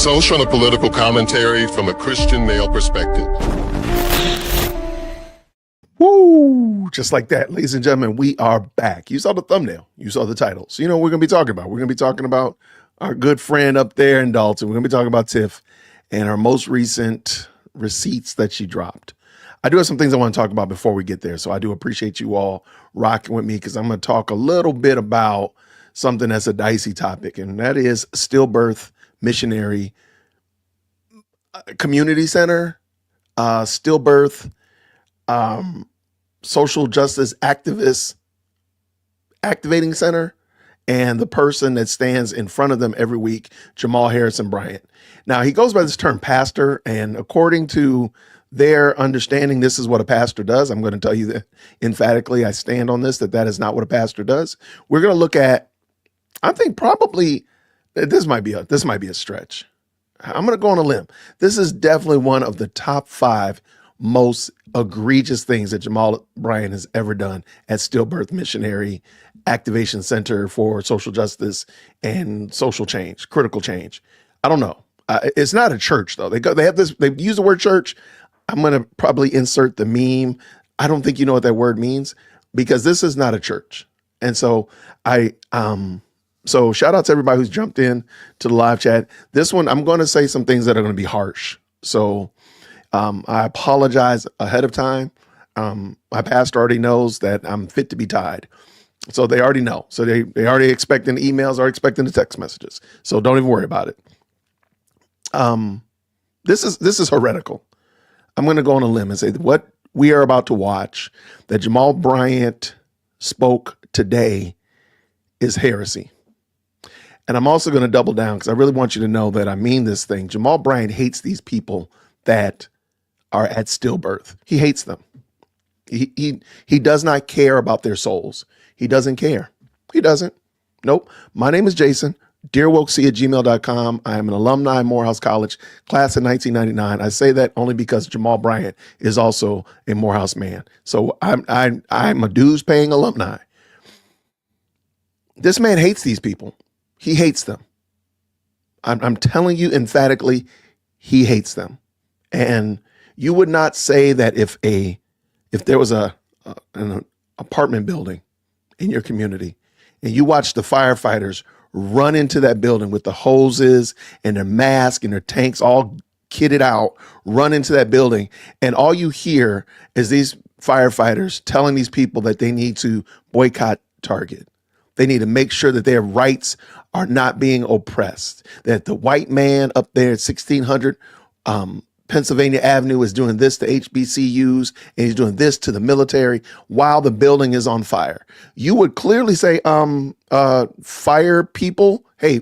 Social and political commentary from a Christian male perspective. Woo! Just like that, ladies and gentlemen, we are back. You saw the thumbnail. You saw the title. So you know what we're going to be talking about. We're going to be talking about our good friend up there in Dolton. We're going to be talking about Tiff and her most recent receipts that she dropped. I do have some things I want to talk about before we get there. So I do appreciate you all rocking with me because I'm going to talk a little bit about something that's a dicey topic, and that is stillbirth missionary community center, stillbirth social justice activist activating center, and the person that stands in front of them every week, Jamal Harrison Bryant. Now, he goes by this term pastor, and according to their understanding, this is what a pastor does. I'm going to tell you that emphatically, I stand on this, that is not what a pastor does. We're going to look at, I think probably, this might be a stretch. I'm going to go on a limb. This is definitely one of the top 5 most egregious things that Jamal Bryant has ever done at Stillbirth Missionary Activation Center for Social Justice and Social Change, Critical Change. I don't know. It's not a church though. They use the word church. I'm going to probably insert the meme. I don't think you know what that word means because this is not a church. And so so shout out to everybody who's jumped in to the live chat. This one, I'm going to say some things that are going to be harsh. So I apologize ahead of time. My pastor already knows that I'm fit to be tied. So they already know. So they already expecting the emails, are expecting the text messages. So don't even worry about it. This is heretical. I'm going to go on a limb and say that what we are about to watch, that Jamal Bryant spoke today, is heresy. And I'm also going to double down because I really want you to know that I mean this thing. Jamal Bryant hates these people that are at stillbirth. He hates them. He does not care about their souls. He doesn't care. He doesn't. Nope. My name is Jason. DearWokesee@gmail.com. I am an alumni of Morehouse College, class of 1999. I say that only because Jamal Bryant is also a Morehouse man. So I'm a dues paying alumni. This man hates these people. He hates them. I'm telling you emphatically, he hates them. And you would not say that if there was an apartment building in your community and you watch the firefighters run into that building with the hoses and their mask and their tanks all kitted out, run into that building, and all you hear is these firefighters telling these people that they need to boycott Target. They need to make sure that their rights are not being oppressed, that the white man up there at 1600 Pennsylvania Avenue is doing this to HBCUs and he's doing this to the military while the building is on fire. You would clearly say, fire people, hey,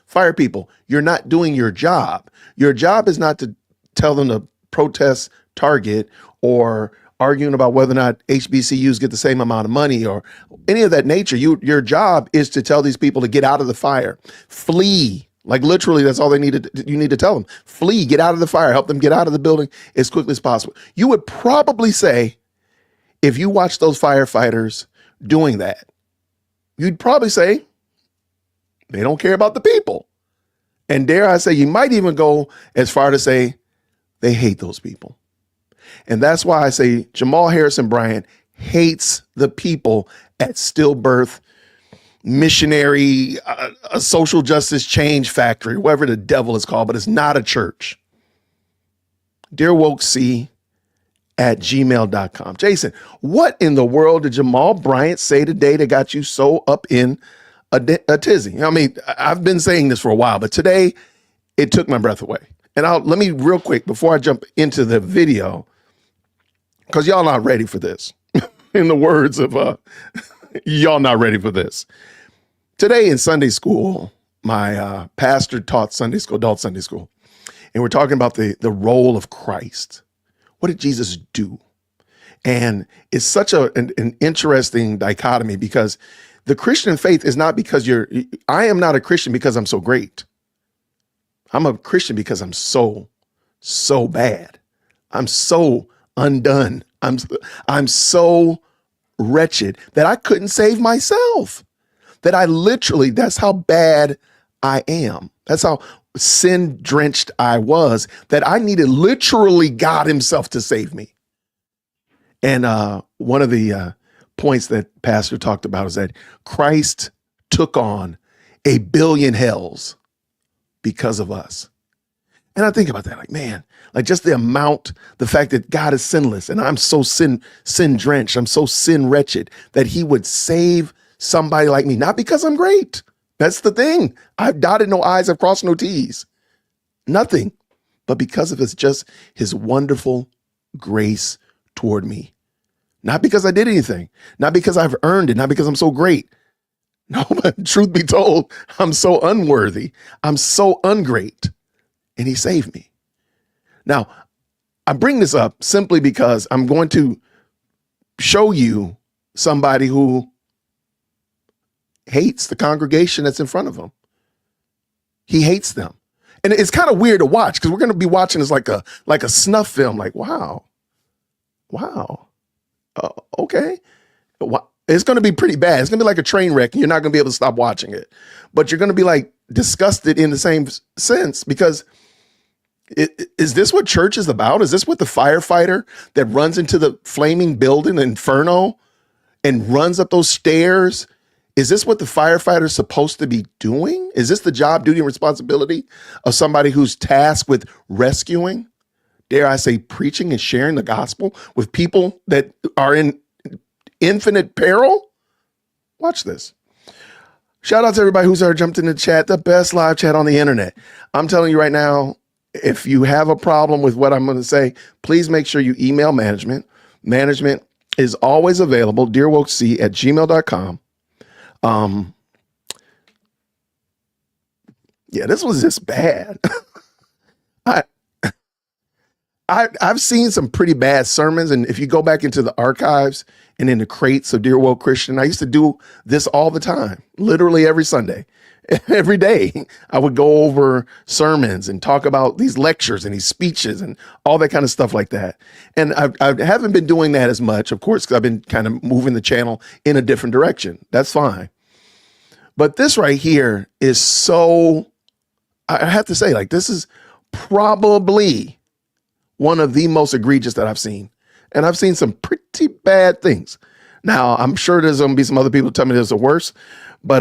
fire people, you're not doing your job. Your job is not to tell them to protest Target or arguing about whether or not HBCUs get the same amount of money or any of that nature. Your job is to tell these people to get out of the fire, flee. Like literally, that's all you need to tell them. Flee, get out of the fire, help them get out of the building as quickly as possible. You would probably say, if you watch those firefighters doing that, you'd probably say, they don't care about the people. And dare I say, you might even go as far to say, they hate those people. And that's why I say Jamal Harrison Bryant hates the people at Stillbirth Missionary, a social justice change factory, whatever the devil is called, but it's not a church. DearWokesee@gmail.com. Jason, what in the world did Jamal Bryant say today that got you so up in a tizzy? I mean, I've been saying this for a while, but today it took my breath away. And let me real quick, before I jump into the video, because y'all not ready for this. In the words of, y'all not ready for this. Today in Sunday school, my pastor taught Sunday school, adult Sunday school, and we're talking about the role of Christ. What did Jesus do? And it's such an interesting dichotomy because the Christian faith is not because I am not a Christian because I'm so great. I'm a Christian because I'm so bad. I'm so undone. I'm so wretched that I couldn't save myself. That I literally, that's how bad I am. That's how sin drenched I was, that I needed literally God himself to save me. And one of the points that Pastor talked about is that Christ took on a billion hells because of us. And I think about that, like, man, like just the amount, the fact that God is sinless and I'm so sin drenched, I'm so sin wretched that he would save somebody like me, not because I'm great. That's the thing. I've dotted no I's, I've crossed no T's, nothing, but because of his wonderful grace toward me. Not because I did anything, not because I've earned it, not because I'm so great. No, but truth be told, I'm so unworthy. I'm so ungreat. And he saved me. Now, I bring this up simply because I'm going to show you somebody who hates the congregation that's in front of him. He hates them. And it's kind of weird to watch because we're going to be watching this like a snuff film, like, wow, okay. It's going to be pretty bad. It's going to be like a train wreck and you're not going to be able to stop watching it. But you're going to be like disgusted in the same sense because is this what church is about? Is this what the firefighter that runs into the flaming building, Inferno, and runs up those stairs? Is this what the firefighter is supposed to be doing? Is this the job, duty, and responsibility of somebody who's tasked with rescuing, dare I say, preaching and sharing the gospel with people that are in infinite peril? Watch this. Shout out to everybody who's already jumped in the chat, the best live chat on the internet. I'm telling you right now, if you have a problem with what I'm going to say, please make sure you email management. Management is always available, dearwokec@gmail.com. Yeah, this was just bad. I've seen some pretty bad sermons, and if you go back into the archives and in the crates of Dear Woke Christian, I used to do this all the time, literally every Sunday. Every day, I would go over sermons and talk about these lectures and these speeches and all that kind of stuff like that. And I haven't been doing that as much, of course, because I've been kind of moving the channel in a different direction. That's fine. But this right here is so, I have to say, like, this is probably one of the most egregious that I've seen. And I've seen some pretty bad things. Now, I'm sure there's going to be some other people tell me there's a worse, but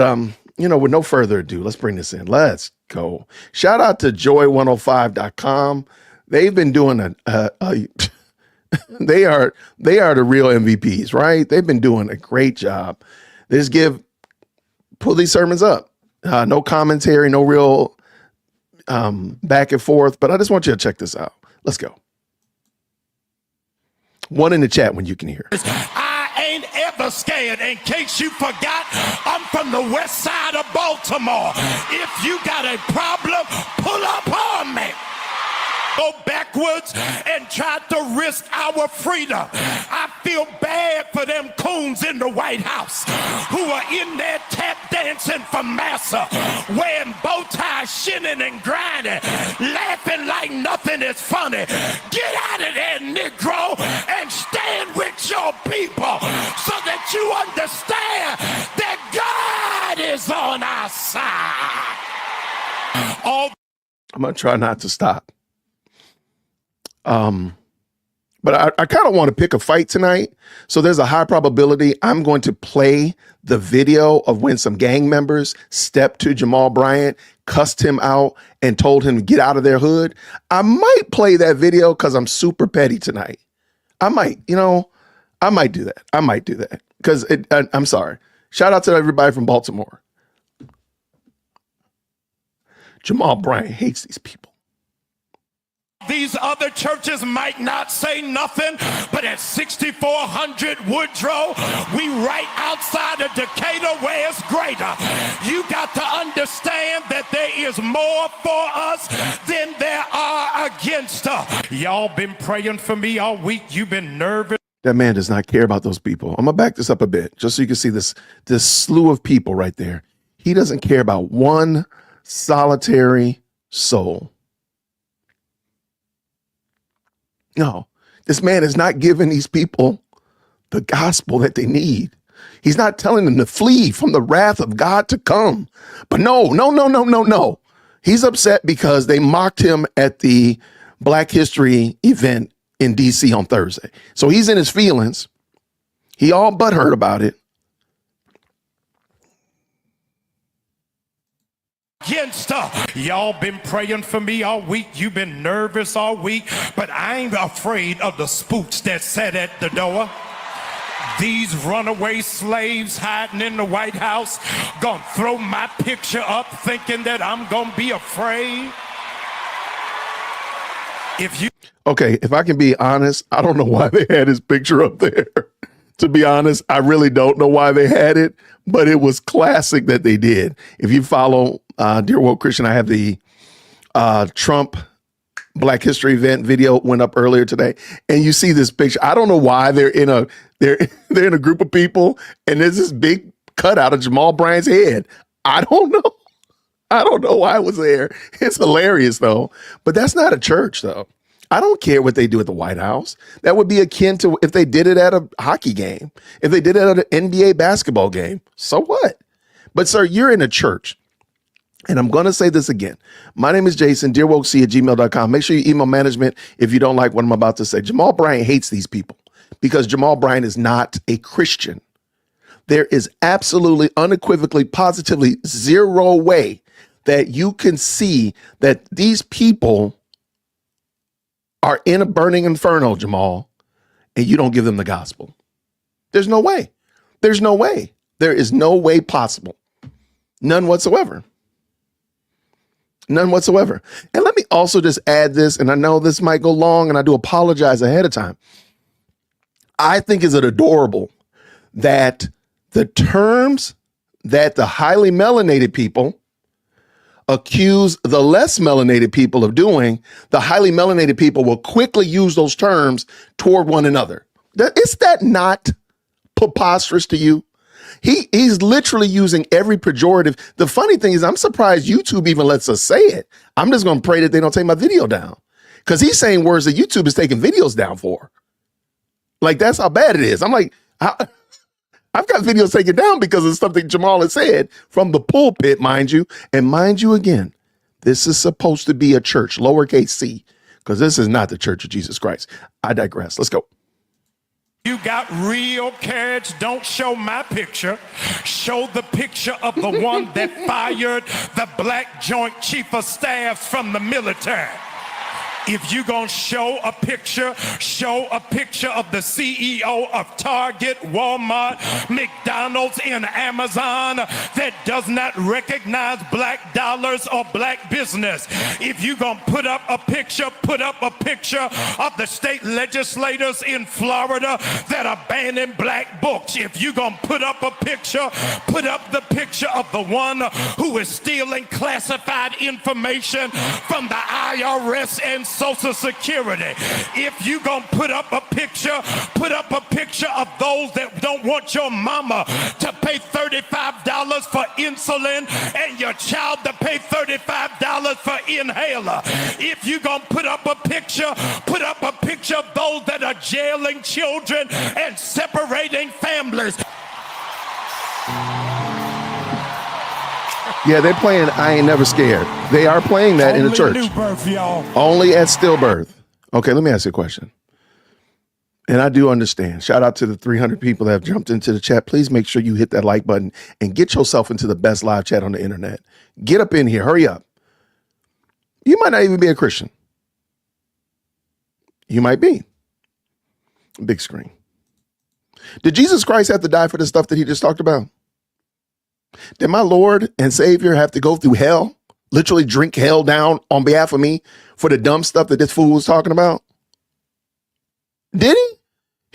with no further ado, let's bring this in. Let's go. Shout out to joy105.com. They've been doing they are the real MVPs, right? They've been doing a great job. They just pull these sermons up. No commentary, no real back and forth, but I just want you to check this out. Let's go. One in the chat when you can hear. Ain't ever scared. In case you forgot, I'm from the west side of Baltimore. If you got a problem, pull up on me. Go backwards and try to risk our freedom. I feel bad for them coons in the White House who are in there tap dancing for massa, wearing bow ties, shinning and grinding, laughing like nothing is funny. Get out of there, Negro, and stand with your people so that you understand that God is on our side. I'm going to try not to stop. But I kind of want to pick a fight tonight. So there's a high probability I'm going to play the video of when some gang members stepped to Jamal Bryant, cussed him out, and told him to get out of their hood. I might play that video because I'm super petty tonight. I might do that. I might do that because I'm sorry. Shout out to everybody from Baltimore. Jamal Bryant hates these people. These other churches might not say nothing, but at 6400 Woodrow, we right outside of Decatur where it's greater. You got to understand that there is more for us than there are against us. Y'all been praying for me all week. You've been nervous. That man does not care about those people. I'm going to back this up a bit just so you can see this slew of people right there. He doesn't care about one solitary soul. No, this man is not giving these people the gospel that they need. He's not telling them to flee from the wrath of God to come. But no. He's upset because they mocked him at the Black History event in DC on Thursday. So he's in his feelings. He all butthurt about it. Y'all been praying for me all week. You've been nervous all week, but I ain't afraid of the spooks that sat at the door. These runaway slaves hiding in the White House gonna throw my picture up thinking that I'm gonna be afraid. Okay, if I can be honest, I don't know why they had his picture up there. To be honest, I really don't know why they had it, but it was classic that they did. If you follow Dear Woke Christian, I have the Trump Black History event video went up earlier today, and you see this picture. I don't know why they're in a group of people, and there's this big cutout of Jamal Bryant's head. I don't know. I don't know why it was there. It's hilarious though, but that's not a church though. I don't care what they do at the White House. That would be akin to if they did it at a hockey game, if they did it at an NBA basketball game. So what? But sir, you're in a church. And I'm going to say this again. My name is Jason, dearwokec@gmail.com. Make sure you email management if you don't like what I'm about to say. Jamal Bryant hates these people because Jamal Bryant is not a Christian. There is absolutely, unequivocally, positively zero way that you can see that these people are in a burning inferno, Jamal, and you don't give them the gospel. There's no way. There's no way. There is no way possible. None whatsoever. None whatsoever. And let me also just add this, and I know this might go long, and I do apologize ahead of time. I think is it adorable that the terms that the highly melanated people accuse the less melanated people of doing, the highly melanated people will quickly use those terms toward one another. Is that not preposterous to you? He's literally using every pejorative. The funny thing is, I'm surprised YouTube even lets us say it. I'm just going to pray that they don't take my video down, because he's saying words that YouTube is taking videos down for. Like, that's how bad it is. I'm like, I've got videos taken down because of something Jamal has said from the pulpit, mind you. And mind you, again, this is supposed to be a church, lowercase c, because this is not the Church of Jesus Christ. I digress. Let's go. You got real courage, don't show my picture. Show the picture of the one that fired the Black Joint Chief of Staff from the military. If you gonna show a picture of the CEO of Target, Walmart, McDonald's, and Amazon that does not recognize black dollars or black business. If you gonna put up a picture of the state legislators in Florida that are banning black books. If you gonna put up the picture of the one who is stealing classified information from the IRS and Social Security. If you gonna put up a picture of those that don't want your mama to pay $35 for insulin and your child to pay $35 for inhaler. If you gonna put up a picture of those that are jailing children and separating families. Yeah, they're playing I Ain't Never Scared. They are playing that in the church. New birth, y'all. Only at stillbirth. Okay, let me ask you a question. And I do understand. Shout out to the 300 people that have jumped into the chat. Please make sure you hit that like button and get yourself into the best live chat on the internet. Get up in here. Hurry up. You might not even be a Christian. You might be. Big screen. Did Jesus Christ have to die for the stuff that he just talked about? Did my Lord and Savior have to go through hell, literally drink hell down on behalf of me for the dumb stuff that this fool was talking about? Did he?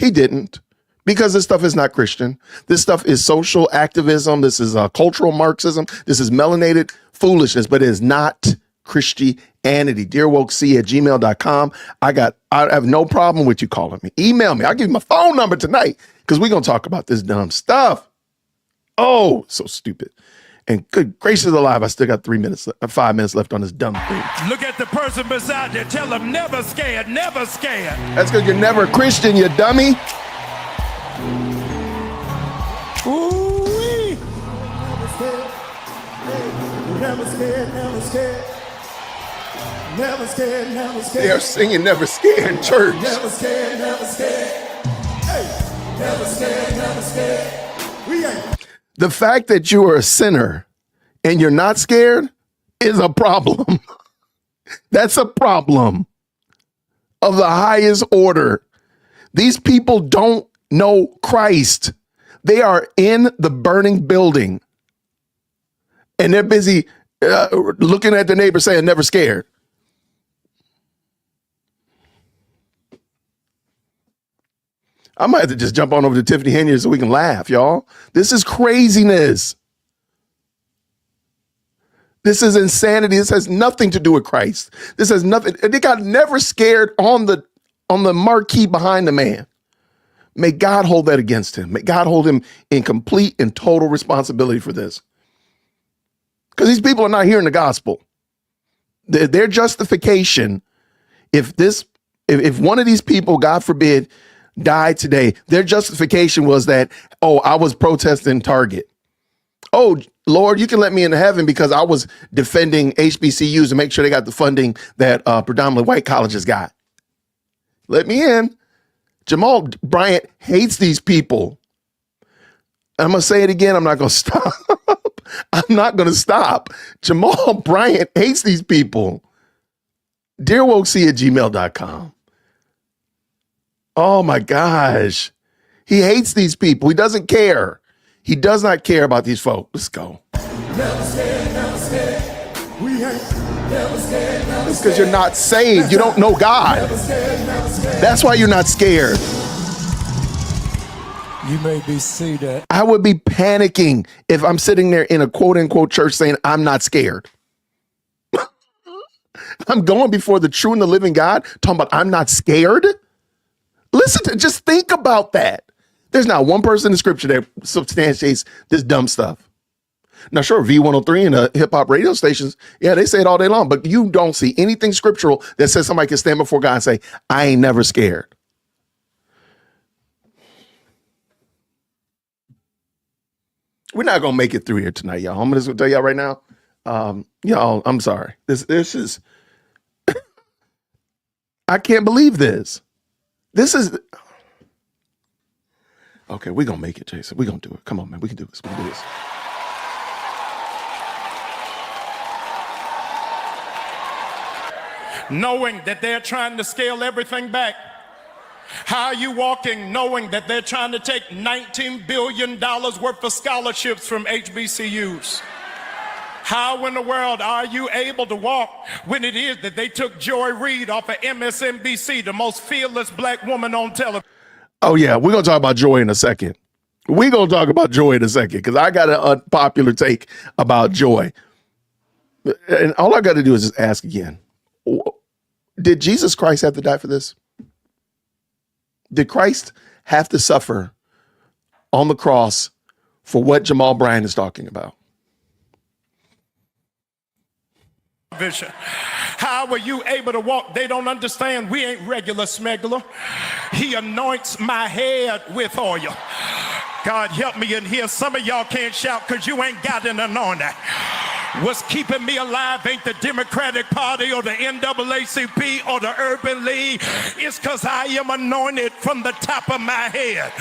He didn't, because this stuff is not Christian. This stuff is social activism. This is cultural Marxism. This is melanated foolishness, but it is not Christianity. DearWokeC@gmail.com. I have no problem with you calling me. Email me. I'll give you my phone number tonight, because we're going to talk about this dumb stuff. Oh, so stupid. And good gracious alive, I still got 5 minutes left on this dumb thing. Look at the person beside you. Tell them never scared, never scared. That's because you're never a Christian, you dummy. never scared, never scared. Never scared, never scared. They are singing Never Scared in church. Never scared, never scared. Hey, never scared, never scared. We ain't. The fact that you are a sinner and you're not scared is a problem. That's a problem of the highest order. These people don't know Christ. They are in the burning building and they're busy looking at the neighbor saying, never scared. I might have to just jump on over to Tiffany Henyard so we can laugh, y'all. This is craziness. This is insanity. This has nothing to do with Christ. This has nothing. They got never scared on the marquee behind the man. May God hold that against him. May God hold him in complete and total responsibility for this. Because these people are not hearing the gospel. Their justification, if one of these people, God forbid, died today, their justification was that, oh, I was protesting Target. Oh, Lord, you can let me into heaven because I was defending HBCUs to make sure they got the funding that predominantly white colleges got. Let me in. Jamal Bryant hates these people. I'm going to say it again. I'm not going to stop. I'm not going to stop. Jamal Bryant hates these people. DearWokeC@gmail.com. Oh my gosh. He hates these people. He doesn't care. He does not care about these folks. Let's go. Never scared, never scared. We ain't never scared, never It's because you're not saved. You don't know God. never scared, never scared. That's why you're not scared. You may be seated. I would be panicking if I'm sitting there in a quote unquote church saying, I'm not scared. I'm going before the true and the living God, talking about I'm not scared. Just think about that. There's not one person in scripture that substantiates this dumb stuff. Now, sure, V103 and the hip hop radio stations, yeah, they say it all day long, but you don't see anything scriptural that says somebody can stand before God and say, I ain't never scared. We're not going to make it through here tonight, y'all. I'm just going to tell y'all right now, y'all, I'm sorry. This is, I can't believe this. This is, okay, we're going to make it, Jason. We're going to do it. Come on, man. We can do this. We can do this. Knowing that they're trying to scale everything back. How are you walking knowing that they're trying to take $19 billion worth of scholarships from HBCUs? How in the world are you able to walk when it is that they took Joy Reid off of MSNBC, the most fearless black woman on television? Oh, yeah, we're going to talk about Joy in a second. We're going to talk about Joy in a second because I got an unpopular take about Joy. And all I got to do is just ask again. Did Jesus Christ have to die for this? Did Christ have to suffer on the cross for what Jamal Bryant is talking about? How were you able to walk? They don't understand. We ain't regular smuggler. He anoints my head with oil. God help me in here. Some of y'all can't shout because you ain't got an anointing. What's keeping me alive ain't the Democratic Party or the NAACP or the Urban League. It's because I am anointed from the top of my head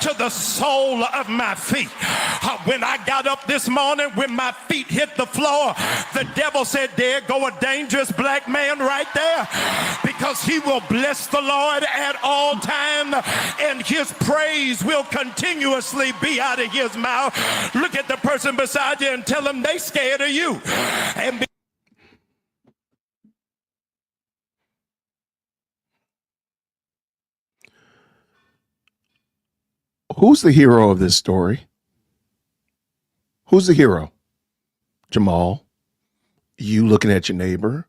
to the sole of my feet. When I got up this morning, when my feet hit the floor, the devil said, there go a dangerous black man right there, because he will bless the Lord at all times and his praise will continuously be out of his mouth. Look at the person beside you and tell them they scared of you. And Who's the hero of this story? Who's the hero? Jamal, you looking at your neighbor,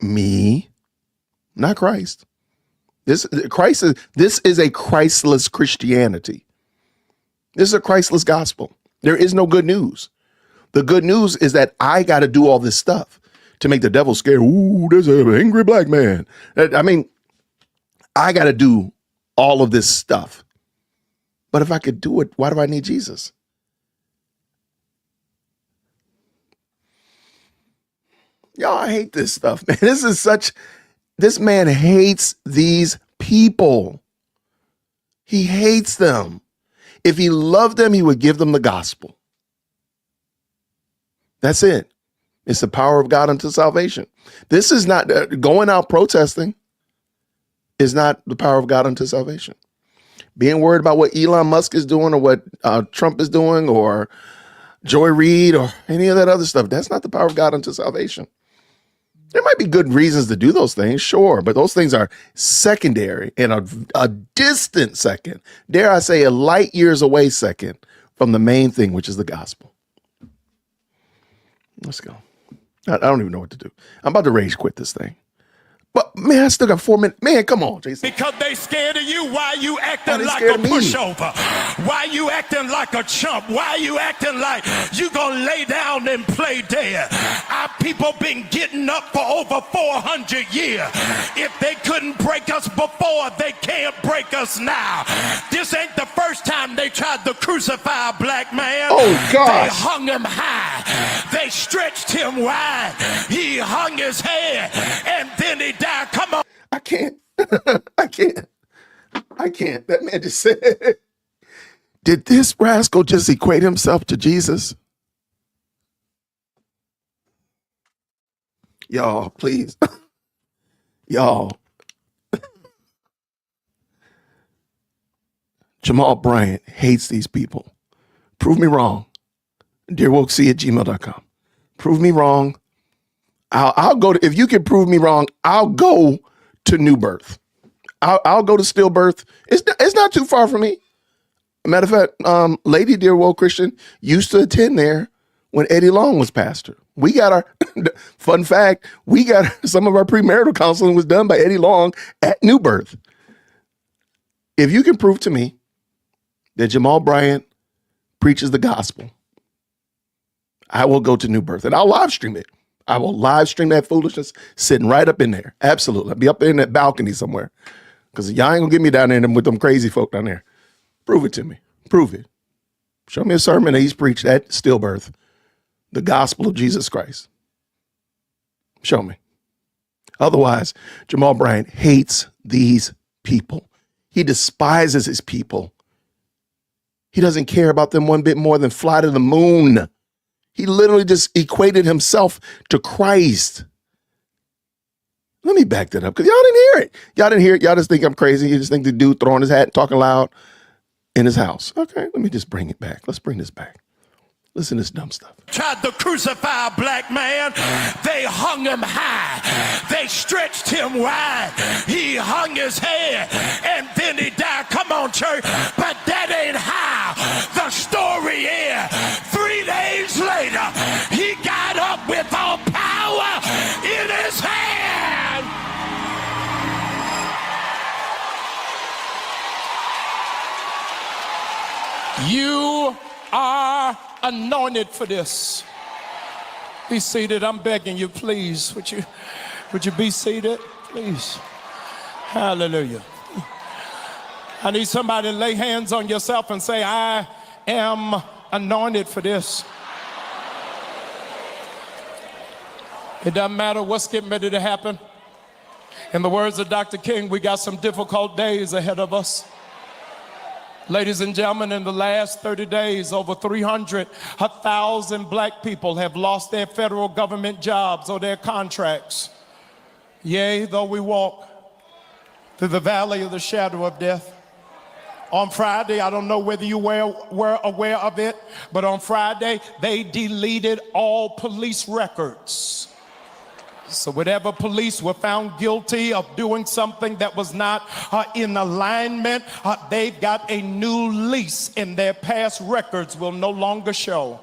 me, not Christ. This is a Christless Christianity. This is a Christless gospel. There is no good news. The good news is that I got to do all this stuff to make the devil scared. Ooh, there's an angry black man. I mean, I got to do all of this stuff. But if I could do it, why do I need Jesus? Y'all, I hate this stuff, man. This man hates these people. He hates them. If he loved them, he would give them the gospel. That's it. It's the power of God unto salvation. This is not going out protesting is not the power of God unto salvation. Being worried about what Elon Musk is doing or what Trump is doing or Joy Reid or any of that other stuff, that's not the power of God unto salvation. There might be good reasons to do those things, sure, but those things are secondary and a distant second, dare I say a light years away second from the main thing, which is the gospel. Let's go. I don't even know what to do. I'm about to rage quit this thing. But man, I still got 4 minutes. Man, come on, Jason. Because they scared of you. Why you acting like a pushover? Why you acting like a chump? Why you acting like you gonna lay down and play dead? Our people been getting up for over 400 years. If they couldn't break us before, they can't break us now. This ain't the first time they tried to crucify a black man. Oh, gosh. They hung him high. They stretched him wide. He hung his head, and then he died. Come on. I can't. I can't. That man just said, did this rascal just equate himself to Jesus? Y'all, please. Y'all. Jamal Bryant hates these people. Prove me wrong. DearWokeC@gmail.com. Prove me wrong. I'll go to, if you can prove me wrong, I'll go to New Birth. I'll go to Stillbirth. It's not too far from me. Matter of fact, Lady Dear Woke Christian used to attend there when Eddie Long was pastor. We got our, fun fact, we got some of our premarital counseling was done by Eddie Long at New Birth. If you can prove to me that Jamal Bryant preaches the gospel, I will go to New Birth and I'll live stream it. I will live stream that foolishness sitting right up in there. Absolutely. I'll be up there in that balcony somewhere because y'all ain't gonna get me down there with them crazy folk down there. Prove it to me. Prove it. Show me a sermon that he's preached at Stillbirth, the gospel of Jesus Christ. Show me. Otherwise, Jamal Bryant hates these people. He despises his people. He doesn't care about them one bit more than fly to the moon. He literally just equated himself to Christ. Let me back that up because y'all didn't hear it. Y'all didn't hear it. Y'all just think I'm crazy. You just think the dude throwing his hat and talking loud in his house. Okay, let me just bring it back. Let's bring this back. Listen to this dumb stuff. Tried to crucify a black man. They hung him high. They stretched him wide. He hung his head and then he died. Come on, church. But that ain't how the story is. 3 days later, he got up with all power in his hand. You are anointed for this. Be seated. I'm begging you, please. Would you be seated, please? Hallelujah. I need somebody to lay hands on yourself and say, I am anointed for this. It doesn't matter what's getting ready to happen. In the words of Dr. King, we got some difficult days ahead of us. Ladies and gentlemen, in the last 30 days, over 300,000 black people have lost their federal government jobs or their contracts. Yea, though we walk through the valley of the shadow of death. On Friday, I don't know whether you were aware of it, but on Friday, they deleted all police records. So whatever police were found guilty of doing something that was not in alignment, they've got a new lease in their past records will no longer show.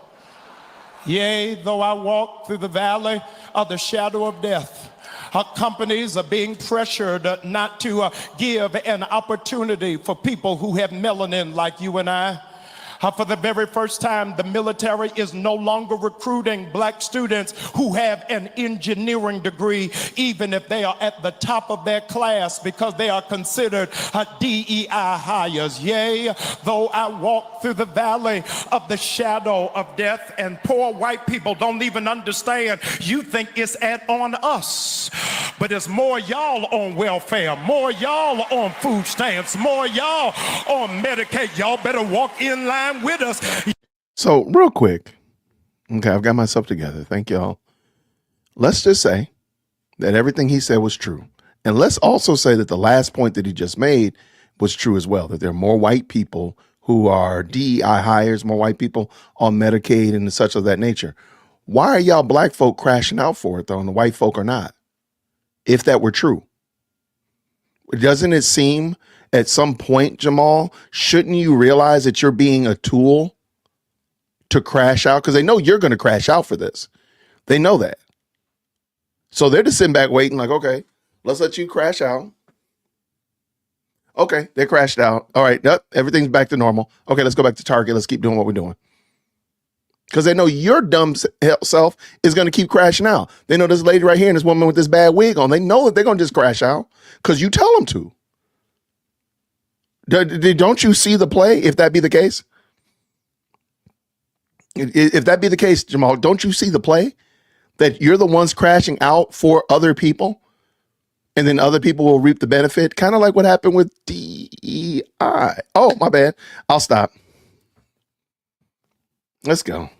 Yea, though I walk through the valley of the shadow of death, companies are being pressured not to give an opportunity for people who have melanin like you and I. For the very first time, the military is no longer recruiting black students who have an engineering degree, even if they are at the top of their class, because they are considered DEI hires. Yea, though I walk through the valley of the shadow of death, and poor white people don't even understand. You think it's on us, but it's more y'all on welfare, more y'all on food stamps, more y'all on Medicaid. Y'all better walk in line with us. So real quick, okay, I've got myself together. Thank y'all. Let's just say that everything he said was true. And let's also say that the last point that he just made was true as well, that there are more white people who are DEI hires, more white people on Medicaid and such of that nature. Why are y'all black folk crashing out for it though, and the white folk are not? If that were true. Doesn't it seem at some point, Jamal, shouldn't you realize that you're being a tool to crash out? Because they know you're going to crash out for this. They know that. So they're just sitting back waiting like, okay, let's let you crash out. Okay, they crashed out. All right, everything's back to normal. Okay, let's go back to Target. Let's keep doing what we're doing. Because they know your dumb self is going to keep crashing out. They know this lady right here and this woman with this bad wig on. They know that they're going to just crash out because you tell them to. Don't you see the play if that be the case? If that be the case, Jamal, don't you see the play? That you're the ones crashing out for other people and then other people will reap the benefit? Kind of like what happened with DEI. Oh, my bad. I'll stop. Let's go.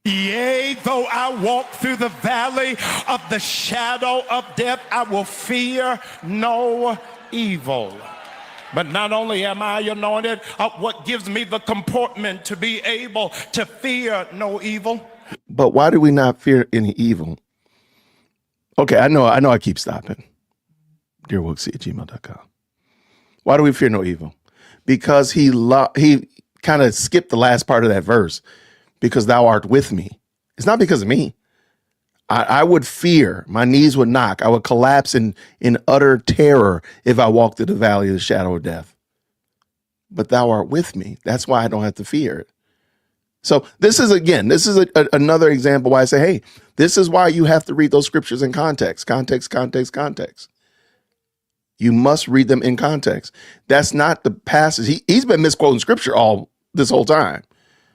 Yea, though I walk through the valley of the shadow of death, I will fear no evil. But not only am I anointed, what gives me the comportment to be able to fear no evil? But why do we not fear any evil? Okay, I know I keep stopping. DearWilksy@gmail.com. Why do we fear no evil? Because he kind of skipped the last part of that verse. Because thou art with me. It's not because of me. I would fear, my knees would knock. I would collapse in utter terror if I walked through the valley of the shadow of death. But thou art with me. That's why I don't have to fear it. So this is another example why I say, hey, this is why you have to read those scriptures in context. Context. You must read them in context. That's not the passage. He's been misquoting scripture all this whole time.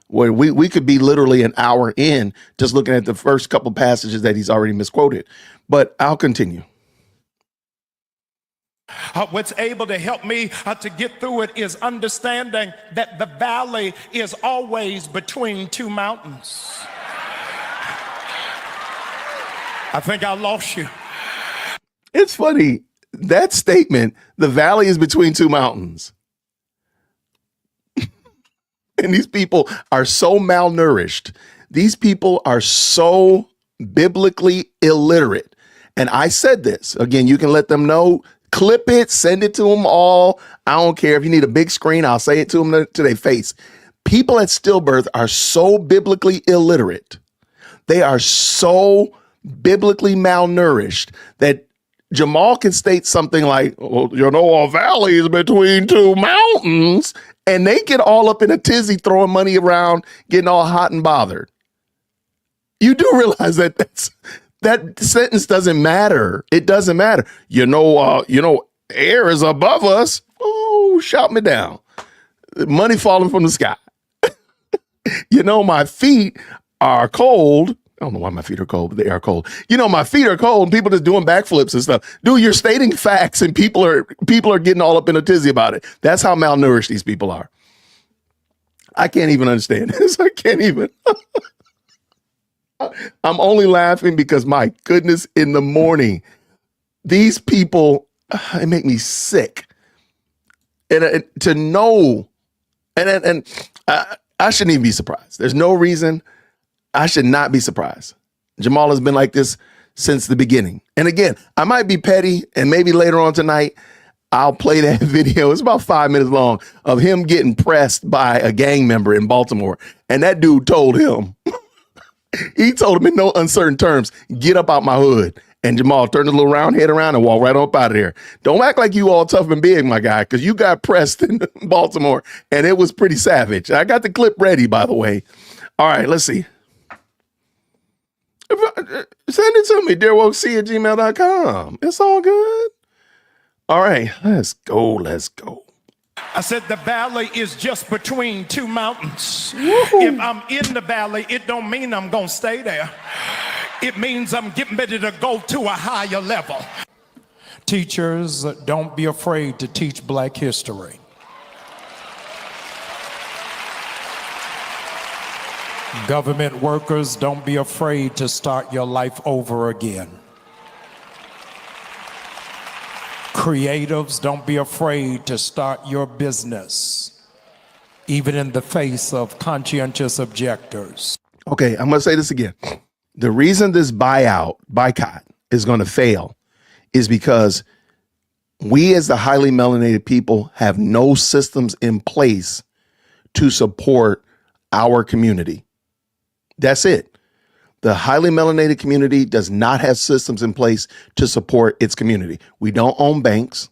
Where we could be literally an hour in just looking at the first couple passages that he's already misquoted. But I'll continue. What's able to help me to get through it is understanding that the valley is always between two mountains. I think I lost you. It's funny. That statement, the valley is between two mountains. And these people are so malnourished. These people are so biblically illiterate. And I said this, again, you can let them know, clip it, send it to them all. I don't care if you need a big screen. I'll say it to them to their face. People at stillbirth are so biblically illiterate. They are so biblically malnourished that Jamal can state something like, well, a valley is between two mountains. And they get all up in a tizzy, throwing money around, getting all hot and bothered. You do realize that that sentence doesn't matter. It doesn't matter. Air is above us. Oh, shout me down. Money falling from the sky. My feet are cold. I don't know why my feet are cold, but they are cold. My feet are cold and people just doing backflips and stuff. Dude, you're stating facts and people are getting all up in a tizzy about it. That's how malnourished these people are. I can't even understand this. I can't even. I'm only laughing because my goodness, in the morning, these people, it make me sick. And to know, and I shouldn't even be surprised. There's no reason I should not be surprised. Jamal has been like this since the beginning. And again, I might be petty and maybe later on tonight, I'll play that video. It's about 5 minutes long of him getting pressed by a gang member in Baltimore. And that dude told him, he told him in no uncertain terms, get up out my hood. And Jamal turned a little round head around and walked right up out of there. Don't act like you all tough and big, my guy, because you got pressed in Baltimore, and it was pretty savage. I got the clip ready, by the way. All right, let's see. Send it to me, dearwokec@gmail.com. It's all good. All right, let's go. I said the valley is just between two mountains. Woo-hoo. If I'm in the valley, it don't mean I'm gonna stay there. It means I'm getting ready to go to a higher level. Teachers, don't be afraid to teach Black history. Government workers, don't be afraid to start your life over again. Creatives, don't be afraid to start your business, even in the face of conscientious objectors. Okay, I'm going to say this again. The reason this boycott is going to fail is because we as the highly melanated people have no systems in place to support our community. That's it. The highly melanated community does not have systems in place to support its community. We don't own banks.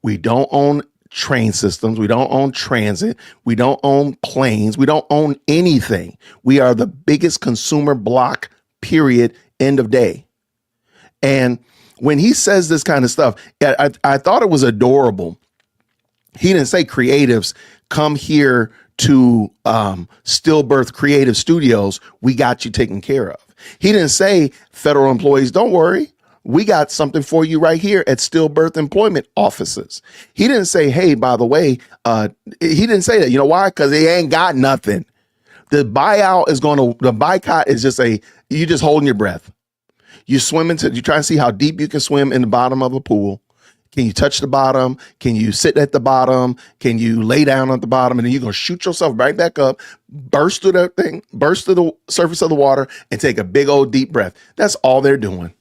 We don't own train systems. We don't own transit. We don't own planes. We don't own anything. We are the biggest consumer block, period, end of day. And when he says this kind of stuff, I thought it was adorable. He didn't say creatives come here to Stillbirth Creative Studios. We got you taken care of. He didn't say federal employees, don't worry. We got something for you right here at Stillbirth Employment Offices. He didn't say, hey, by the way, he didn't say that. You know why? Because they ain't got nothing. The boycott is just you just holding your breath. You try to see how deep you can swim in the bottom of a pool. Can you touch the bottom? Can you sit at the bottom? Can you lay down at the bottom? And then you're going to shoot yourself right back up, burst through the surface of the water and take a big old deep breath. That's all they're doing.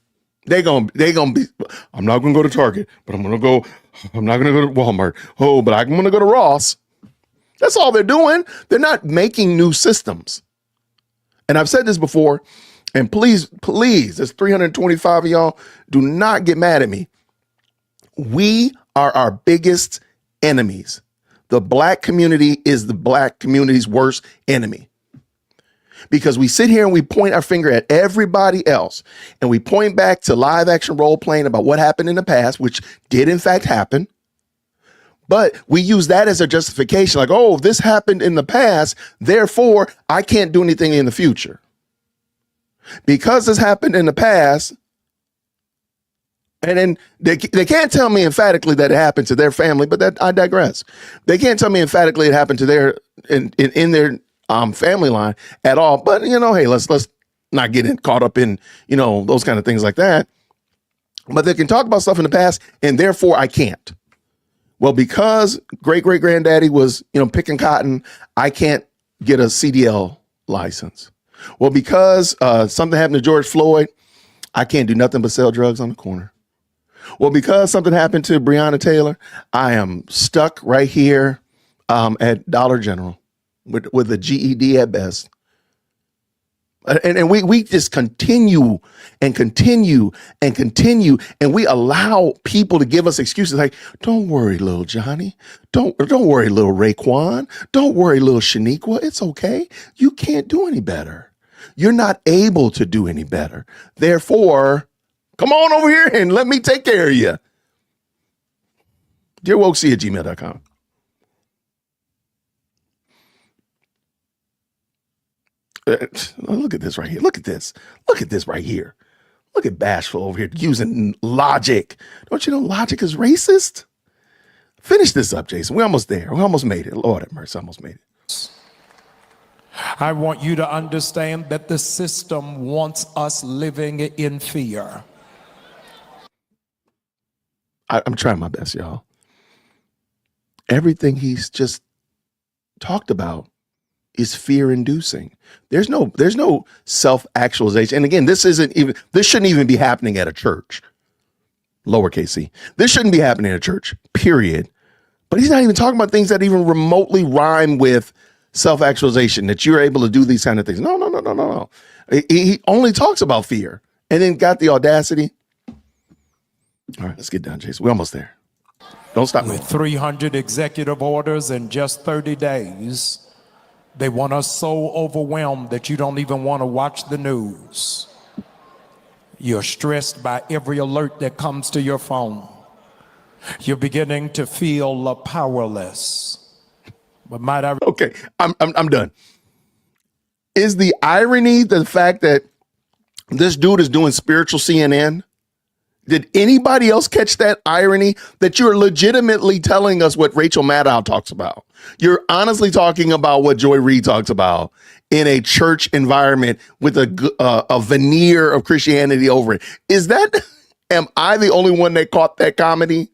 They're going to be, I'm not going to go to Target, but I'm not going to go to Walmart. Oh, but I'm going to go to Ross. That's all they're doing. They're not making new systems. And I've said this before, and please, there's 325 of y'all, do not get mad at me. We are our biggest enemies. The Black community is the Black community's worst enemy. Because we sit here and we point our finger at everybody else, and we point back to live action role playing about what happened in the past, which did in fact happen. But we use that as a justification, like, oh, this happened in the past, therefore I can't do anything in the future. Because this happened in the past, and then they can't tell me emphatically that it happened to their family, but that I digress. They can't tell me emphatically it happened to their in their family line at all. But hey, let's not get caught up in those kind of things like that. But they can talk about stuff in the past, and therefore I can't. Well, because great granddaddy was picking cotton, I can't get a CDL license. Well, because something happened to George Floyd, I can't do nothing but sell drugs on the corner. Well, because something happened to Breonna Taylor, I am stuck right here at Dollar General with a GED at best. And we just continue, and we allow people to give us excuses like, don't worry, little Johnny. Don't worry, little Raekwon. Don't worry, little Shaniqua. It's okay. You can't do any better. You're not able to do any better. Therefore, come on over here and let me take care of you. DearWokec@gmail.com. Look at this right here. Look at this. Look at this right here. Look at Bashful over here using logic. Don't you know logic is racist? Finish this up, Jason. We're almost there. We almost made it. Lord have mercy, almost made it. I want you to understand that the system wants us living in fear. I'm trying my best, y'all. Everything he's just talked about is fear-inducing. There's no self-actualization. And again, this shouldn't even be happening at a church. Lowercase c. This shouldn't be happening at a church, period. But he's not even talking about things that even remotely rhyme with self-actualization, that you're able to do these kind of things. No. He only talks about fear, and then got the audacity. All right, let's get done, Jason. We're almost there. Don't stop. With 300 executive orders in just 30 days, they want us so overwhelmed that you don't even want to watch the news. You're stressed by every alert that comes to your phone. You're beginning to feel powerless. But might I? Okay, I'm done. Is the irony the fact that this dude is doing spiritual CNN? Did anybody else catch that irony that you're legitimately telling us what Rachel Maddow talks about? You're honestly talking about what Joy Reid talks about in a church environment with a veneer of Christianity over it. Am I the only one that caught that comedy?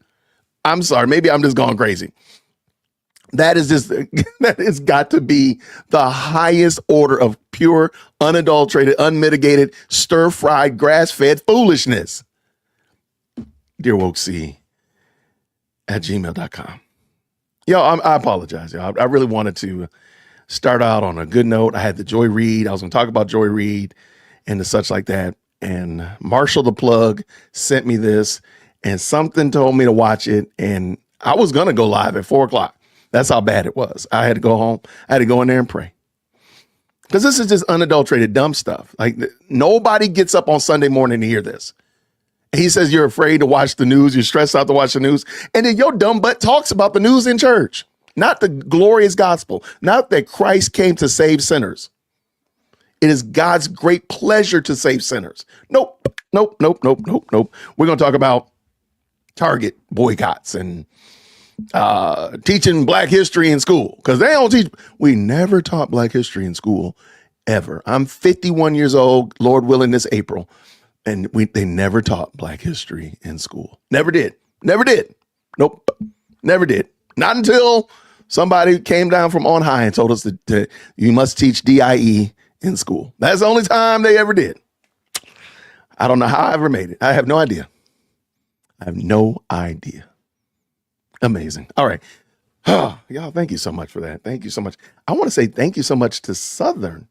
I'm sorry. Maybe I'm just going crazy. That has got to be the highest order of pure, unadulterated, unmitigated, stir-fried, grass-fed foolishness. DearWokeC@gmail.com. Yo, I apologize, y'all. I really wanted to start out on a good note. I had the Joy Reid. I was going to talk about Joy Reid and the such like that. And Marshall the Plug sent me this, and something told me to watch it. And I was going to go live at 4 o'clock. That's how bad it was. I had to go home. I had to go in there and pray. Because this is just unadulterated, dumb stuff. Like, nobody gets up on Sunday morning to hear this. He says you're afraid to watch the news. You're stressed out to watch the news. And then your dumb butt talks about the news in church. Not the glorious gospel. Not that Christ came to save sinners. It is God's great pleasure to save sinners. Nope. We're going to talk about Target boycotts and teaching Black history in school, because they don't teach. We never taught Black history in school ever. I'm 51 years old, Lord willing, this April, and they never taught Black history in school. Never did. Nope. Never did. Not until somebody came down from on high and told us that you must teach DIE in school. That's the only time they ever did. I don't know how I ever made it. I have no idea. Amazing. All right. Oh, y'all, thank you so much for that. Thank you so much. I want to say thank you so much to Southern.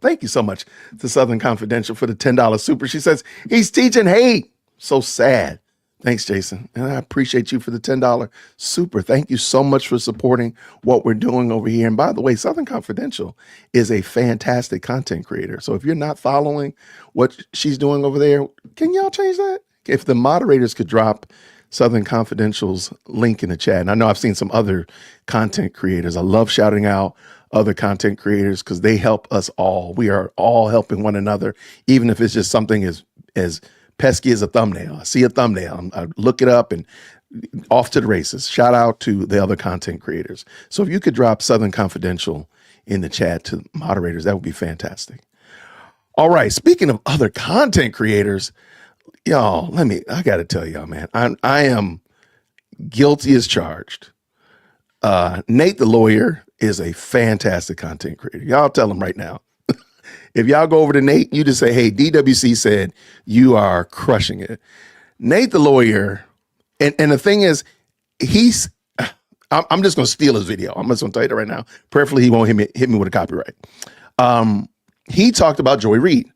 Thank you so much to Southern Confidential for the $10 super. She says, he's teaching hate. So sad. Thanks, Jason. And I appreciate you for the $10 super. Thank you so much for supporting what we're doing over here. And by the way, Southern Confidential is a fantastic content creator. So if you're not following what she's doing over there, can y'all change that? If the moderators could drop Southern Confidential's link in the chat. And I know I've seen some other content creators. I love shouting out other content creators because they help us all. We are all helping one another, even if it's just something as pesky as a thumbnail. I see a thumbnail, I look it up and off to the races. Shout out to the other content creators. So if you could drop Southern Confidential in the chat to moderators, that would be fantastic. All right. Speaking of other content creators, y'all, I got to tell y'all, man, I am guilty as charged. Nate the Lawyer is a fantastic content creator. Y'all tell him right now. If y'all go over to Nate, you just say, hey, DWC said you are crushing it. Nate the Lawyer, and the thing is, I'm just going to steal his video. I'm just going to tell you that right now. Prayerfully, he won't hit me with a copyright. He talked about Joy Reid.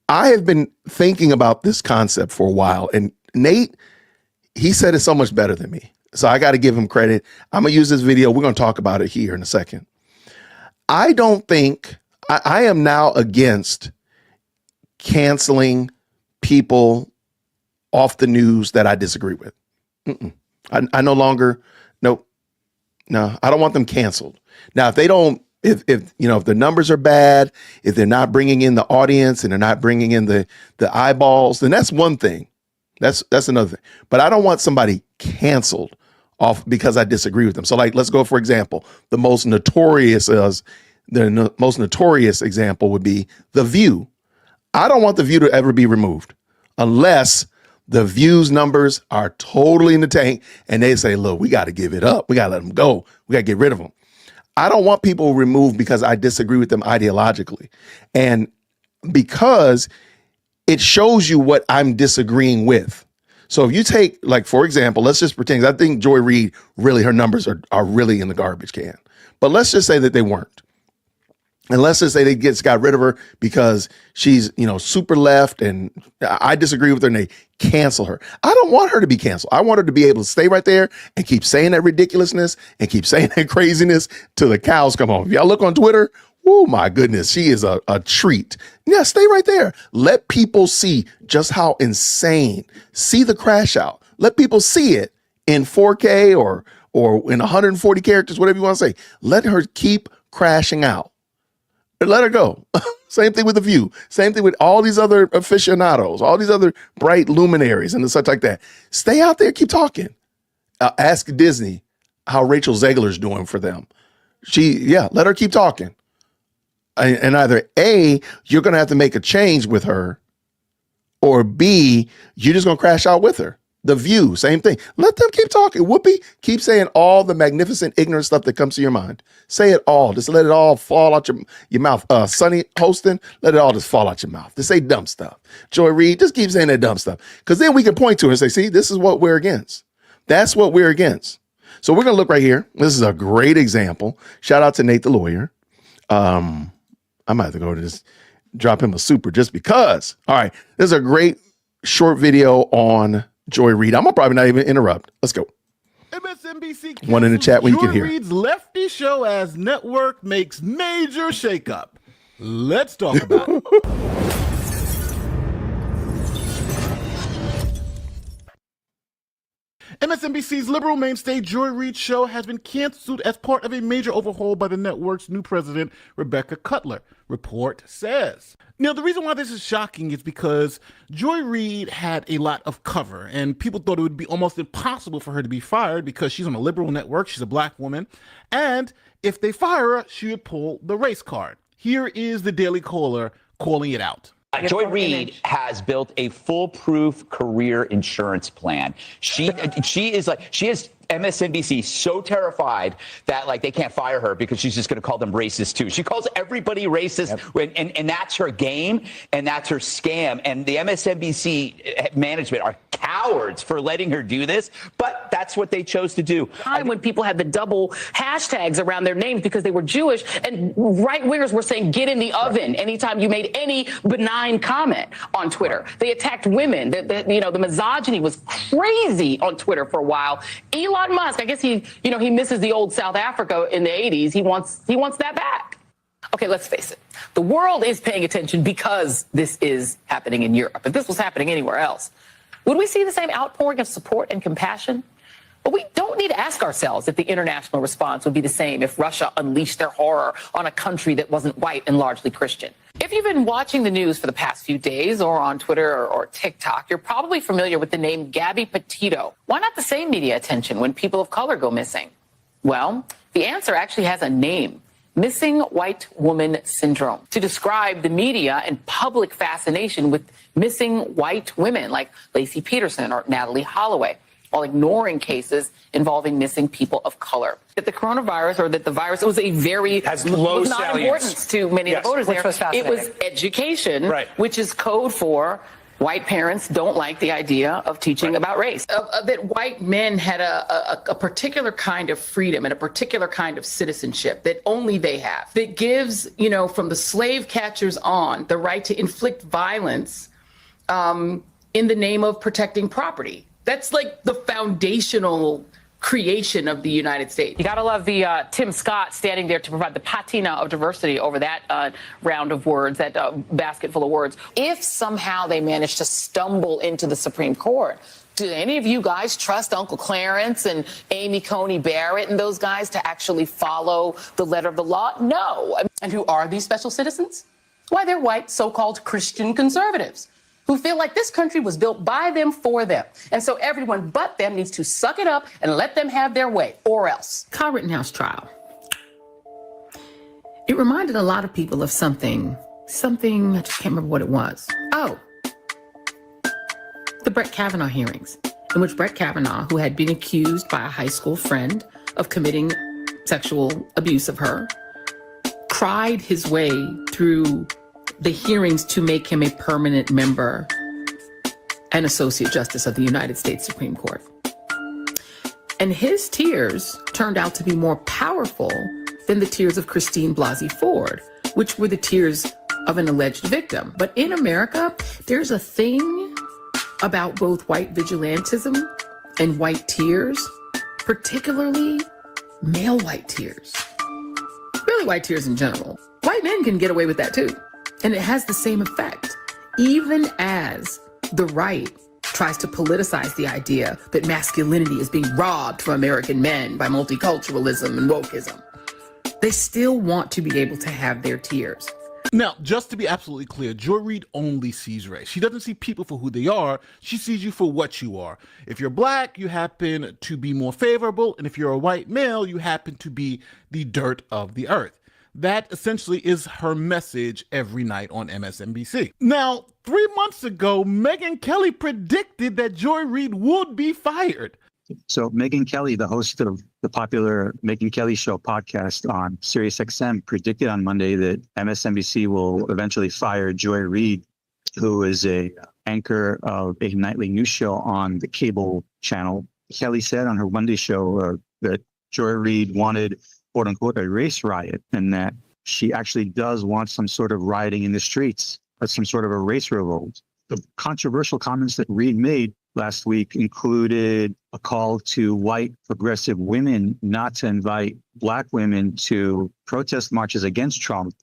I have been thinking about this concept for a while, and Nate, he said it so much better than me. So I got to give him credit. I'm going to use this video. We're going to talk about it here in a second. I don't think I am now against canceling people off the news that I disagree with. I no longer, no, I don't want them canceled. Now, if they don't, if the numbers are bad, if they're not bringing in the audience and they're not bringing in the eyeballs, then that's one thing. That's another thing. But I don't want somebody canceled off because I disagree with them. So, like, let's go, for example, the most notorious example would be The View. I don't want The View to ever be removed unless the views numbers are totally in the tank and they say, look, we got to give it up. We got to let them go. We got to get rid of them. I don't want people removed because I disagree with them ideologically. And because it shows you what I'm disagreeing with. So if you take, like, for example, let's just pretend, I think Joy Reid, really, her numbers are really in the garbage can. But let's just say that they weren't. And let's just say they got rid of her because she's, super left and I disagree with her and they cancel her. I don't want her to be canceled. I want her to be able to stay right there and keep saying that ridiculousness and keep saying that craziness till the cows come home. If y'all look on Twitter, oh my goodness, she is a treat. Yeah, stay right there. Let people see just how insane. See the crash out. Let people see it in 4K or in 140 characters, whatever you want to say. Let her keep crashing out. Let her go. Same thing with The View. Same thing with all these other aficionados, all these other bright luminaries and such like that. Stay out there, keep talking. Ask Disney how Rachel Zegler's doing for them. Let her keep talking. And either A, you're going to have to make a change with her, or B, you're just going to crash out with her. The View, same thing. Let them keep talking. Whoopi, keep saying all the magnificent, ignorant stuff that comes to your mind. Say it all. Just let it all fall out your mouth. Sonny hosting, let it all just fall out your mouth. Just say dumb stuff. Joy Reid, just keep saying that dumb stuff. Because then we can point to her and say, see, this is what we're against. That's what we're against. So we're going to look right here. This is a great example. Shout out to Nate the lawyer. I might have to go to this, drop him a super just because. All right. This is a great short video on Joy Reid. I'm gonna probably not even interrupt. Let's go. MSNBC one in the chat where you can hear. Joy Reid's lefty show as network makes major shakeup. Let's talk about it. MSNBC's liberal mainstay Joy Reid show has been canceled as part of a major overhaul by the network's new president, Rebecca Cutler, report says. Now, the reason why this is shocking is because Joy Reid had a lot of cover, and people thought it would be almost impossible for her to be fired because she's on a liberal network, she's a black woman, and if they fire her, she would pull the race card. Here is the Daily Caller calling it out. Joy Reid has built a foolproof career insurance plan. She is MSNBC so terrified that they can't fire her because she's just going to call them racist too. She calls everybody racist, and that's her game and that's her scam. And the MSNBC management are cowards for letting her do this, but that's what they chose to do. Time when people had the double hashtags around their names because they were Jewish, and right wingers were saying "get in the oven" anytime you made any benign comment on Twitter. They attacked women. The misogyny was crazy on Twitter for a while. Elon Musk, I guess he misses the old South Africa in the 80s. He wants that back. Okay, let's face it. The world is paying attention because this is happening in Europe. If this was happening anywhere else, would we see the same outpouring of support and compassion? But we don't need to ask ourselves if the international response would be the same if Russia unleashed their horror on a country that wasn't white and largely Christian. If you've been watching the news for the past few days or on Twitter or TikTok, you're probably familiar with the name Gabby Petito. Why not the same media attention when people of color go missing? Well, the answer actually has a name: missing white woman syndrome, to describe the media and public fascination with missing white women like Lacey Peterson or Natalie Holloway, while ignoring cases involving missing people of color. That the coronavirus, or that the virus, it was a very low not importance to many of the voters there. It was education, right, which is code for white parents don't like the idea of teaching about race. That white men had a particular kind of freedom and a particular kind of citizenship that only they have. That gives, from the slave catchers on, the right to inflict violence in the name of protecting property. That's like the foundational creation of the United States. You gotta love the Tim Scott standing there to provide the patina of diversity over that round of words, that basket full of words. If somehow they manage to stumble into the Supreme Court, do any of you guys trust Uncle Clarence and Amy Coney Barrett and those guys to actually follow the letter of the law? No. And who are these special citizens? Why, they're white so-called Christian conservatives who feel like this country was built by them for them. And so everyone but them needs to suck it up and let them have their way, or else. Kyle Rittenhouse trial. It reminded a lot of people of something, I just can't remember what it was. Oh, the Brett Kavanaugh hearings, in which Brett Kavanaugh, who had been accused by a high school friend of committing sexual abuse of her, cried his way through the hearings to make him a permanent member and Associate Justice of the United States Supreme Court. And his tears turned out to be more powerful than the tears of Christine Blasey Ford, which were the tears of an alleged victim. But in America, there's a thing about both white vigilantism and white tears, particularly male white tears. Really white tears in general. White men can get away with that too. And it has the same effect. Even as the right tries to politicize the idea that masculinity is being robbed from American men by multiculturalism and wokeism, they still want to be able to have their tears. Now, just to be absolutely clear, Joy Reid only sees race. She doesn't see people for who they are. She sees you for what you are. If you're black, you happen to be more favorable. And if you're a white male, you happen to be the dirt of the earth. That essentially is her message every night on MSNBC. Now, 3 months ago, Megyn Kelly predicted that Joy Reid would be fired. So Megyn Kelly, the host of the popular Megyn Kelly Show podcast on SiriusXM, predicted on Monday that MSNBC will eventually fire Joy Reid, who is a anchor of a nightly news show on the cable channel. Kelly said on her Monday show that Joy Reid wanted, quote unquote, a race riot, and that she actually does want some sort of rioting in the streets, some sort of a race revolt. The controversial comments that Reid made last week included a call to white progressive women not to invite black women to protest marches against Trump.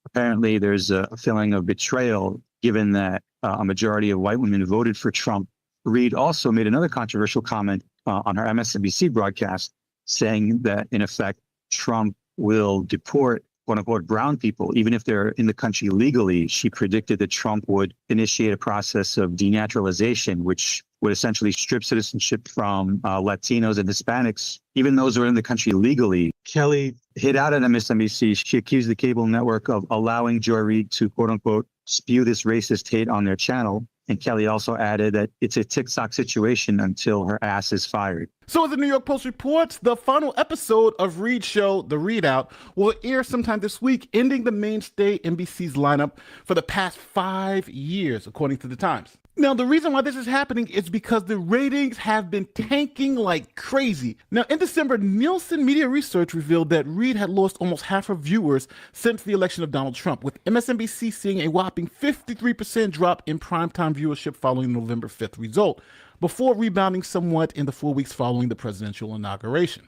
Apparently, there's a feeling of betrayal given that a majority of white women voted for Trump. Reid also made another controversial comment on her MSNBC broadcast saying that, in effect, Trump will deport, quote unquote, brown people, even if they're in the country legally. She predicted that Trump would initiate a process of denaturalization, which would essentially strip citizenship from Latinos and Hispanics, even those who are in the country legally. Kelly hit out at MSNBC. She accused the cable network of allowing Joy Reid to, quote unquote, spew this racist hate on their channel. And Kelly also added that it's a tick-tock situation until her ass is fired. So as the New York Post reports, the final episode of Reid's show, The Readout, will air sometime this week, ending the mainstay NBC's lineup for the past 5 years, according to the Times. Now, the reason why this is happening is because the ratings have been tanking like crazy. Now, in December, Nielsen Media Research revealed that Reid had lost almost half her viewers since the election of Donald Trump, with MSNBC seeing a whopping 53% drop in primetime viewership following the November 5th result, before rebounding somewhat in the 4 weeks following the presidential inauguration.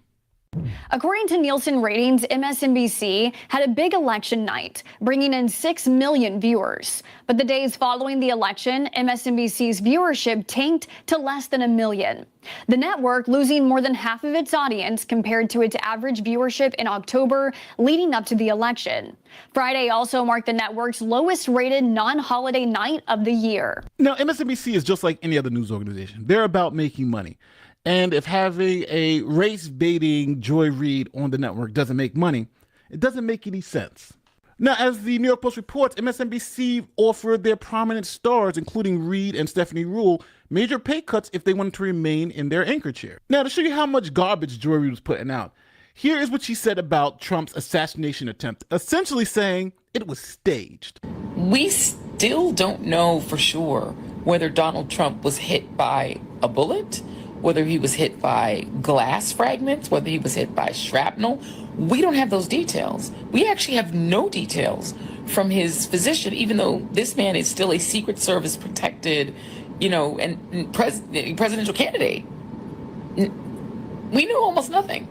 According to Nielsen ratings, MSNBC had a big election night, bringing in 6 million viewers. But the days following the election, MSNBC's viewership tanked to less than 1 million. The network losing more than half of its audience compared to its average viewership in October leading up to the election. Friday also marked the network's lowest rated non-holiday night of the year. Now, MSNBC is just like any other news organization. They're about making money. And if having a race-baiting Joy Reid on the network doesn't make money, it doesn't make any sense. Now, as the New York Post reports, MSNBC offered their prominent stars, including Reid and Stephanie Ruhle, major pay cuts if they wanted to remain in their anchor chair. Now, to show you how much garbage Joy Reid was putting out, here is what she said about Trump's assassination attempt, essentially saying it was staged. We still don't know for sure whether Donald Trump was hit by a bullet, whether he was hit by glass fragments, whether he was hit by shrapnel. We don't have those details. We actually have no details from his physician, even though this man is still a Secret Service protected, and presidential candidate. We know almost nothing.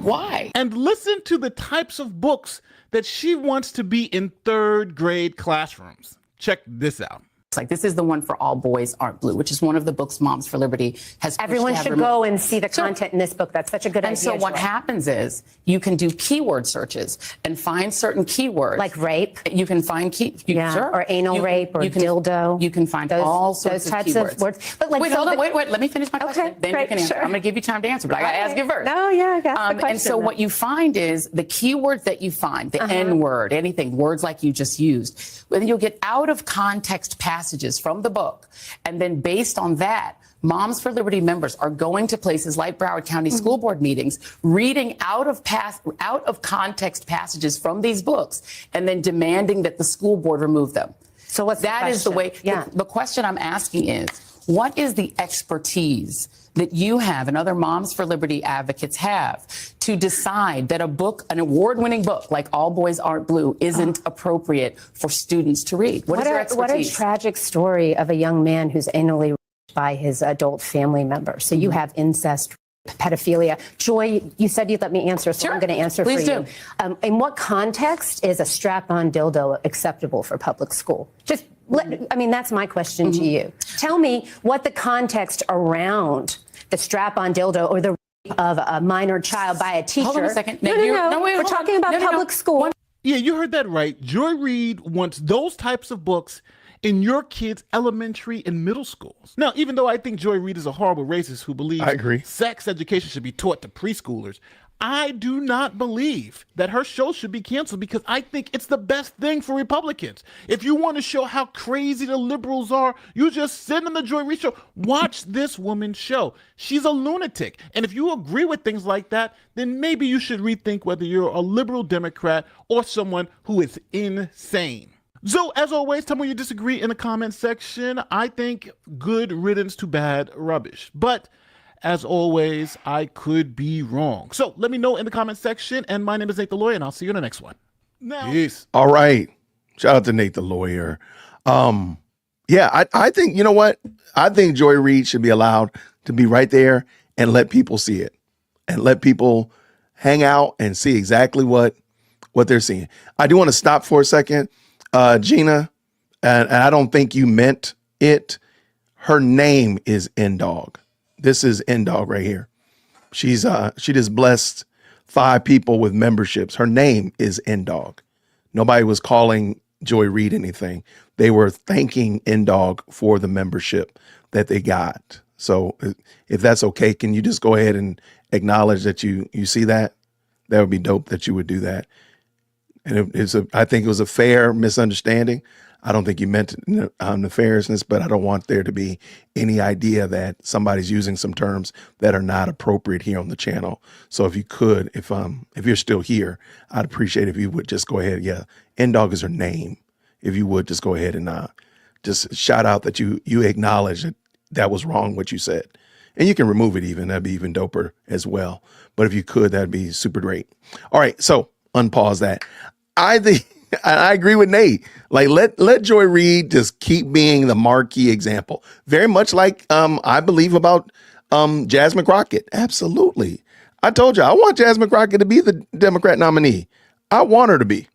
Why? And listen to the types of books that she wants to be in third grade classrooms. Check this out. Like, this is the one for All Boys Aren't Blue, which is one of the books Moms for Liberty has. Everyone should go and see the content in this book. That's such a good idea. And so what happens is you can do keyword searches and find certain keywords. Like rape. You can find or anal rape or dildo. You can find all sorts those of types keywords. of words. But like, wait, hold on. Wait. Let me finish my question. Then you can answer. Sure. I'm going to give you time to answer, but I got to ask you first. No, yeah, I got the question. And so what you find is the keywords that you find, the N word, anything, words like you just used, then you'll get out of context passages from the book. And then based on that, Moms for Liberty members are going to places like Broward County School Board meetings, reading out of context passages from these books, and then demanding that the school board remove them. So what's that the is the way. Yeah. The question I'm asking is, What is the expertise that you have and other Moms for Liberty advocates have to decide that a book, an award-winning book like All Boys Aren't Blue, isn't appropriate for students to read? What is your expertise? What a tragic story of a young man who's anally raped by his adult family member. So you have incest, pedophilia. Joy, you said you'd let me answer, so I'm going to answer Please for you. In what context is a strap-on dildo acceptable for public school? That's my question to you. Tell me what the context around the strap-on dildo or the rape of a minor child by a teacher. Hold on a second. No, we're talking about public school. Yeah, you heard that right. Joy Reid wants those types of books in your kids' elementary and middle schools. Now, even though I think Joy Reid is a horrible racist who believes sex education should be taught to preschoolers, I do not believe that her show should be canceled because I think it's the best thing for Republicans. If you want to show how crazy the liberals are, you just sit on the Joy Reid show. Watch this woman's show. She's a lunatic. And if you agree with things like that, then maybe you should rethink whether you're a liberal Democrat or someone who is insane. So, as always, tell me you disagree in the comment section. I think good riddance to bad rubbish. But as always, I could be wrong. So let me know in the comment section. And my name is Nate the Lawyer, and I'll see you in the next one. Peace. All right. Shout out to Nate the Lawyer. I think, you know what? I think Joy Reid should be allowed to be right there and let people see it and let people hang out and see exactly what they're seeing. I do want to stop for a second. Gina, and I don't think you meant it. Her name is N-Dog. This is N-Dog right here. She just blessed 5 people with memberships. Her name is N-Dog. Nobody was calling Joy Reid anything. They were thanking N-Dog for the membership that they got. So if that's okay, can you just go ahead and acknowledge that you see that? That would be dope that you would do that. And I think it was a fair misunderstanding. I don't think you meant nefariousness, but I don't want there to be any idea that somebody's using some terms that are not appropriate here on the channel. So if you could, if you're still here, I'd appreciate if you would just go ahead. Yeah, N-Dog is her name. If you would just go ahead and just shout out that you acknowledge that was wrong what you said. And you can remove it even. That'd be even doper as well. But if you could, that'd be super great. All right, so unpause that. I think I agree with Nate. Like let Joy Reid just keep being the marquee example. Very much like I believe about Jasmine Crockett. Absolutely. I told you I want Jasmine Crockett to be the Democrat nominee. I want her to be.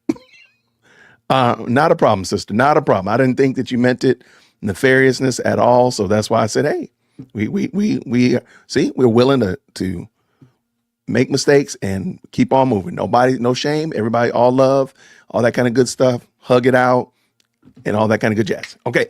Not a problem, sister. Not a problem. I didn't think that you meant it nefariousness at all. So that's why I said, hey, we see we're willing to make mistakes and keep on moving. Nobody, no shame. Everybody, all love, all that kind of good stuff. Hug it out and all that kind of good jazz. Okay.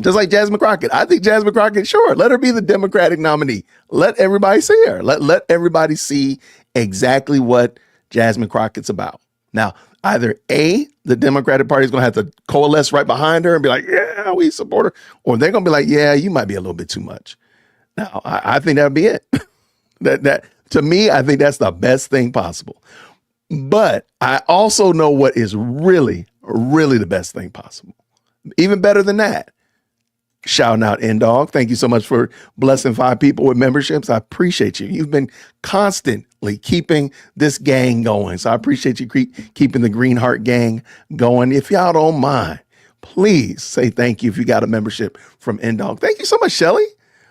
Just like Jasmine Crockett. I think Jasmine Crockett, sure, let her be the Democratic nominee. Let everybody see her. Let everybody see exactly what Jasmine Crockett's about. Now, either A, the Democratic Party is going to have to coalesce right behind her and be like, yeah, we support her. Or they're going to be like, yeah, you might be a little bit too much. Now, I think that'd be it. that to me, I think that's the best thing possible. But I also know what is really, really the best thing possible. Even better than that. Shouting out N-Dog. Thank you so much for blessing 5 people with memberships. I appreciate you. You've been constantly keeping this gang going. So I appreciate you keeping the Green Heart gang going. If y'all don't mind, please say thank you if you got a membership from N-Dog. Thank you so much, Shelly,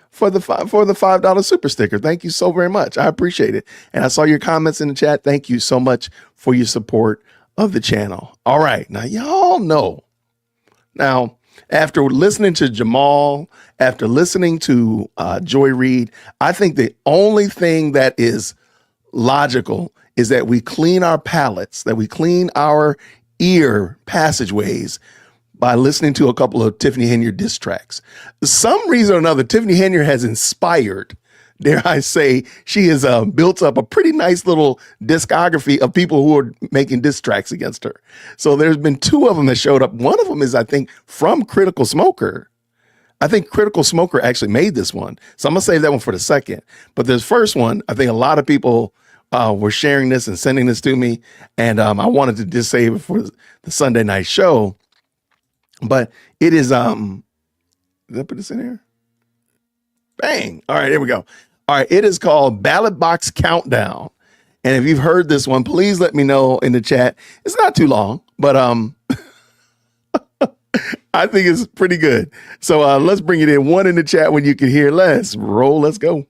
for the $5 super sticker. Thank you so very much. I appreciate it. And I saw your comments in the chat. Thank you so much for your support of the channel. All right. Now, y'all know. Now, after listening to Jamal, after listening to Joy Reid, I think the only thing that is logical is that we clean our palates, that we clean our ear passageways by listening to a couple of Tiffany Henyard diss tracks. For some reason or another, Tiffany Henyard has inspired, dare I say, she has built up a pretty nice little discography of people who are making diss tracks against her. So there's been 2 of them that showed up. One of them is, I think, from Critical Smoker. I think Critical Smoker actually made this one. So I'm going to save that one for the second. But this first one, I think a lot of people were sharing this and sending this to me. And I wanted to just save it for the Sunday night show. But it is, did I put this in here? Bang. All right, here we go. All right, it is called Ballot Box Countdown. And if you've heard this one, please let me know in the chat. It's not too long, but I think it's pretty good. So let's bring it in. One in the chat when you can hear. Let's roll. Let's go.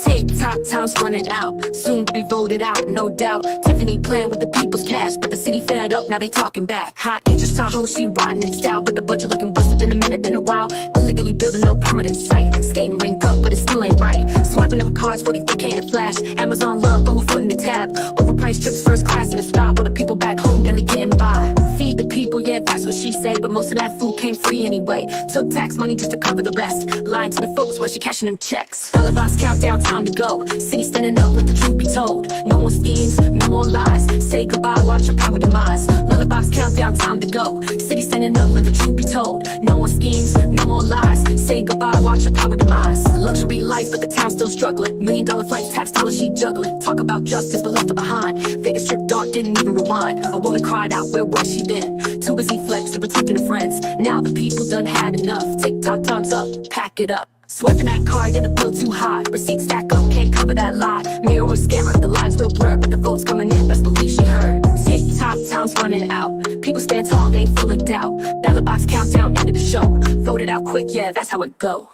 TikTok time's running out, soon to be voted out, no doubt. Tiffany playing with the people's cash, but the city fed up, now they talking back. Hot just Tahoe, she riding in style, but the budget looking worse than a minute in a while. Illegally building no permanent site, skating ring up, but it still ain't right. Swiping up cars, 44K in a flash. Amazon love, but who footing the tab? Overpriced trips, first class in a style, but the people back home barely getting by. Feed the people, yeah, that's what she say, but most of that food came free anyway. Took tax money just to cover the rest. Lying to the folks while she cashing them checks. Ballot Box Countdown, time to go. City standing up, let the truth be told. No more schemes, no more lies. Say goodbye, watch your power demise. Ballot Box Countdown, time to go. City standing up, let the truth be told. No more schemes, no more lies. Say goodbye, watch your power demise. Luxury life, but the town's still struggling. $1 million flights, tax dollars she juggling. Talk about justice, but left her behind. Vegas trip dark, didn't even rewind. A woman cried out, where was she then? Too busy flexing, protecting her friends. Now the people done had enough. TikTok time's up, pack it up. Swiping that card, get the bill too high. Receipts stack up, can't cover that lie. Mirror or scammer, the lines still blur, but the votes coming in, best believe she heard. TikTok time's running out. People stand tall, they full of doubt. Ballot Box Countdown, end of the show. Voted out quick, yeah, that's how it go.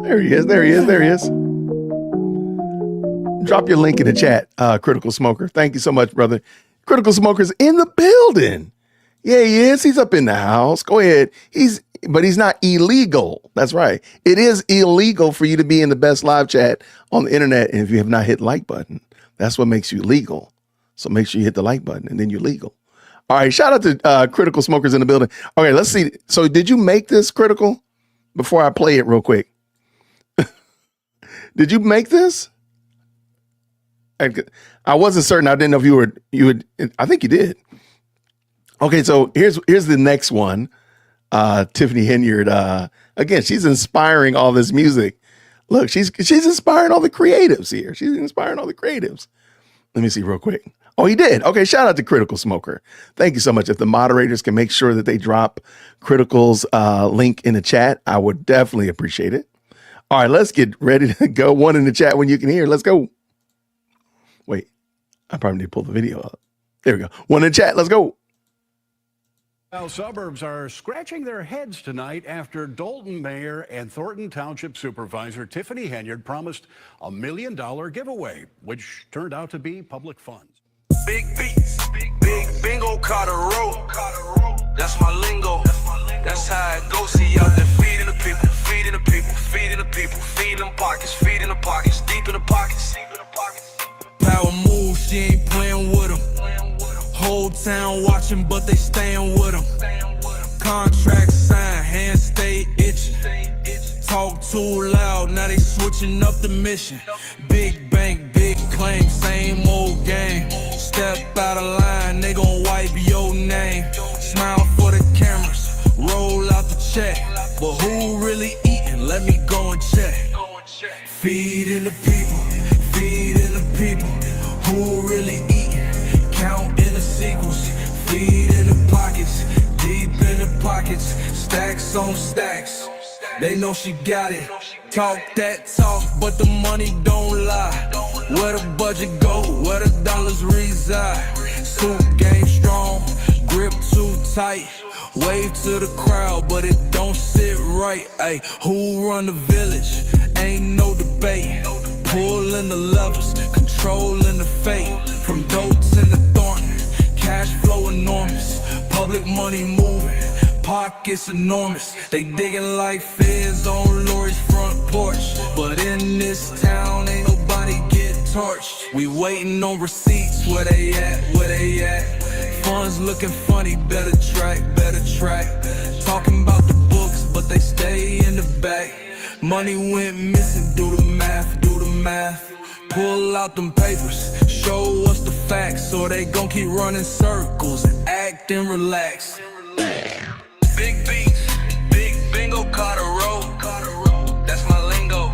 There he is. There he is. There he is. Drop your link in the chat, Critical Smoker. Thank you so much, brother. Critical Smoker's in the building. Yeah, he is. He's up in the house. Go ahead. But he's not illegal. That's right. It is illegal for you to be in the best live chat on the internet. And if you have not hit the like button, that's what makes you legal. So make sure you hit the like button and then you're legal. All right. Shout out to Critical Smokers in the building. Okay, let's see. So did you make this, Critical? Before I play it real quick. Did you make this? I wasn't certain. I didn't know if you would. I think you did. Okay, so here's the next one. Tiffany Henyard. Again, she's inspiring all this music. Look, she's inspiring all the creatives here. She's inspiring all the creatives. Let me see real quick. Oh, he did. Okay, shout out to Critical Smoker. Thank you so much. If the moderators can make sure that they drop Critical's link in the chat, I would definitely appreciate it. All right, let's get ready to go. One in the chat when you can hear. Let's go. Wait, I probably need to pull the video up. There we go. One in the chat. Let's go. Well, suburbs are scratching their heads tonight after Dolton Mayor and Thornton Township Supervisor Tiffany Henyard promised $1 million giveaway, which turned out to be public funds. Big beats, big bingo, caught a rope. That's my lingo. That's how it goes. See out there feeding the people, feeding the people, feeding the people, feeding them pockets, deep in the pockets. Power move, she ain't playing with them. Whole town watching, but they staying with them. Contract signed, hands stay itching. Talk too loud, now they switching up the mission. Big bank, big claim, same old game. Step out of line, they gon' wipe your name. Smile for the cameras, roll out the check. But who really eating? Let me go and check. Feeding the people, feeding the people. Who really eating? Counting the sequels, feeding the pockets, deep in the pockets, stacks on stacks. They know she got it. Talk that talk, but the money don't lie. Where the budget go, where the dollars reside. Suit game strong, grip too tight. Wave to the crowd, but it don't sit right. Ay, who run the village? Ain't no debate. Pulling the levers, controlling the fate. From Dolton to Thornton, cash flow enormous. Public money moving, pockets enormous. They digging like feds on Lori's front porch. But in this town, ain't nobody get torched. We waiting on receipts, where they at, where they at. Funds looking funny, better track, better track. Talking about the books, but they stay in the back. Money went missing, do the math, do the math. Pull out them papers, show us the facts, or they gon' keep running circles and acting relaxed. Big beats, big bingo, caught a roll. That's my lingo.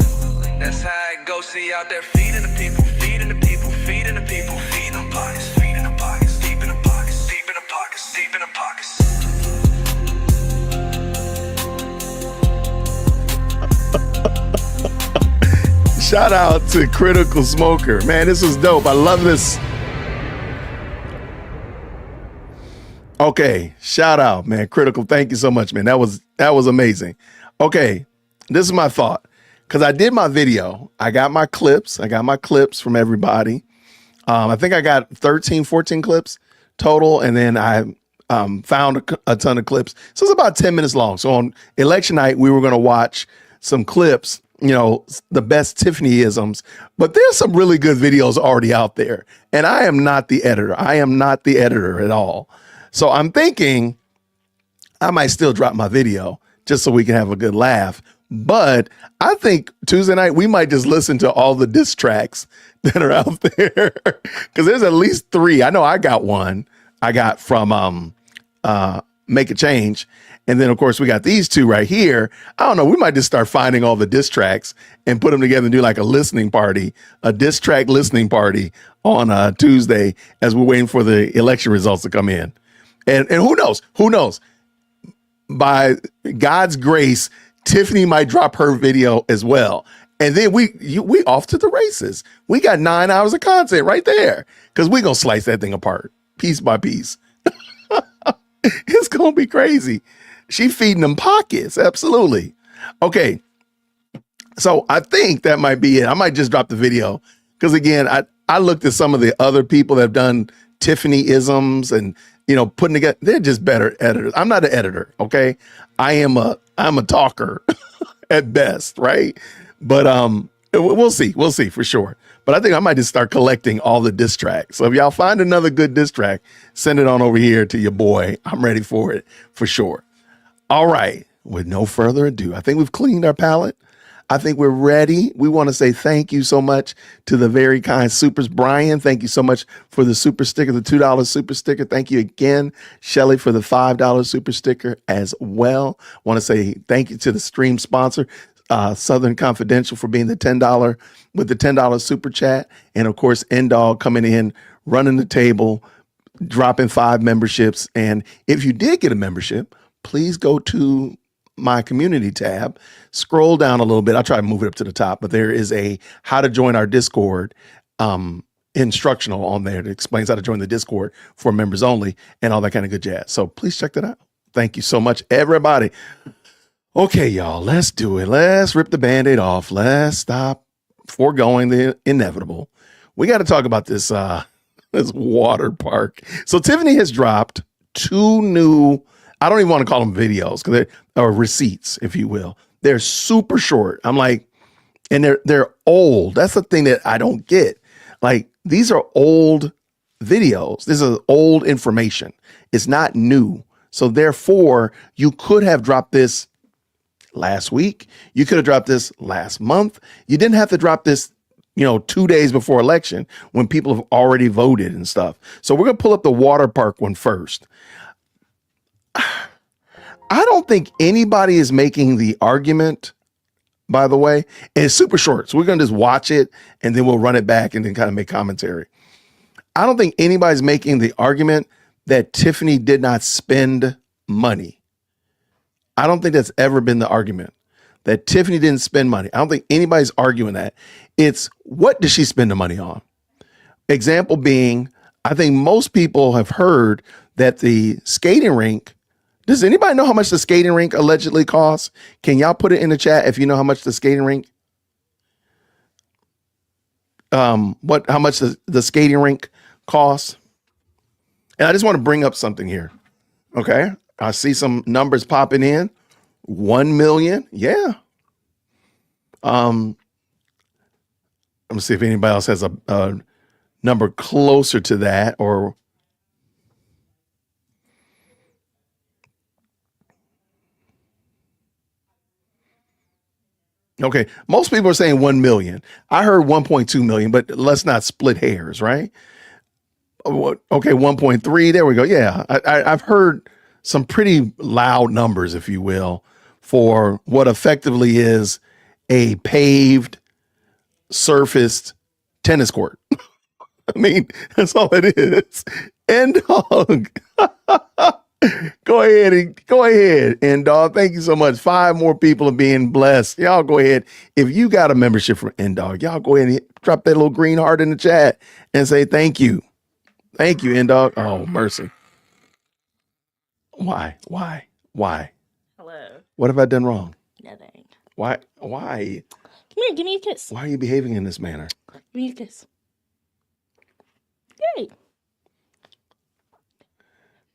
That's how it goes. See out there feeding the people, feeding the people, feeding the people, feeding them pockets, feeding the pockets, deep in the pockets, deep in the pockets, deep in the pockets. Shout out to Critical Smoker. Man, this was dope. I love this. Okay, shout out, man. Critical, thank you so much, man. That was amazing. Okay, this is my thought. Because I did my video. I got my clips. From everybody. I think I got 13, 14 clips total. And then I found a ton of clips. So it's about 10 minutes long. So on election night, we were going to watch some clips, the best Tiffany-isms. But there's some really good videos already out there. And I am not the editor. At all. So I'm thinking I might still drop my video just so we can have a good laugh. But I think Tuesday night, we might just listen to all the diss tracks that are out there. Because there's at least 3. I know I got one. I got from Make a Change. And then, of course, we got these 2 right here. I don't know. We might just start finding all the diss tracks and put them together and do like a listening party, a diss track listening party on Tuesday as we're waiting for the election results to come in. And who knows? By God's grace, Tiffany might drop her video as well. And then we off to the races. We got 9 hours of content right there because we're going to slice that thing apart piece by piece. It's going to be crazy. She feeding them pockets. Absolutely. Okay. So I think that might be it. I might just drop the video because, again, I looked at some of the other people that have done Tiffany-isms and, putting together, they're just better editors. I'm not an editor, okay? I'm a talker at best, right? But we'll see for sure. But I think I might just start collecting all the diss tracks. So if y'all find another good diss track, send it on over here to your boy. I'm ready for it for sure. All right, with no further ado, I think we've cleaned our palate. I think we're ready. We want to say thank you so much to the very kind supers. Brian, thank you so much for the super sticker, the $2 super sticker. Thank you again, Shelly, for the $5 super sticker as well. Want to say thank you to the stream sponsor, Southern Confidential, for being the $10 with the $10 super chat. And of course, N-Dog coming in, running the table, dropping 5 memberships. And if you did get a membership, please go to my community tab, scroll down a little bit. I'll try to move it up to the top, but there is a how to join our Discord instructional on there that explains how to join the Discord for members only and all that kind of good jazz. So please check that out. Thank you so much, everybody. Okay, y'all, let's do it. Let's rip the Band-Aid off. Let's stop foregoing the inevitable. We got to talk about this this water park. So Tiffany has dropped 2 new, I don't even want to call them videos because or receipts, if you will. They're super short. I'm like, and they're old. That's the thing that I don't get. Like, these are old videos. This is old information. It's not new. So therefore, you could have dropped this last week. You could have dropped this last month. You didn't have to drop this, 2 days before election when people have already voted and stuff. So we're going to pull up the water park one first. I don't think anybody is making the argument, by the way. And it's super short. So we're going to just watch it and then we'll run it back and then kind of make commentary. I don't think anybody's making the argument that Tiffany did not spend money. I don't think that's ever been the argument, that Tiffany didn't spend money. I don't think anybody's arguing that. It's what does she spend the money on? Example being, I think most people have heard that the skating rink, does anybody know how much the skating rink allegedly costs? Can y'all put it in the chat if you know how much the skating rink, how much the skating rink costs? And I just want to bring up something here. Okay. I see some numbers popping in. 1 million. Yeah. Let me see if anybody else has a number closer to that or. Okay. Most people are saying 1 million. I heard 1.2 million, but let's not split hairs, right? Okay. 1.3. There we go. Yeah. I've heard some pretty loud numbers, if you will, for what effectively is a paved, surfaced tennis court. I mean, that's all it is. And dog. Go ahead. And dog, thank you so much. 5 more people are being blessed. Y'all go ahead. If you got a membership from N-Dog, y'all go ahead and drop that little green heart in the chat and say thank you. Thank you, N-Dog. Oh, mercy. Why? Hello. What have I done wrong? Nothing. Why? Come here, give me a kiss. Why are you behaving in this manner? Give me a kiss. Yay.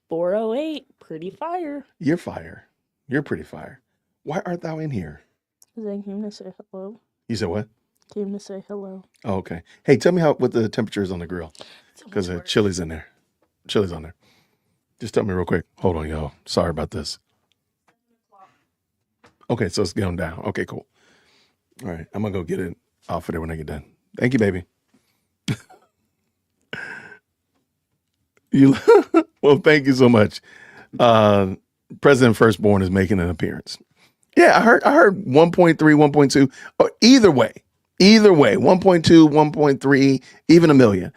408, pretty fire. You're fire. You're pretty fire. Why art thou in here? Because I came to say hello. You said what? Came to say hello. Oh, okay. Hey, tell me what the temperature is on the grill. Because chili's in there. Chili's on there. Just tell me real quick. Hold on, y'all. Sorry about this. Okay, so it's going down. Okay, cool. All right. I'm going to go get it off of there when I get done. Thank you, baby. Well, thank you so much. President Firstborn is making an appearance. Yeah, I heard 1.3, 1.2. Oh, either way, 1.2, 1.3, even $1 million.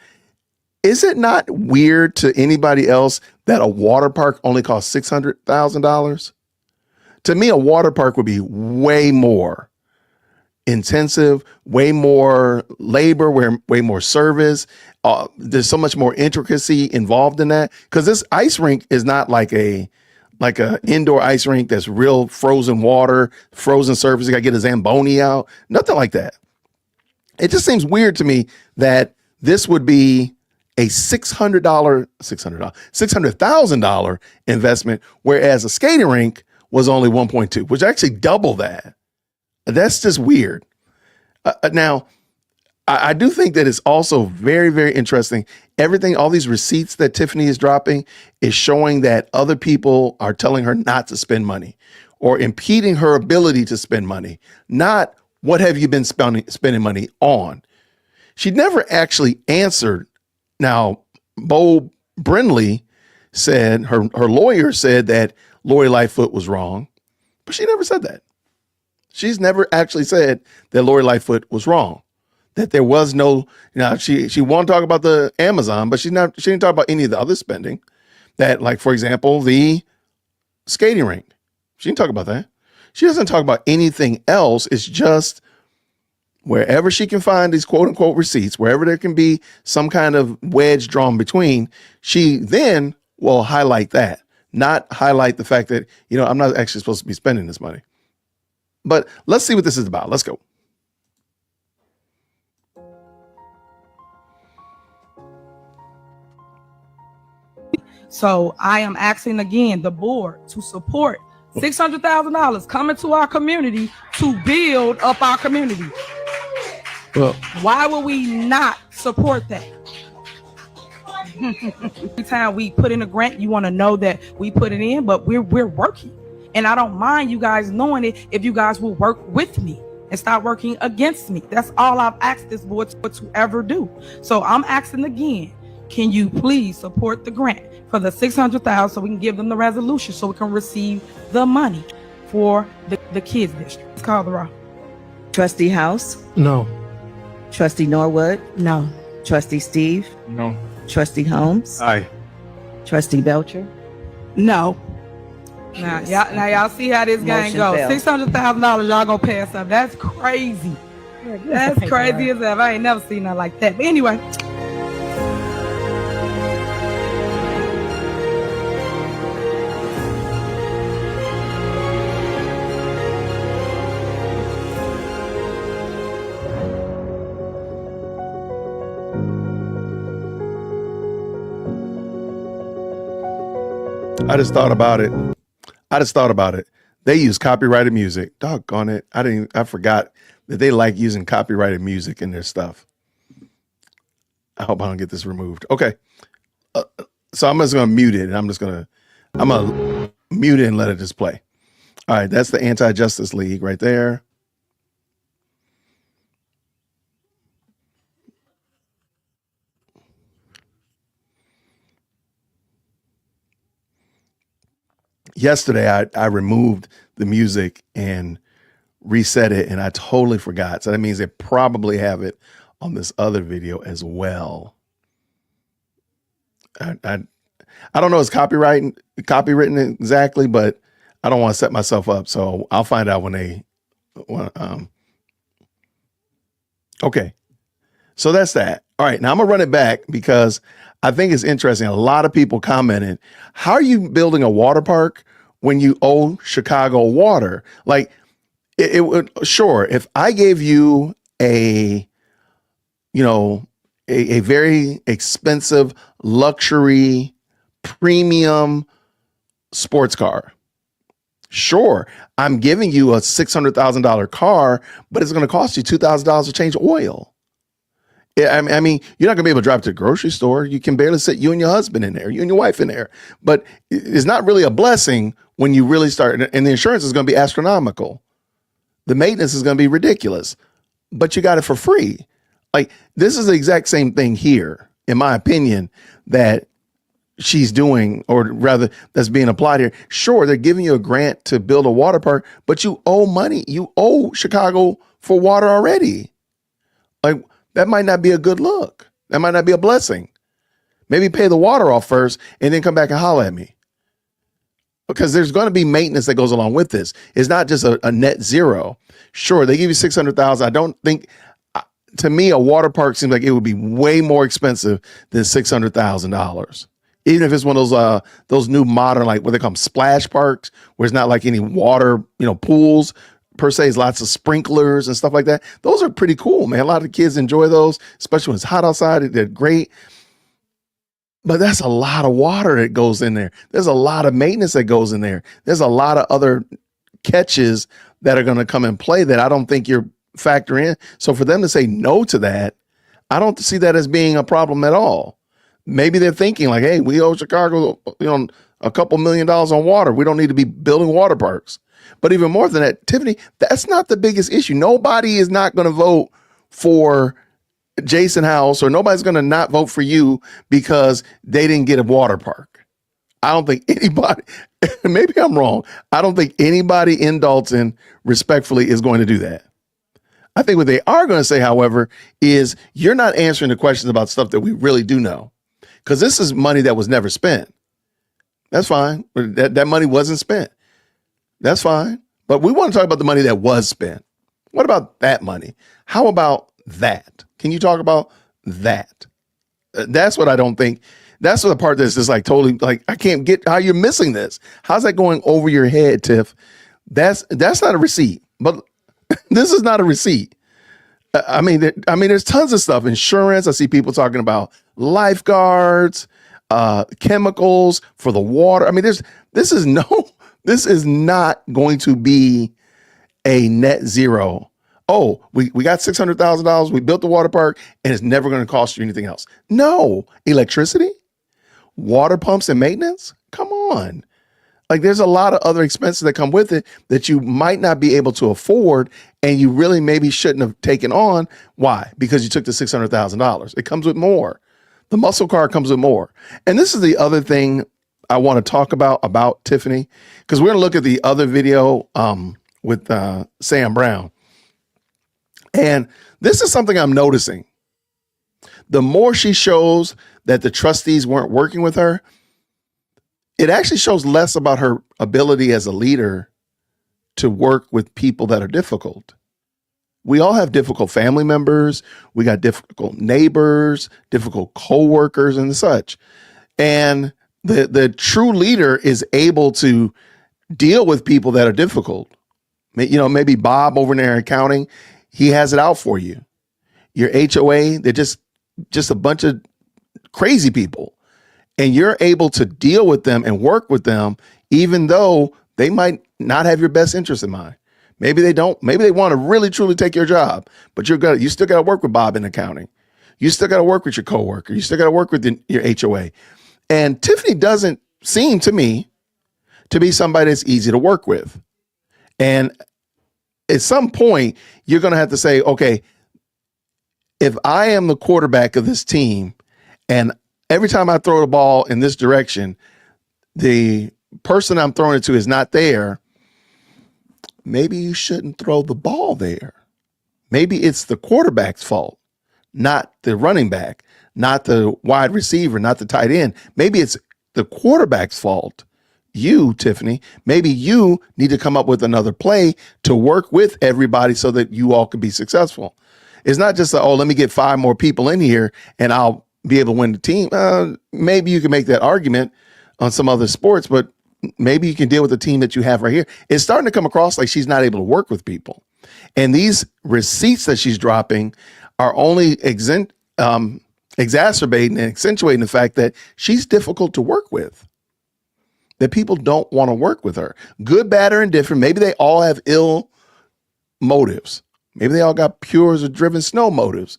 Is it not weird to anybody else that a water park only costs $600,000? To me, a water park would be way more intensive, way more labor, way more service. There's so much more intricacy involved in that, because this ice rink is not like a indoor ice rink that's real frozen water, frozen surface. You got to get a Zamboni out. Nothing like that. It just seems weird to me that this would be a $600,000 investment, whereas a skating rink was only 1.2, which actually double that. That's just weird. Now, I do think that it's also very, very interesting. All these receipts that Tiffany is dropping is showing that other people are telling her not to spend money or impeding her ability to spend money. Not what have you been spending money on? She never actually answered. Now, Bo Brindley said, her lawyer said that Lori Lightfoot was wrong, but she never said that. She's never actually said that Lori Lightfoot was wrong, that there was no, she won't talk about the Amazon, but she didn't talk about any of the other spending that, like, for example, the skating rink. She didn't talk about that. She doesn't talk about anything else. It's just wherever she can find these quote unquote receipts, wherever there can be some kind of wedge drawn between, she then will highlight that, not highlight the fact that, I'm not actually supposed to be spending this money. But let's see what this is about. Let's go. So I am asking again the board to support $600,000 coming to our community to build up our community. Well, why would we not support that? Every time we put in a grant, you want to know that we put it in, but we're working. And I don't mind you guys knowing it if you guys will work with me and start working against me. That's all I've asked this board to ever do. So I'm asking again, can you please support the grant for the $600,000 so we can give them the resolution so we can receive the money for the kids district? Let's call the roll. Trustee House? No. Trustee Norwood? No. Trustee Steve? No. Trustee Holmes? Aye. Trustee Belcher? No. Now y'all see how this game goes. $600,000 y'all gonna pass up. That's crazy. That's crazy as hell. I ain't never seen nothing like that. But anyway. I just thought about it. They use copyrighted music. Doggone it. I forgot that they like using copyrighted music in their stuff. I hope I don't get this removed. Okay. So I'm just going to mute it, and I'm going to mute it and let it just play. All right. That's the Anti-Justice League right there. yesterday I removed the music and reset it, and I totally forgot. So that means they probably have it on this other video as well. I don't know it's copywritten exactly, but I don't want to set myself up. So I'll find out okay. So that's that. All right. Now I'm gonna run it back because I think it's interesting. A lot of people commented, how are you building a water park when you owe Chicago water? Like it would, sure, if I gave you a very expensive luxury premium sports car, sure, I'm giving you a $600,000 car, but it's going to cost you $2,000 to change oil. I mean, you're not going to be able to drive to the grocery store. You can barely sit you and your husband in there, you and your wife in there. But it's not really a blessing when you really start, and the insurance is going to be astronomical. The maintenance is going to be ridiculous, but you got it for free. Like, this is the exact same thing here, in my opinion, that she's doing, or rather that's being applied here. Sure, they're giving you a grant to build a water park, but you owe money. You owe Chicago for water already. Like, that might not be a good look. That might not be a blessing. Maybe pay the water off first and then come back and holler at me. Because there's going to be maintenance that goes along with this. It's not just a net zero. Sure, they give you $600,000. I don't think, to me, a water park seems like it would be way more expensive than $600,000. Even if it's one of those new modern, like what they call them, splash parks, where it's not like any water, pools per se, is lots of sprinklers and stuff like that. Those are pretty cool, man. A lot of the kids enjoy those, especially when it's hot outside. They're great. But that's a lot of water that goes in there. There's a lot of maintenance that goes in there. There's a lot of other catches that are going to come and play that I don't think you're factoring in. So for them to say no to that, I don't see that as being a problem at all. Maybe they're thinking like, hey, we owe Chicago, a couple $1 million on water. We don't need to be building water parks. But even more than that, Tiffany, that's not the biggest issue. Nobody is not going to vote for Jason House, or nobody's going to not vote for you because they didn't get a water park. I don't think anybody, maybe I'm wrong, I don't think anybody in Dolton respectfully is going to do that. I think what they are going to say, however, is you're not answering the questions about stuff that we really do know. Because this is money that was never spent. That's fine. That money wasn't spent. That's fine. But we want to talk about the money that was spent. What about that money? How about that? Can you talk about that? That's what I don't think. That's the part that's just like totally, like, I can't get how you're missing this. How's that going over your head, Tiff? That's not a receipt. But this is not a receipt. I mean, there's tons of stuff. Insurance. I see people talking about lifeguards, chemicals for the water. I mean, this is not going to be a net zero. Oh, we got $600,000. We built the water park and it's never going to cost you anything else. No. Electricity, water pumps and maintenance. Come on. Like, there's a lot of other expenses that come with it that you might not be able to afford, and you really maybe shouldn't have taken on. Why? Because you took the $600,000. It comes with more. The muscle car comes with more. And this is the other thing I want to talk about Tiffany, because we're going to look at the other video with Sam Brown. And this is something I'm noticing. The more she shows that the trustees weren't working with her, it actually shows less about her ability as a leader to work with people that are difficult. We all have difficult family members. We got difficult neighbors, difficult coworkers and such. And the true leader is able to deal with people that are difficult. Maybe Bob over there in accounting, he has it out for you. Your HOA, they're just a bunch of crazy people. And you're able to deal with them and work with them, even though they might not have your best interest in mind. Maybe they don't. Maybe they want to really, truly take your job, but you still got to work with Bob in accounting. You still got to work with your coworker. You still got to work with your HOA. And Tiffany doesn't seem to me to be somebody that's easy to work with. And at some point, you're going to have to say, okay, if I am the quarterback of this team and every time I throw the ball in this direction, the person I'm throwing it to is not there, maybe you shouldn't throw the ball there. Maybe it's the quarterback's fault, not the running back, not the wide receiver, not the tight end. Maybe it's the quarterback's fault. You, Tiffany, maybe you need to come up with another play to work with everybody so that you all can be successful. It's not just, let me get 5 more people in here and I'll be able to win the team. Maybe you can make that argument on some other sports, but maybe you can deal with the team that you have right here. It's starting to come across like she's not able to work with people. And these receipts that she's dropping are only exacerbating and accentuating the fact that she's difficult to work with, that people don't want to work with her. Good, bad, or indifferent. Maybe they all have ill motives. Maybe they all got pure as a driven snow motives.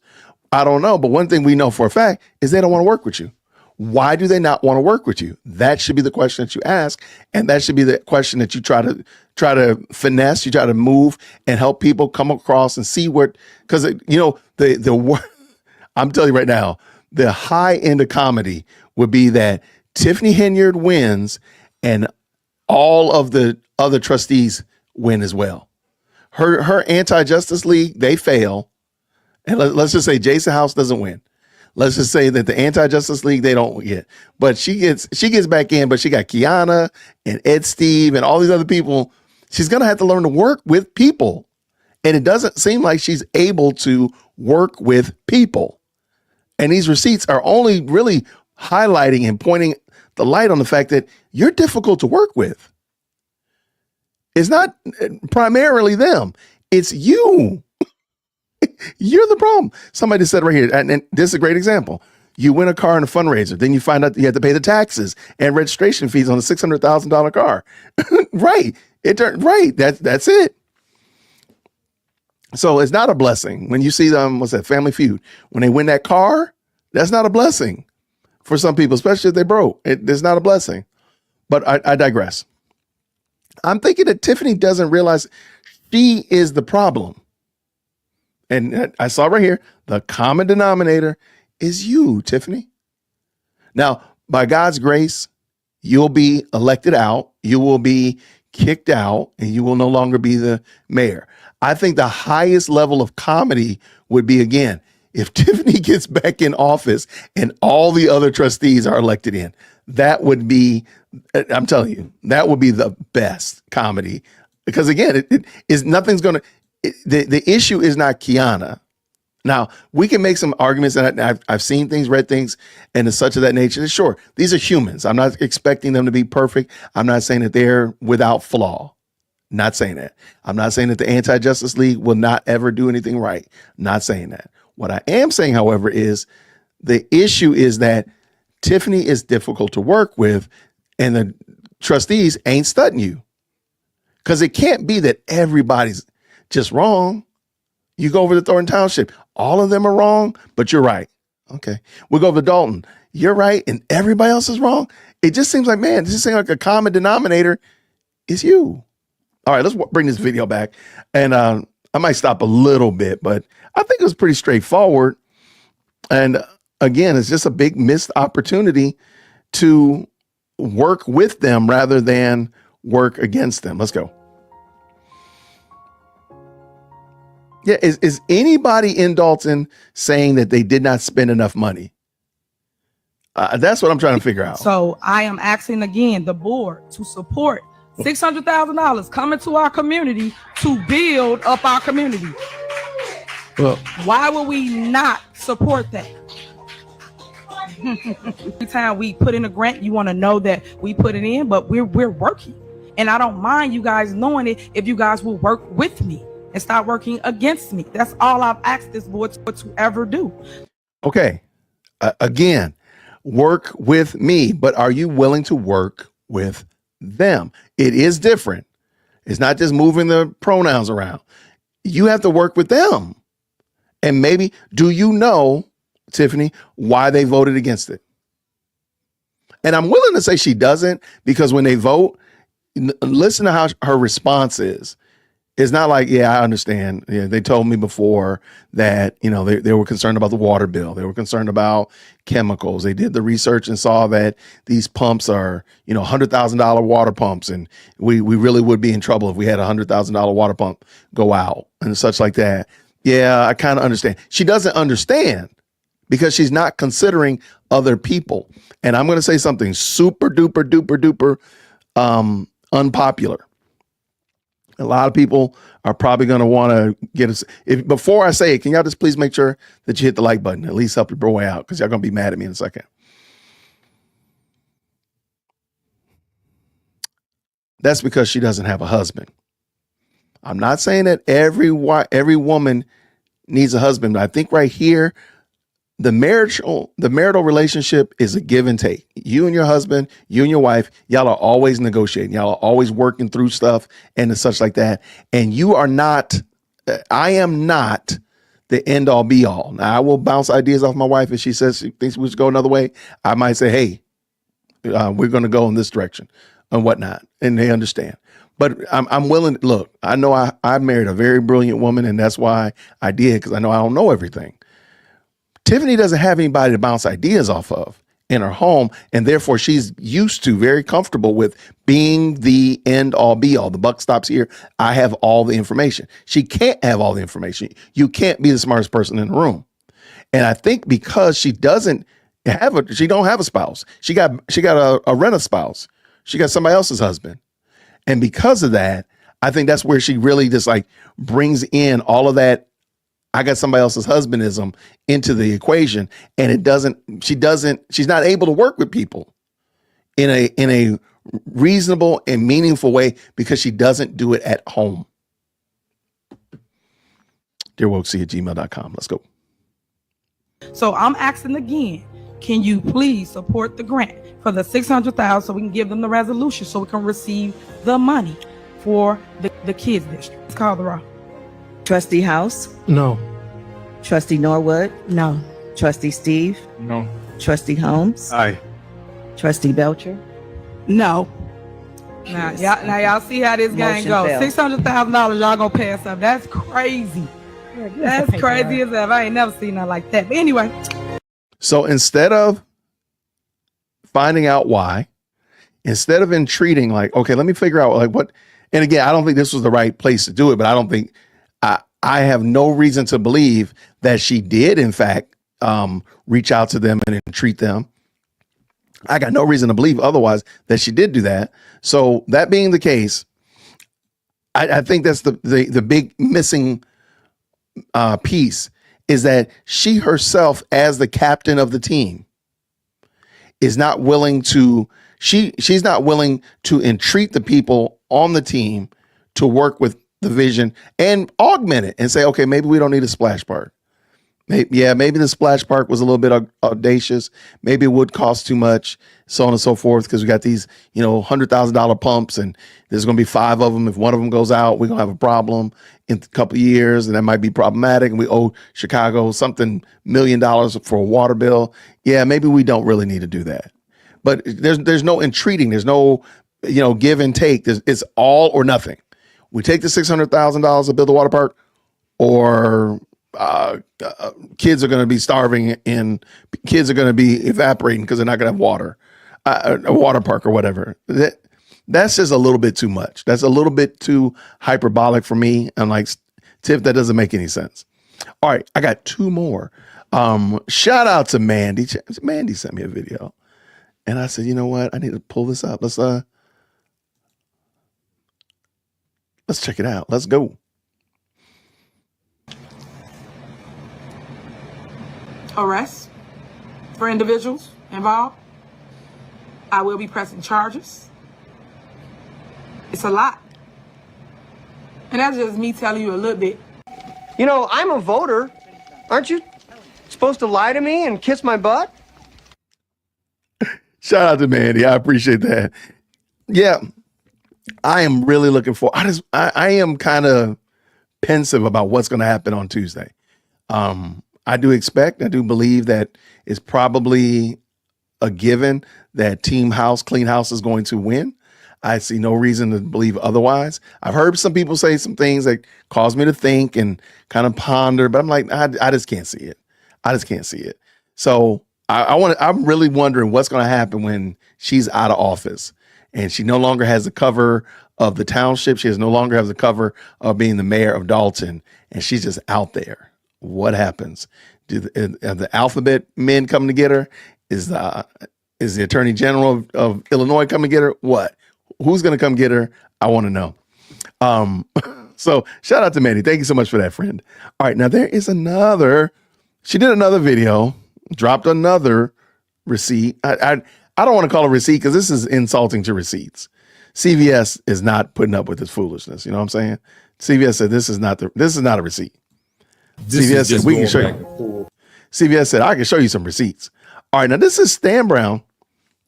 I don't know. But one thing we know for a fact is they don't want to work with you. Why do they not want to work with you? That should be the question that you ask. And that should be the question that you try to finesse, you try to move and help people come across and see what, because, I'm telling you right now, the high end of comedy would be that Tiffany Henyard wins and all of the other trustees win as well. Her anti-Justice League, they fail. And let's just say Jason House doesn't win. Let's just say that the anti-Justice League, they don't get. But she gets back in, but she got Kiana and Ed Steve and all these other people. She's going to have to learn to work with people. And it doesn't seem like she's able to work with people. And these receipts are only really highlighting and pointing the light on the fact that you're difficult to work with. It's not primarily them. It's you. You're the problem. Somebody said right here, and this is a great example. You win a car in a fundraiser, then you find out you have to pay the taxes and registration fees on a $600,000 car. Right. Right. That's it. So it's not a blessing when you see them, what's that, Family Feud? When they win that car, that's not a blessing for some people, especially if they broke. It's not a blessing. But I digress. I'm thinking that Tiffany doesn't realize she is the problem. And I saw right here, the common denominator is you, Tiffany. Now, by God's grace, you'll be elected out, you will be kicked out, and you will no longer be the mayor. I think the highest level of comedy would be, again, if Tiffany gets back in office and all the other trustees are elected in. That would be, I'm telling you, that would be the best comedy. Because again, it is nothing's going to, the issue is not Kiana. Now, we can make some arguments, and I've seen things, read things, and it's such of that nature. Sure, these are humans. I'm not expecting them to be perfect. I'm not saying that they're without flaw. Not saying that. I'm not saying that the Anti-Justice League will not ever do anything right. Not saying that. What I am saying, however, is the issue is that Tiffany is difficult to work with, and the trustees ain't studying you. Because it can't be that everybody's just wrong. You go over to Thornton Township, all of them are wrong, but you're right. Okay. We go over to Dolton, you're right, and everybody else is wrong. It just seems like, man, this just seems like a common denominator is you. All right, let's bring this video back. And I might stop a little bit, but I think it was pretty straightforward. And again, it's just a big missed opportunity to work with them rather than work against them. Let's go. Yeah, is anybody in Dolton saying that they did not spend enough money? That's what I'm trying to figure out. So I am asking again the board to support $600,000 coming to our community to build up our community. Well, why would we not support that? Every time we put in a grant, you want to know that we put it in, but we're working. And I don't mind you guys knowing it if you guys will work with me and start working against me. That's all I've asked this board to ever do. Okay. Again, work with me, but are you willing to work with them? It is different. It's not just moving the pronouns around. You have to work with them. And maybe, do you know, Tiffany, why they voted against it? And I'm willing to say she doesn't, because when they vote, listen to how her response is. It's not like, yeah, I understand. Yeah, they told me before that, they were concerned about the water bill. They were concerned about chemicals. They did the research and saw that these pumps are, $100,000 water pumps. And we really would be in trouble if we had a $100,000 water pump go out and such like that. Yeah, I kind of understand. She doesn't understand because she's not considering other people. And I'm going to say something super duper duper duper unpopular. A lot of people are probably going to want to get us. Before I say it, can y'all just please make sure that you hit the like button? At least help your boy out, because y'all going to be mad at me in a second. That's because she doesn't have a husband. I'm not saying that every woman needs a husband, but I think right here, the marital relationship is a give and take. You and your husband, you and your wife, y'all are always negotiating. Y'all are always working through stuff and such like that. And you are not, I am not the end all be all. Now, I will bounce ideas off my wife if she says she thinks we should go another way. I might say, hey, we're going to go in this direction and whatnot. And they understand. But I'm willing. Look, I know I married a very brilliant woman, and that's why I did, because I know I don't know everything. Tiffany doesn't have anybody to bounce ideas off of in her home, and therefore she's used to, very comfortable with being the end all be all. The buck stops here. I have all the information. She can't have all the information. You can't be the smartest person in the room. And I think because she don't have a spouse. She got a rent-a spouse. She got somebody else's husband. And because of that, I think that's where she really just like brings in all of that I got somebody else's husbandism into the equation, and she's not able to work with people in a reasonable and meaningful way because she doesn't do it at home. DearWokesy@gmail.com. Let's go. So I'm asking again, can you please support the grant for the $600,000 so we can give them the resolution so we can receive the money for the kids district? Let's call the roll. Trustee House? No. Trustee Norwood? No. Trustee Steve? No. Trustee Holmes? Aye. Trustee Belcher? No. Now y'all see how this game goes. $600,000 y'all gonna pass up. That's crazy. That's crazy as hell. I ain't never seen nothing like that. But anyway. So instead of finding out why, instead of entreating, like, okay, let me figure out like what, and again, I don't think this was the right place to do it, but I don't think, I have no reason to believe that she did, in fact, reach out to them and entreat them. I got no reason to believe otherwise that she did do that. So that being the case, I think that's the big missing piece, is that she herself, as the captain of the team, is not willing to, she's not willing to entreat the people on the team to work with the vision and augment it and say, okay, maybe we don't need a splash park. Maybe the splash park was a little bit audacious. Maybe it would cost too much, so on and so forth, because we got these, $100,000 pumps, and there's going to be 5 of them. If one of them goes out, we're going to have a problem in a couple of years, and that might be problematic. And we owe Chicago something $1 million for a water bill. Yeah, maybe we don't really need to do that. But there's no entreating. There's no, give and take. It's all or nothing. We take the $600,000 to build the water park, or kids are going to be starving and kids are going to be evaporating because they're not going to have water, a water park or whatever. That's just a little bit too much. That's a little bit too hyperbolic for me. I'm like, Tiff, that doesn't make any sense. All right, I got 2 more. Shout out to Mandy. Mandy sent me a video, and I said, you know what? I need to pull this up. Let's check it out. Let's go. Arrests for individuals involved. I will be pressing charges. It's a lot. And that's just me telling you a little bit. I'm a voter. Aren't you supposed to lie to me and kiss my butt? Shout out to Mandy. I appreciate that. Yeah. I am really looking for, I am kind of pensive about what's going to happen on Tuesday. I do believe that it's probably a given that Team House, Clean House, is going to win. I see no reason to believe otherwise. I've heard some people say some things that cause me to think and kind of ponder, but I'm like, I just can't see it. I just can't see it. So I'm really wondering what's going to happen when she's out of office and she no longer has the cover of the township. She no longer has the cover of being the mayor of Dolton, and she's just out there. What happens? Are the alphabet men coming to get her? Is the attorney general of Illinois coming to get her? What? Who's going to come get her? I want to know. So shout out to Mandy. Thank you so much for that, friend. All right. Now there is she did another video, dropped another receipt. I don't want to call it receipt because this is insulting to receipts. CVS is not putting up with this foolishness. You know what I'm saying? CVS said, this is not a receipt. CVS said, we can show you. CVS said, I can show you some receipts. All right. Now this is Stan Brown.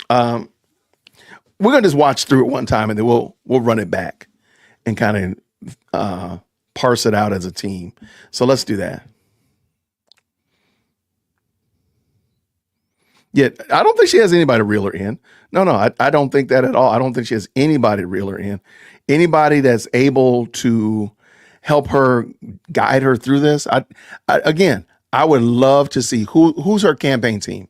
We're going to just watch through it one time and then we'll run it back and kind of parse it out as a team. So let's do that. Yeah, I don't think she has anybody to reel her in. No, I don't think that at all. I don't think she has anybody to reel her in. Anybody that's able to help her, guide her through this. I would love to see who's her campaign team.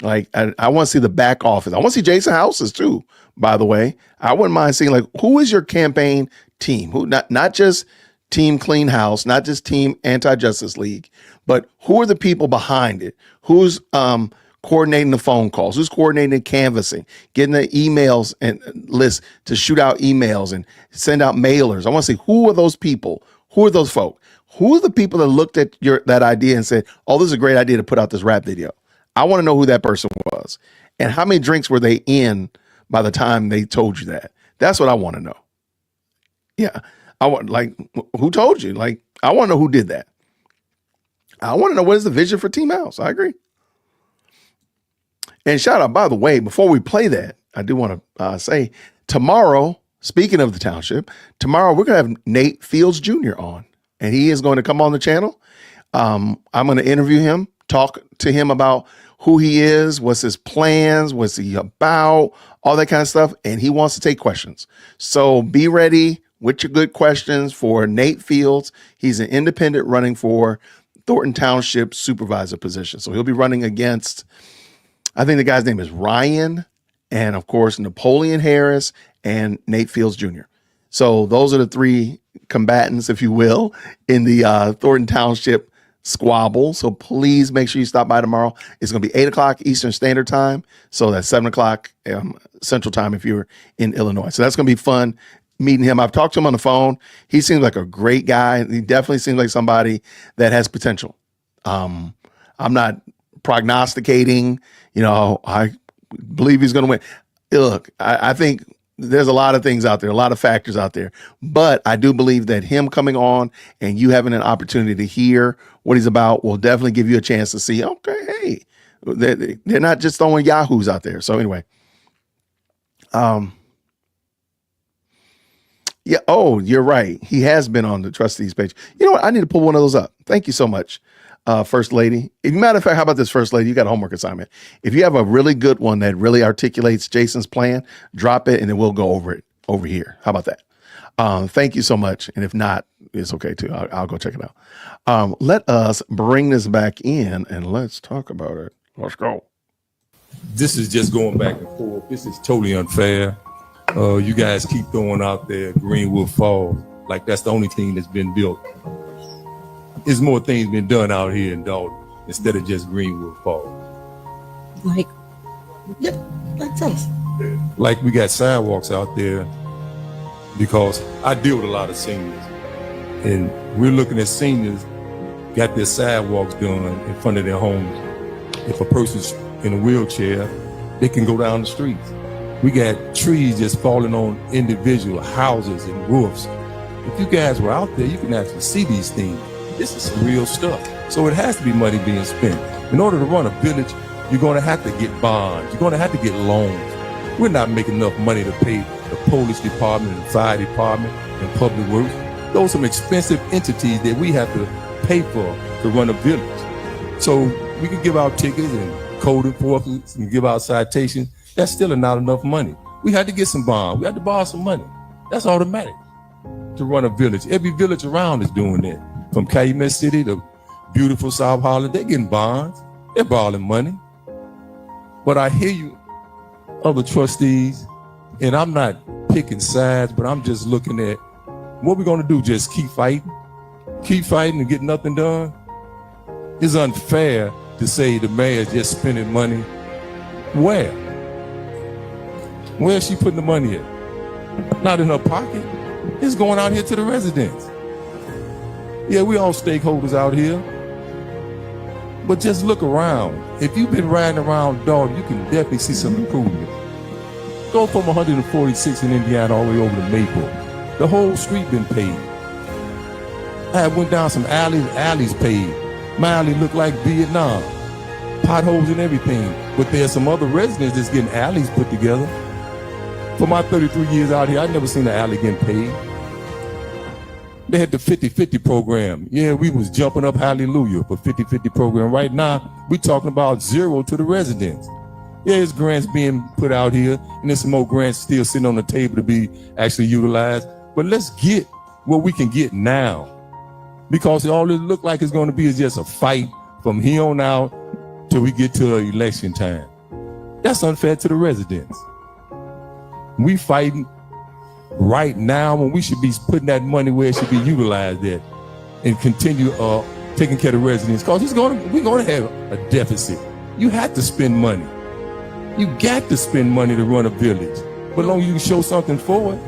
Like, I want to see the back office. I want to see Jason Houses too, by the way. I wouldn't mind seeing, like, who is your campaign team? Who, not just Team Clean House, not just Team Anti-Justice League, but who are the people behind it? Who's coordinating the phone calls? Who's coordinating the canvassing, getting the emails and lists to shoot out emails and send out mailers? I want to see who are those people? Who are those folk? Who are the people that looked at that idea and said, oh, this is a great idea to put out this rap video? I want to know who that person was and how many drinks were they in by the time they told you that. That's what I want to know. Yeah. I want, like, who told you? Like, I want to know who did that. I want to know what is the vision for Team House. I agree. And shout out, by the way, before we play that, I do want to say tomorrow, speaking of the township, tomorrow we're going to have Nate Fields Jr. on, and he is going to come on the channel. I'm going to interview him, talk to him about who he is, what's his plans, what's he about, all that kind of stuff. And he wants to take questions. So be ready with your good questions for Nate Fields. He's an independent running for Thornton Township supervisor position. So he'll be running against, I think the guy's name is Ryan, and of course, Napoleon Harris and Nate Fields Jr. So those are the three combatants, if you will, in the Thornton Township squabble. So please make sure you stop by tomorrow. It's going to be 8 o'clock Eastern Standard Time. So that's 7 o'clock Central Time if you're in Illinois. So that's going to be fun meeting him. I've talked to him on the phone. He seems like a great guy. He definitely seems like somebody that has potential. I'm not prognosticating, I believe he's going to win. Look, I think there's a lot of things out there, a lot of factors out there, but I do believe that him coming on and you having an opportunity to hear what he's about will definitely give you a chance to see, okay, hey, they're not just throwing yahoos out there. So anyway, yeah. Oh, you're right. He has been on the Trustees page. You know what? I need to pull one of those up. Thank you so much, First Lady. As a matter of fact, how about this, First Lady? You got a homework assignment. If you have a really good one that really articulates Jason's plan, drop it and then we'll go over it over here. How about that? Thank you so much. And if not, it's okay too. I'll go check it out. Let us bring this back in and let's talk about it. Let's go. This is just going back and forth. This is totally unfair. You guys keep throwing out there Greenwood Falls like that's the only thing that's been built. There's more things been done out here in Dolton instead of just Greenwood Falls. Like us. Like we got sidewalks out there because I deal with a lot of seniors, and we're looking at seniors got their sidewalks done in front of their homes. If a person's in a wheelchair, they can go down the streets. We got trees just falling on individual houses and roofs. If you guys were out there, you can actually see these things. This is some real stuff. So it has to be money being spent. In order to run a village, you're going to have to get bonds. You're going to have to get loans. We're not making enough money to pay the police department and the fire department and public works. Those are some expensive entities that we have to pay for to run a village. So we can give out tickets and code enforcement and give out citations. That's still not enough money. We had to get some bonds. We had to borrow some money. That's automatic to run a village. Every village around is doing that. From Calumet City to beautiful South Holland, they're getting bonds. They're borrowing money. But I hear you, other trustees, and I'm not picking sides, but I'm just looking at what we're going to do. Just keep fighting and get nothing done. It's unfair to say the mayor is just spending money. Where? Where is she putting the money at? Not in her pocket. It's going out here to the residents. Yeah, we all stakeholders out here. But just look around. If you've been riding around Dolton, you can definitely see some improvement. Go from 146 in Indiana all the way over to Maple. The whole street been paved. I went down some alleys paved. My alley looked like Vietnam. Potholes and everything. But there's some other residents that's getting alleys put together. For my 33 years out here, I've never seen an alley getting paved. They had the 50-50 program. Yeah, we was jumping up hallelujah for 50-50 program. Right now, we talking about zero to the residents. Yeah, there's grants being put out here, and there's some more grants still sitting on the table to be actually utilized. But let's get what we can get now. Because all it look like it's going to be is just a fight from here on out till we get to election time. That's unfair to the residents. We fighting right now when we should be putting that money where it should be utilized at and continue taking care of the residents. Because we're going to have a deficit. You have to spend money. You got to spend money to run a village. But as long as you can show something for it.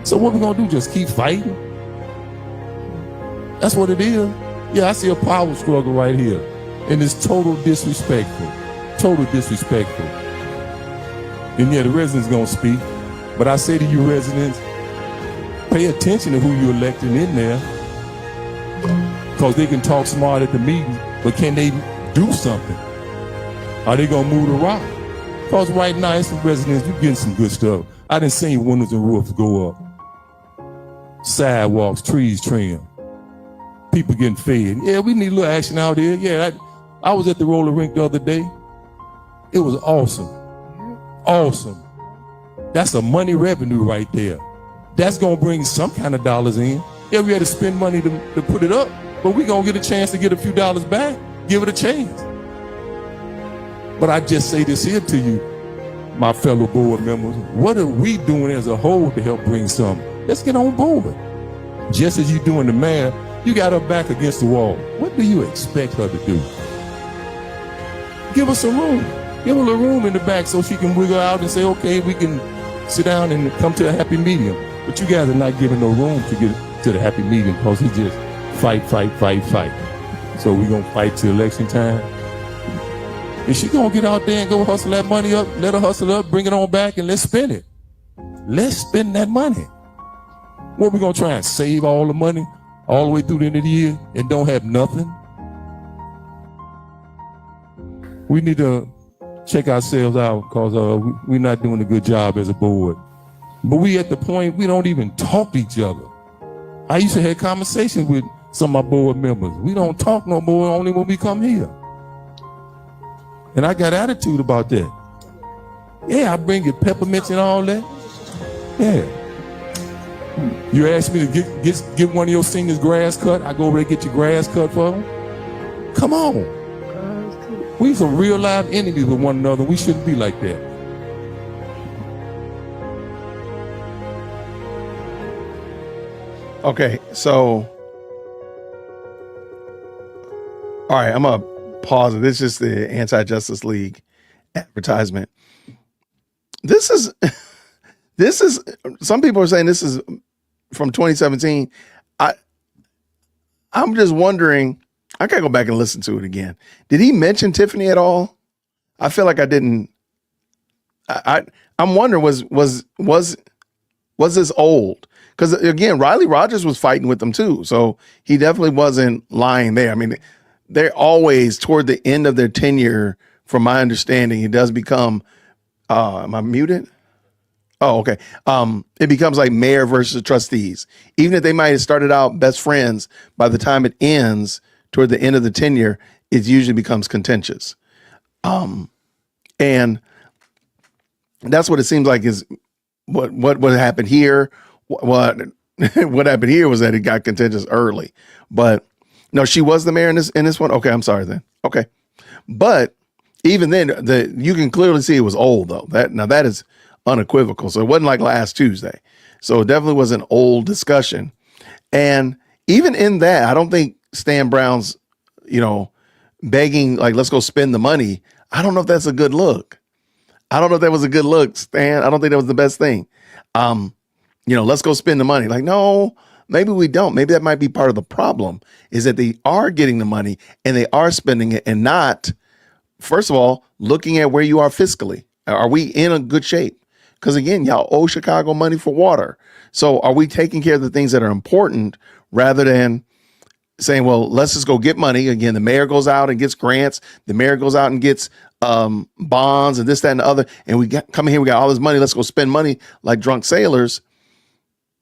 So what we going to do? Just keep fighting? That's what it is. Yeah, I see a power struggle right here. And it's total disrespectful. Total disrespectful. And yeah, the residents going to speak. But I say to you residents, pay attention to who you're electing in there. Because they can talk smart at the meetings, but can they do something? Are they going to move the rock? Because right now, it's some residents, you're getting some good stuff. I done seen windows and roofs go up. Sidewalks, trees trimmed. People getting fed. Yeah, we need a little action out here. Yeah, I was at the roller rink the other day. It was awesome. Awesome. That's a money revenue right there. That's going to bring some kind of dollars in. Yeah, we had to spend money to put it up, but we're going to get a chance to get a few dollars back. Give it a chance. But I just say this here to you, my fellow board members. What are we doing as a whole to help bring some? Let's get on board. Just as you doing the mayor, you got her back against the wall. What do you expect her to do? Give her some room. Give her a little room in the back so she can wiggle out and say, okay, we can sit down and come to a happy medium. But you guys are not giving no room to get to the happy medium because he just fight. So we're going to fight till election time. And she going to get out there and go hustle that money up, let her hustle up, bring it on back, and let's spend it. Let's spend that money. What, we going to try and save all the money all the way through the end of the year and don't have nothing? We need to check ourselves out because we're not doing a good job as a board. But we at the point we don't even talk to each other. I used to have conversations with some of my board members. We don't talk no more, only when we come here. And I got attitude about that. Yeah, I bring you peppermints and all that. Yeah. You ask me to get one of your seniors grass cut, I go over there and get your grass cut for them. Come on. We some real live enemies with one another. We shouldn't be like that. Okay, so all right, I'm gonna pause it. This is the Anti-Justice League advertisement. This is some people are saying this is from 2017. I'm just wondering, I gotta go back and listen to it again. Did he mention Tiffany at all? I feel like I didn't. I'm wondering, was this old? Because again, Riley Rogers was fighting with them too, so he definitely wasn't lying there. I mean, they're always toward the end of their tenure. From my understanding, it does become. Am I muted? Oh, okay. It becomes like mayor versus trustees. Even if they might have started out best friends, by the time it ends toward the end of the tenure, it usually becomes contentious. And That's what it seems like is what happened here. What what happened here was that it got contentious early. But no, she was the mayor in this one. Okay, I'm sorry then. Okay. But even then, you can clearly see it was old though. That is unequivocal. So it wasn't like last Tuesday. So it definitely was an old discussion. And even in that, I don't think Stan Brown's, begging, like, let's go spend the money. I don't know if that's a good look. I don't know if that was a good look, Stan. I don't think that was the best thing. Let's go spend the money. Like, no, maybe we don't. Maybe that might be part of the problem, is that they are getting the money and they are spending it and not, first of all, looking at where you are fiscally. Are we in a good shape? Because again, y'all owe Chicago money for water. So are we taking care of the things that are important rather than saying, well, let's just go get money. Again, the mayor goes out and gets grants. The mayor goes out and gets bonds and this, that, and the other. And we come here, we got all this money. Let's go spend money like drunk sailors.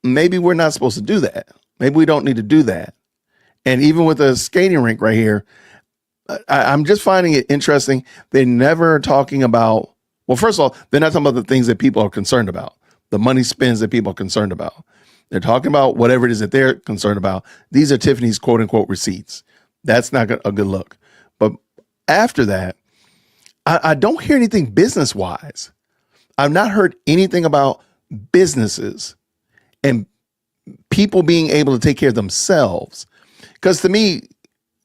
Maybe we're not supposed to do that. Maybe we don't need to do that. And even with a skating rink right here, I'm just finding it interesting. They're never talking about, well, first of all, they're not talking about the things that people are concerned about, the money spends that people are concerned about. They're talking about whatever it is that they're concerned about. These are Tiffany's quote unquote receipts. That's not a good look. But after that, I don't hear anything business wise. I've not heard anything about businesses and people being able to take care of themselves. Because to me,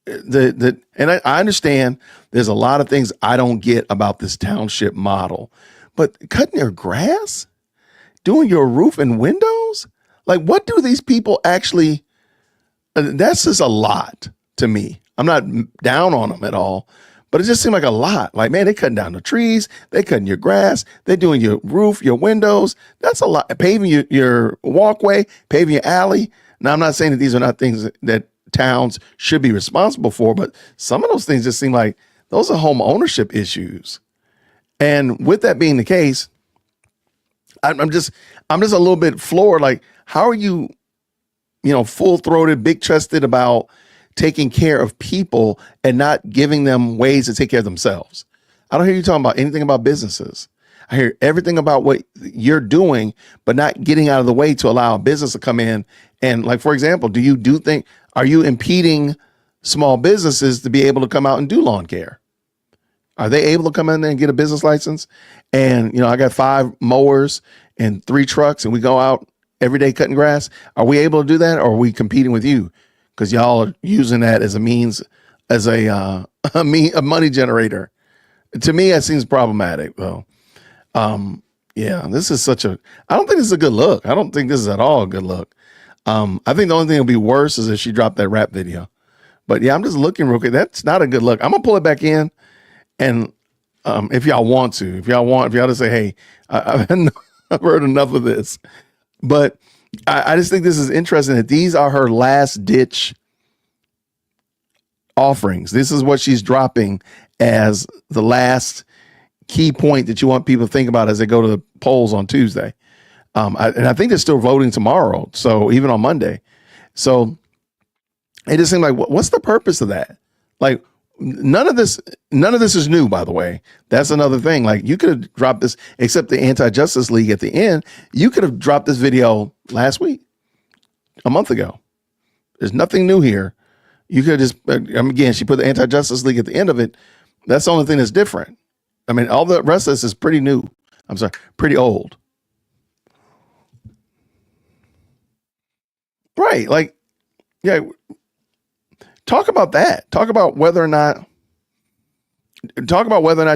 and I understand there's a lot of things I don't get about this township model, but cutting your grass, doing your roof and windows, like what do these people actually, that's just a lot to me. I'm not down on them at all, but it just seemed like a lot. Like, man, they cutting down the trees, they cutting your grass, they're doing your roof, your windows. That's a lot. Paving your walkway, paving your alley. Now, I'm not saying that these are not things that towns should be responsible for, but some of those things just seem like those are home ownership issues. And with that being the case, I'm just a little bit floored. Like, how are you, full-throated, big-chested about taking care of people and not giving them ways to take care of themselves? I don't hear you talking about anything about businesses. I hear everything about what you're doing, but not getting out of the way to allow a business to come in. And like, for example, are you impeding small businesses to be able to come out and do lawn care? Are they able to come in there and get a business license? And, I got 5 mowers and 3 trucks and we go out every day cutting grass. Are we able to do that? Or are we competing with you? Because y'all are using that as a means, as a money generator. To me, that seems problematic though. This is I don't think this is a good look. I don't think this is at all a good look. I think the only thing that'll be worse is if she dropped that rap video. But yeah, I'm just looking real quick. That's not a good look. I'm gonna pull it back in. And if y'all want to, if y'all to say, hey, I've heard enough of this. But I just think this is interesting that these are her last ditch offerings. This is what she's dropping as the last key point that you want people to think about as they go to the polls on Tuesday. And I think they're still voting tomorrow. So even on Monday. So it just seemed like, what's the purpose of that? Like, none of this is new, by the way. That's another thing. Like, you could have dropped this, except the Anti-Justice League at the end. You could have dropped this video last week, a month ago. There's nothing new here. You could have just, again, she put the Anti-Justice League at the end of it. That's the only thing that's different. I mean, all the rest of this is pretty new. I'm sorry, pretty old. Right. Like, yeah. Talk about that. Talk about whether or not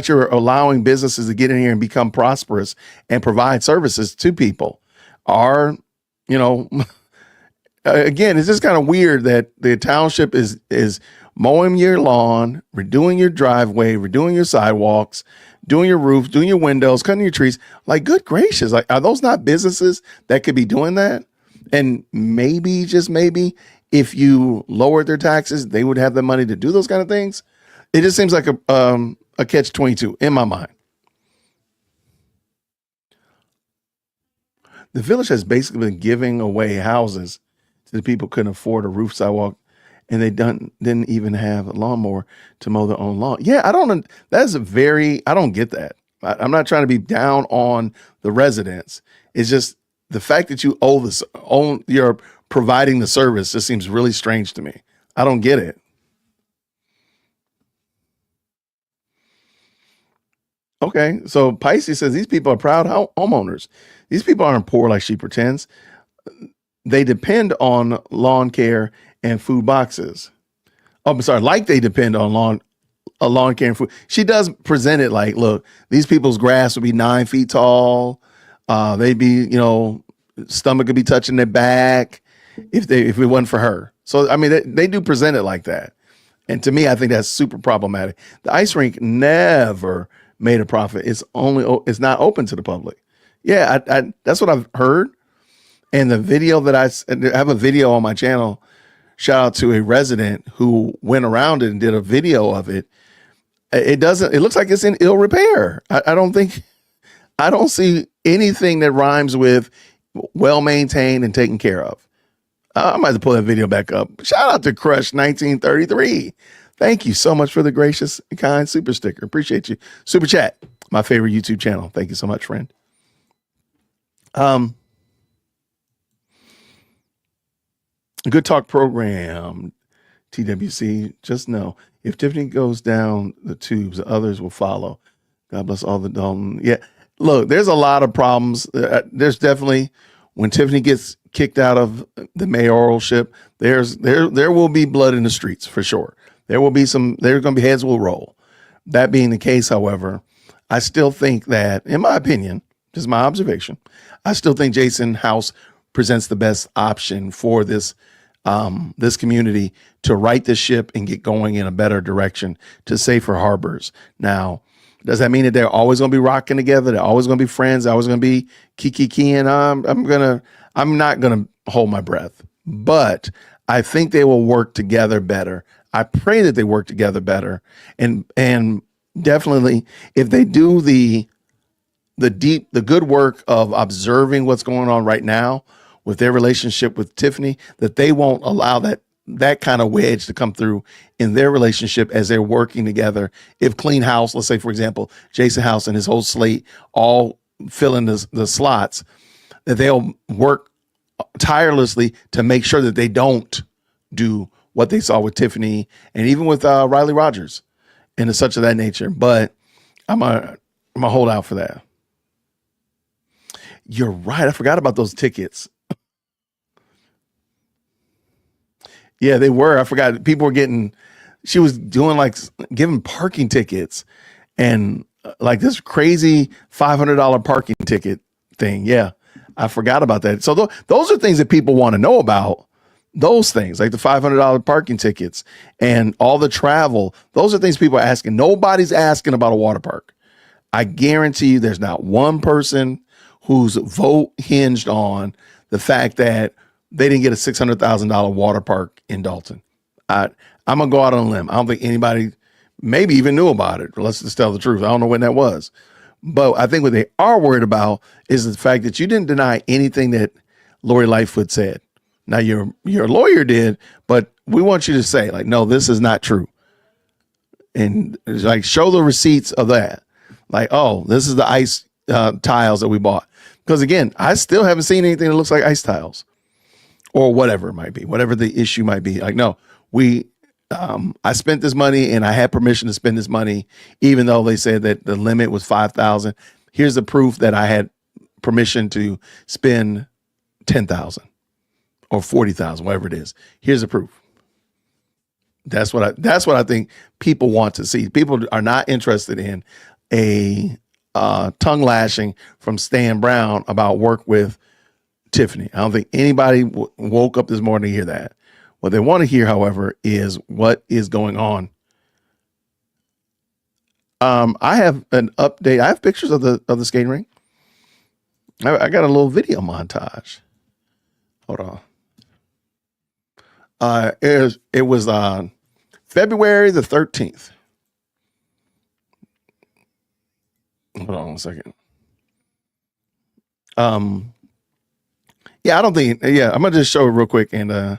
you're allowing businesses to get in here and become prosperous and provide services to people. Or, again, it's just kind of weird that the township is mowing your lawn, redoing your driveway, redoing your sidewalks, doing your roof, doing your windows, cutting your trees. Like, good gracious, like, are those not businesses that could be doing that? And maybe, just maybe, if you lowered their taxes, they would have the money to do those kind of things. It just seems like a catch-22 in my mind. The village has basically been giving away houses to the people who couldn't afford a roof, sidewalk, and they didn't even have a lawnmower to mow their own lawn. Yeah, I don't get that. I'm not trying to be down on the residents. It's just the fact that you you're providing the service just seems really strange to me. I don't get it. Okay, so Pisces says these people are proud homeowners. These people aren't poor like she pretends. They depend on lawn care and food boxes. Oh, I'm sorry, like they depend on lawn care and food. She does present it like, look, these people's grass would be 9 feet tall. They'd be, stomach could be touching their back if it wasn't for her. So I mean, they do present it like that. And to me, I think that's super problematic. The ice rink never made a profit. It's not open to the public. Yeah, I that's what I've heard. And the video that I have a video on my channel. Shout out to a resident who went around it and did a video of it. It looks like it's in ill repair. I don't see anything that rhymes with well maintained and taken care of. I might have to pull that video back up. Shout out to Crush 1933. Thank you so much for the gracious and kind super sticker. Appreciate you. Super chat, my favorite YouTube channel. Thank you so much, friend. Good talk program, TWC. Just know if Tiffany goes down the tubes, others will follow. God bless all the Dolton. Yeah, look, there's a lot of problems. There's definitely, when Tiffany gets kicked out of the mayoralship, there will be blood in the streets for sure. There's going to be heads will roll. That being the case, however, I still think that, in my opinion, just my observation, I still think Jason House presents the best option for this community to right the ship and get going in a better direction to safer harbors. Now, does that mean that they're always going to be rocking together? They're always going to be friends. They're always going to be kiki-kiing. I'm not going to hold my breath, but I think they will work together better. I pray that they work together better. And definitely if they do the good work of observing what's going on right now with their relationship with Tiffany, that they won't allow that kind of wedge to come through in their relationship as they're working together. If Clean House, let's say, for example, Jason House and his whole slate all fill in the slots, that they'll work tirelessly to make sure that they don't do what they saw with Tiffany and even with Riley Rogers and such of that nature. But I'm gonna hold out for that. You're right. I forgot about those tickets. Yeah, they were. I forgot. People were she was doing giving parking tickets and like this crazy $500 parking ticket thing. Yeah, I forgot about that. So those are things that people want to know about. Those things like the $500 parking tickets and all the travel. Those are things people are asking. Nobody's asking about a water park. I guarantee you there's not one person whose vote hinged on the fact that they didn't get a $600,000 water park in Dolton. I'm going to go out on a limb. I don't think anybody maybe even knew about it. Let's just tell the truth. I don't know when that was. But I think what they are worried about is the fact that you didn't deny anything that Lori Lightfoot said. Now, your lawyer did, but we want you to say, no, this is not true. And show the receipts of that. Oh, this is the ice tiles that we bought. Because, again, I still haven't seen anything that looks like ice tiles. Or whatever it might be, whatever the issue might be. No, I spent this money and I had permission to spend this money, even though they said that the limit was $5,000. Here's the proof that I had permission to spend $10,000 or $40,000, whatever it is. Here's the proof. That's what I think people want to see. People are not interested in a tongue lashing from Stan Brown about work with Tiffany. I don't think anybody woke up this morning to hear that. What they want to hear, however, is what is going on. I have an update. I have pictures of the skating rink. I got a little video montage. Hold on. It was on February the 13th. Hold on a second. Yeah, I don't think. Yeah, I'm gonna just show it real quick and.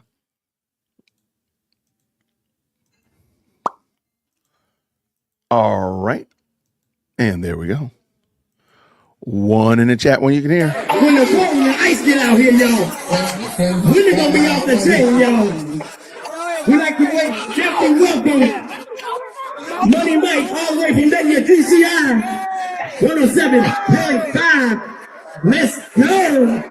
All right, and there we go. 1 in the chat when you can hear. When the court and the ice get out here, y'all. When they gonna be off the chain, y'all? We like to wait. Captain welcome. Money Mike, all the way from WGCI 107.5. Let's go.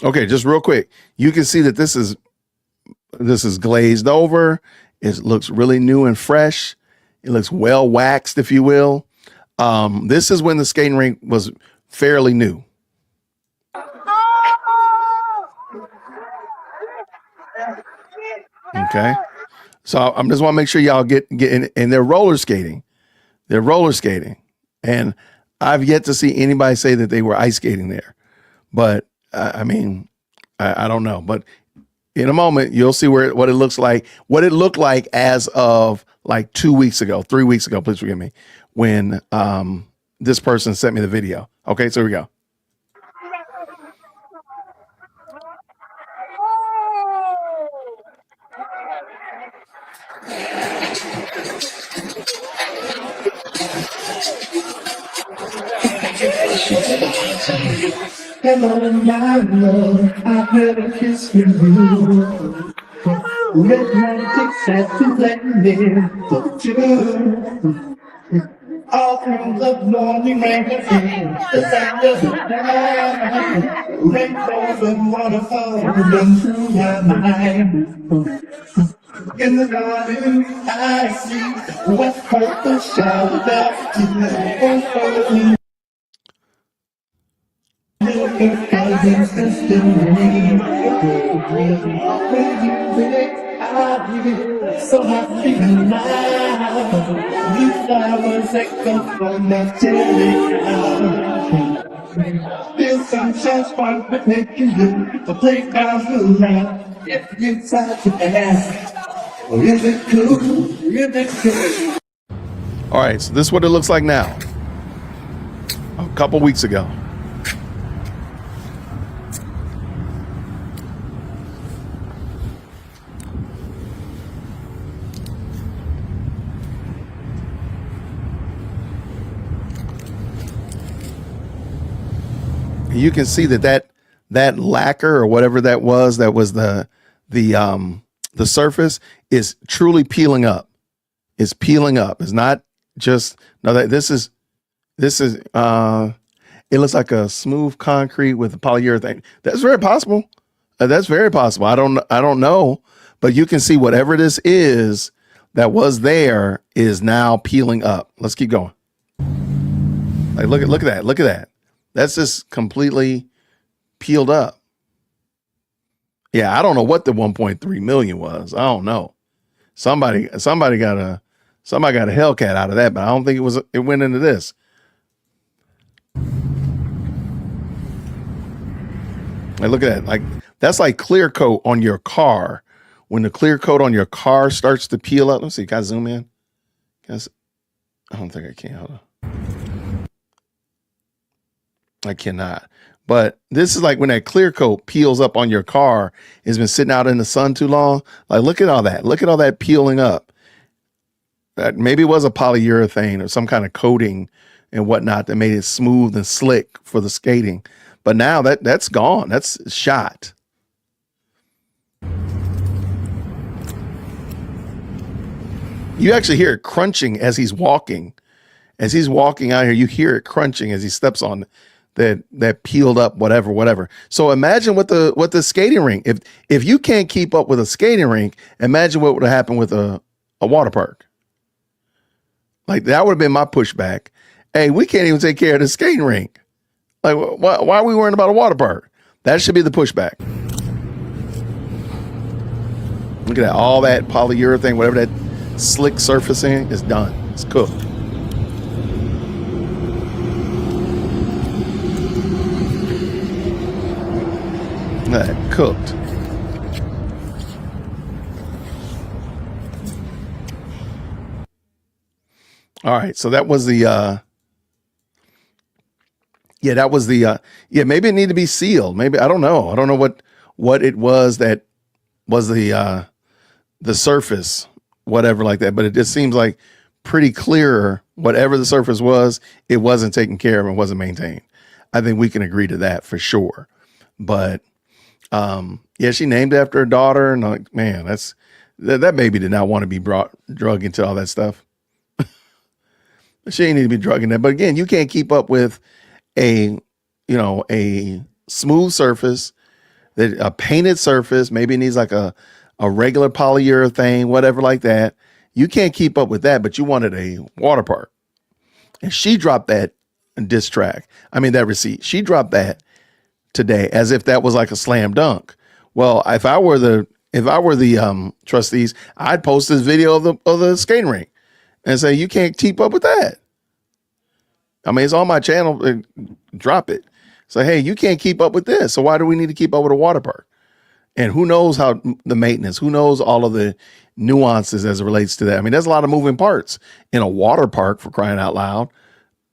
Okay, just real quick. You can see that this is glazed over. It looks really new and fresh. It looks well waxed, if you will. This is when the skating rink was fairly new. Okay. So I just want to make sure y'all get in, and they're roller skating. They're roller skating. And I've yet to see anybody say that they were ice skating there. But I mean, I don't know. But in a moment, you'll see what it looks like, what it looked like as of like 2 weeks ago, 3 weeks ago, please forgive me, when this person sent me the video. Okay, so here we go. Hello, my love, I've had a kiss from you. Red light takes to let me touch you. All through the morning rain, the sound of the night. Rainbows and waterfalls run through my mind. In the garden, I see what's purple shower back to you. So happy now. These flowers that come from my chili. Feel sunshine spark but making you a playground around. If you decide to ask, or is it cool? Is it cool? All right, so this is what it looks like now. A couple weeks ago. You can see that lacquer or whatever that was the surface is truly peeling up. It's peeling up. It's not just this is it looks like a smooth concrete with a polyurethane. That's very possible. That's very possible. I don't know, but you can see whatever this is that was there is now peeling up. Let's keep going. Like look at that. Look at that. That's just completely peeled up. Yeah, I don't know what the 1.3 million was. I don't know. Somebody got a Hellcat out of that, but I don't think it went into this. Like, look at that. Like that's like clear coat on your car. When the clear coat on your car starts to peel up. Let's see. Can I zoom in? I don't think I can. Hold on. I cannot. But this is like when that clear coat peels up on your car. It's been sitting out in the sun too long. Like, look at all that. Look at all that peeling up. That maybe it was a polyurethane or some kind of coating and whatnot that made it smooth and slick for the skating. But now that's gone. That's shot. You actually hear it crunching as he's walking. As he's walking out here, you hear it crunching as he steps on that peeled up whatever. So imagine what the skating rink. If you can't keep up with a skating rink, imagine what would have happened with a water park. Like that would have been my pushback. Hey, we can't even take care of the skating rink. Like why are we worrying about a water park? That should be the pushback. Look at that. All that polyurethane, whatever that slick surfacing is done. It's cooked. That cooked. All right, so that was the maybe it needed to be sealed. Maybe I don't know what it was that was the surface, whatever like that, but it just seems like pretty clear whatever the surface was, it wasn't taken care of and wasn't maintained. I think we can agree to that for sure. But yeah, she named it after her daughter, and like, man, that baby did not want to be drug into all that stuff. She ain't need to be drugging that. But again, you can't keep up with a smooth surface, a painted surface. Maybe it needs like a regular polyurethane, whatever like that. You can't keep up with that, but you wanted a water park. And she dropped that diss track. I mean, that receipt. She dropped that today as if that was like a slam dunk. Well, if I were the trustees, I'd post this video of the skating rink and say, you can't keep up with that. I mean, it's on my channel. Drop it. Say, hey, you can't keep up with this. So why do we need to keep up with a water park? And who knows how the maintenance, who knows all of the nuances as it relates to that. I mean, there's a lot of moving parts in a water park, for crying out loud,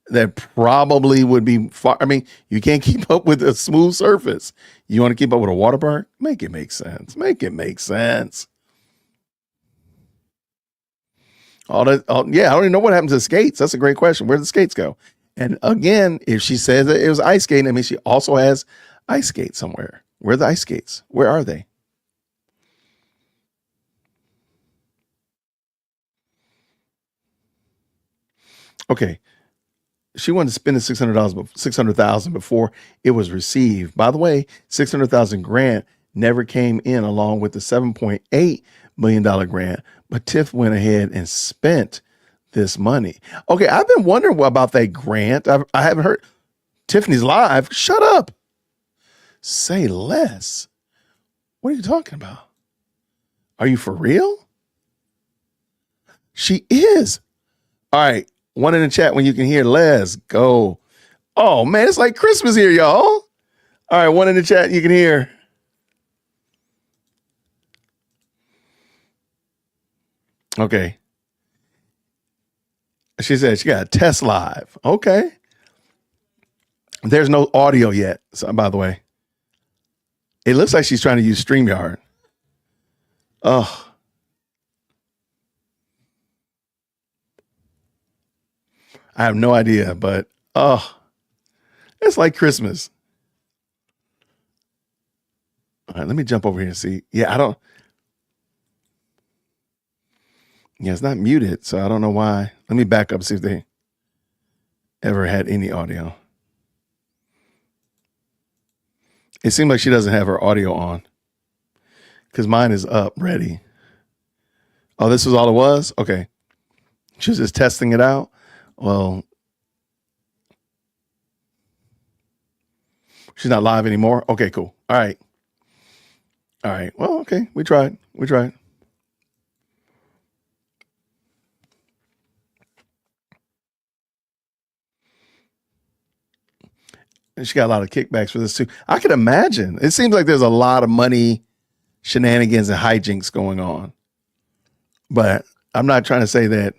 that probably would be far. I mean, you can't keep up with a smooth surface. You want to keep up with a water park? Make it make sense. Make it make sense. Yeah, I don't even know what happened to the skates. That's a great question. Where did the skates go? And again, if she says that it was ice skating, I mean, she also has ice skates somewhere. Where are the ice skates? Where are they? Okay. She wanted to spend the $600,000 before it was received. By the way, $600,000 grant never came in along with the $7.8 million grant, but Tiff went ahead and spent this money. Okay, I've been wondering about that grant. I haven't heard. Tiffany's live. Shut up. Say less. What are you talking about? Are you for real? She is. All right. One in the chat when you can hear. Let's go. Oh, man, it's like Christmas here, y'all. All right, one in the chat you can hear. Okay. She said she got a test live. Okay. There's no audio yet, so, by the way. It looks like she's trying to use StreamYard. Oh. I have no idea, but it's like Christmas. All right, let me jump over here and see. Yeah, it's not muted, so I don't know why. Let me back up and see if they ever had any audio. It seems like she doesn't have her audio on because mine is up, ready. Oh, this was all it was? Okay. She was just testing it out. Well, she's not live anymore. Okay, cool. All right. Well, okay. We tried. And she got a lot of kickbacks for this too. I can imagine. It seems like there's a lot of money, shenanigans, and hijinks going on. But I'm not trying to say that.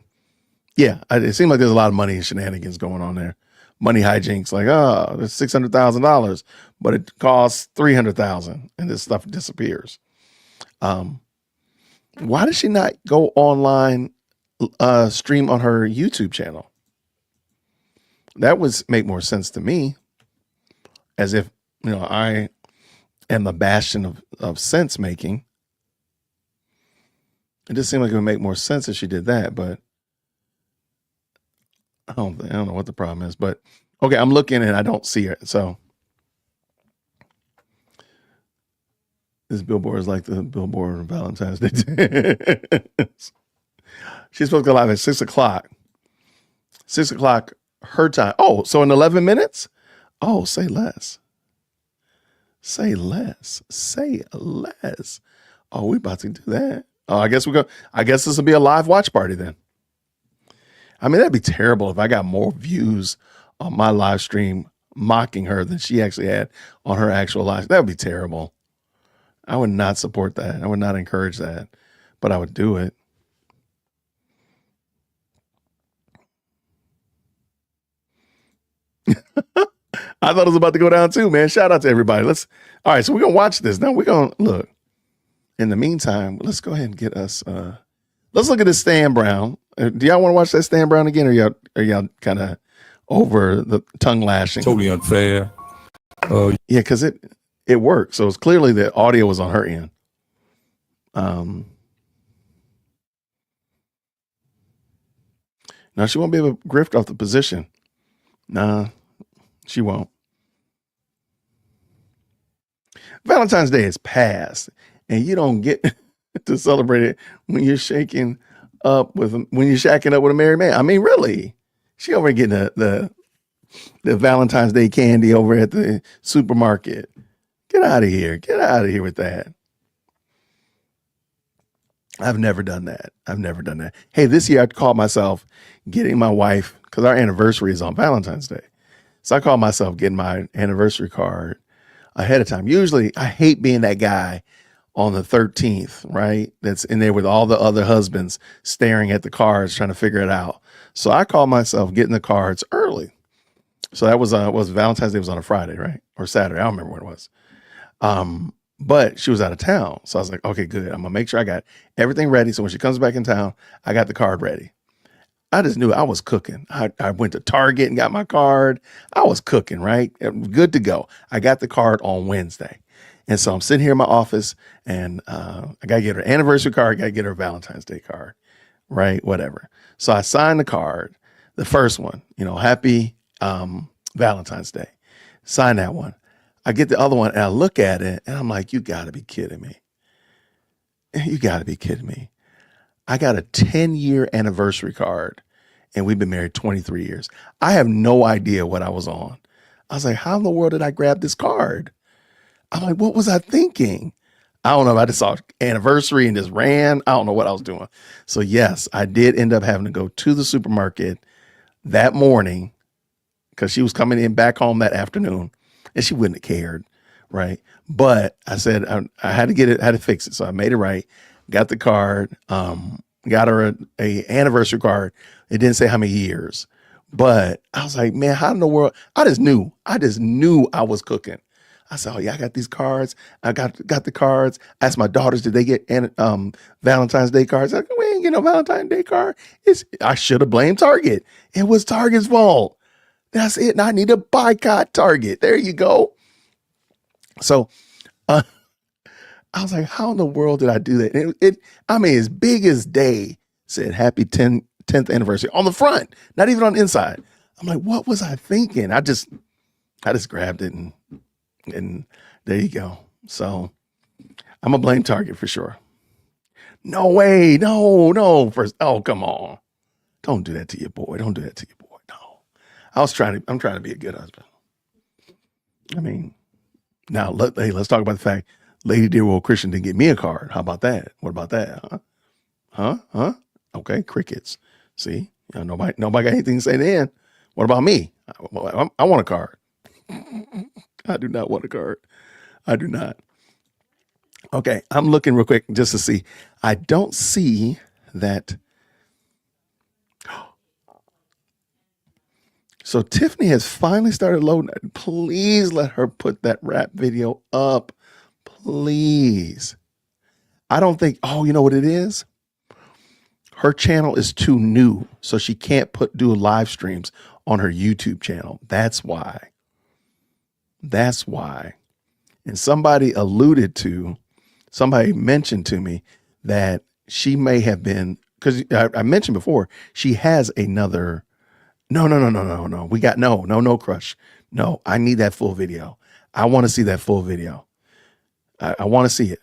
Yeah, it seems like there's a lot of money and shenanigans going on there. Money hijinks, like, oh, there's $600,000, but it costs $300,000, and this stuff disappears. Why does she not go online, stream on her YouTube channel? That would make more sense to me. As if, I am the bastion of sense making. It just seemed like it would make more sense if she did that, but I don't know what the problem is. But okay, I'm looking and I don't see it. So this billboard is like the billboard on Valentine's Day. She's supposed to go live at 6 o'clock. 6 o'clock her time. Oh, so in 11 minutes? Oh, say less. Say less. Say less. Oh, we about to do that. Oh, I guess this will be a live watch party then. I mean, that'd be terrible if I got more views on my live stream mocking her than she actually had on her actual live. That would be terrible. I would not support that. I would not encourage that, but I would do it. I thought it was about to go down too, man. Shout out to everybody. All right, so we're going to watch this. Now we're going to look. In the meantime, let's go ahead and get us, Let's look at this Stan Brown. Do y'all want to watch that Stan Brown again, or y'all kind of over the tongue lashing? Totally unfair. Yeah, because it worked. So it's clearly the audio was on her end. Now she won't be able to grift off the position. Nah, she won't. Valentine's Day is past, and you don't get to celebrate it when you're shacking up with a married man. I mean, really, she over getting the Valentine's Day candy over at the supermarket. Get out of here. Get out of here with that. I've never done that. Hey, this year I called myself getting my wife, because our anniversary is on Valentine's Day. So I called myself getting my anniversary card ahead of time. Usually I hate being that guy on the 13th, right? That's in there with all the other husbands staring at the cards, trying to figure it out. So I called myself getting the cards early. So that was Valentine's Day was on a Friday, right? Or Saturday. I don't remember what it was. But she was out of town. So I was like, okay, good. I'm going to make sure I got everything ready. So when she comes back in town, I got the card ready. I just knew I was cooking. I went to Target and got my card. I was cooking, right? Good to go. I got the card on Wednesday. And so I'm sitting here in my office, and I got to get her anniversary card. Got to get her Valentine's Day card, right? Whatever. So I signed the card, the first one, happy Valentine's Day. Sign that one. I get the other one, and I look at it, and I'm like, you got to be kidding me. You got to be kidding me. I got a 10-year anniversary card, and we've been married 23 years. I have no idea what I was on. I was like, how in the world did I grab this card? I'm like, what was I thinking? I don't know. I just saw anniversary and just ran. I don't know what I was doing. So yes, I did end up having to go to the supermarket that morning because she was coming in back home that afternoon, and she wouldn't have cared, right? But I said I had to get it, had to fix it. So I made it right. Got the card, got her a anniversary card. It didn't say how many years, but I was like, man, how in the world? I just knew I was cooking. I said, oh yeah, I got these cards. I got the cards. I asked my daughters, did they get Valentine's Day cards? Like, we ain't get no Valentine's Day card. I should have blamed Target. It was Target's fault. That's it. And I need to boycott Target. There you go. So, I was like, how in the world did I do that? I mean, as big as day said happy 10th anniversary on the front, not even on the inside. I'm like, what was I thinking? I just grabbed it and there you go. So I'm gonna blame Target for sure. No way. No. First, oh, come on. Don't do that to your boy. Don't do that to your boy. No. I'm trying to be a good husband. I mean, now let's talk about the fact Lady Dear World Christian didn't get me a card. How about that? What about that? Huh? Okay, crickets. See, nobody got anything to say then. What about me? I want a card. I do not want a card. I do not. Okay, I'm looking real quick just to see. I don't see that. So Tiffany has finally started loading. Please let her put that rap video up. Please. I don't think, you know what it is? Her channel is too new, so she can't do live streams on her YouTube channel. That's why. And somebody mentioned to me that she may have been, because I mentioned before, she has another, no. We got no crush. No, I need that full video. I want to see that full video. I want to see it.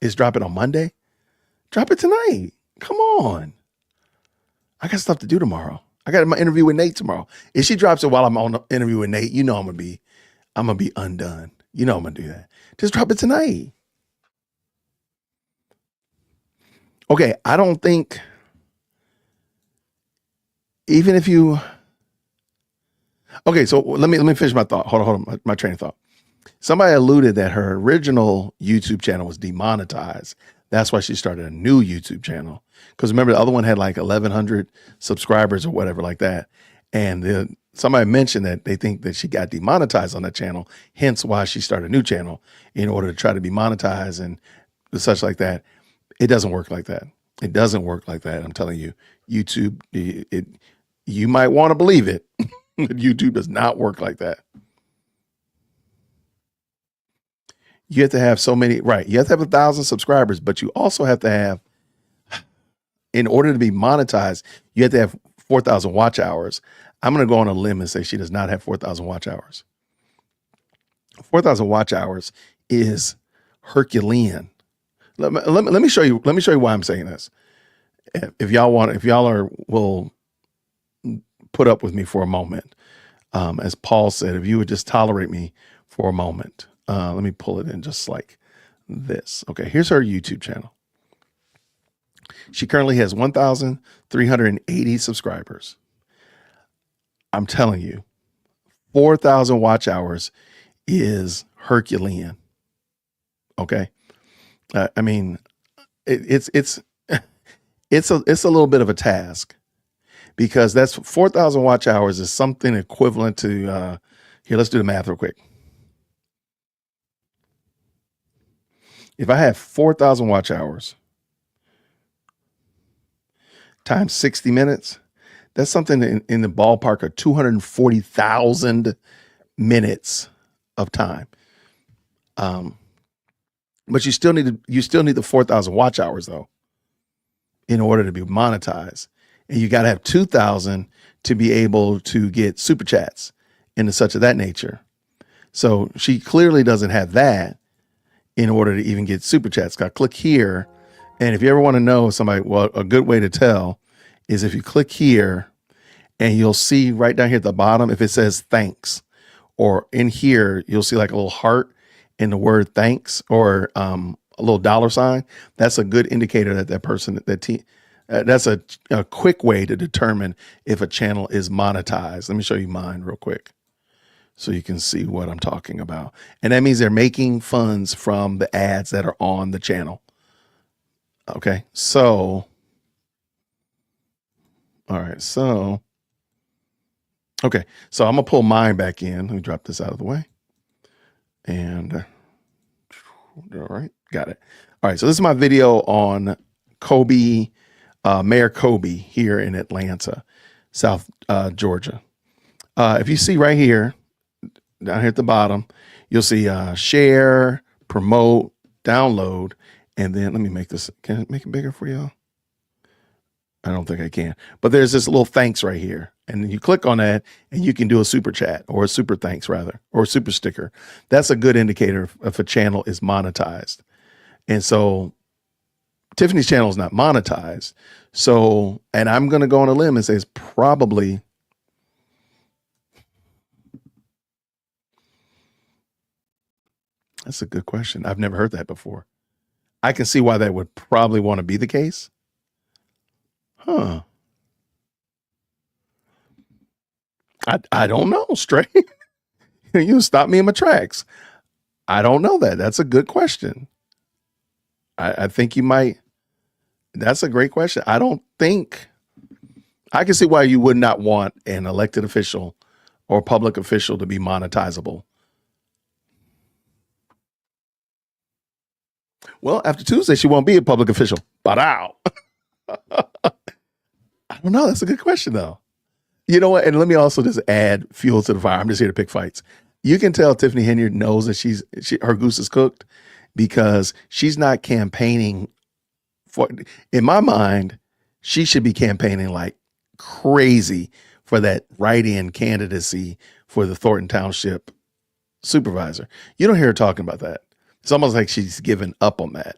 It's dropping on Monday. Drop it tonight. Come on. I got stuff to do tomorrow. I got my interview with Nate tomorrow. If she drops it while I'm on the interview with Nate, I'm gonna be undone. I'm gonna do that. Just drop it tonight. Okay, I don't think even if you. Okay, so let me finish my thought. Hold on, my train of thought. Somebody alluded that her original YouTube channel was demonetized. That's why she started a new YouTube channel. Because remember, the other one had like 1,100 subscribers or whatever like that. And somebody mentioned that they think that she got demonetized on that channel, hence why she started a new channel in order to try to be monetized and such like that. It doesn't work like that. It doesn't work like that. I'm telling you, YouTube, you might want to believe it, but YouTube does not work like that. You have to have so many, right? You have to have 1,000 subscribers, but you also have to have, in order to be monetized, you have to have 4,000 watch hours. I'm going to go on a limb and say she does not have 4,000 watch hours. 4,000 watch hours is Herculean. Let me show you. Let me show you why I'm saying this. If y'all will put up with me for a moment, as Paul said, if you would just tolerate me for a moment. Let me pull it in just like this. Okay, here's her YouTube channel. She currently has 1,380 subscribers. I'm telling you, 4,000 watch hours is Herculean. Okay. I mean, it's a little bit of a task, because that's 4,000 watch hours is something equivalent to, here, let's do the math real quick. If I have 4,000 watch hours times 60 minutes, that's something in the ballpark of 240,000 minutes of time. But you still need the 4,000 watch hours though, in order to be monetized. And you got to have 2,000 to be able to get super chats and such of that nature. So she clearly doesn't have that in order to even get super chats. Got to click here. And if you ever want to know somebody, well, a good way to tell is if you click here and you'll see right down here at the bottom, if it says thanks, or in here, you'll see like a little heart in the word thanks, or a little dollar sign. That's a good indicator that that person, that's a quick way to determine if a channel is monetized. Let me show you mine real quick so you can see what I'm talking about. And that means they're making funds from the ads that are on the channel. Okay, so, all right, so, okay, so I'm gonna pull mine back in. Let me drop this out of the way. And all right, got it. All right, so this is my video on Kobe, Mayor Kobe here in Atlanta, South Georgia. If you see right here, down here at the bottom, you'll see share, promote, download, and then let me make this, can I make it bigger for y'all? I don't think I can, but there's this little thanks right here. And then you click on that and you can do a super chat, or a super thanks rather, or a super sticker. That's a good indicator if a channel is monetized. And so Tiffany's channel is not monetized. So, and I'm going to go on a limb and say it's probably, that's a good question. I've never heard that before. I can see why that would probably want to be the case. Huh. I don't know, Stray. You stop me in my tracks. I don't know that. That's a good question. I think you might. That's a great question. I don't think. I can see why you would not want an elected official or public official to be monetizable. Well, after Tuesday, she won't be a public official. But ow. I don't know. That's a good question, though. You know what? And let me also just add fuel to the fire. I'm just here to pick fights. You can tell Tiffany Henyard knows that her goose is cooked, because she's not campaigning for, in my mind, she should be campaigning like crazy for that write-in candidacy for the Thornton Township supervisor. You don't hear her talking about that. It's almost like she's given up on that.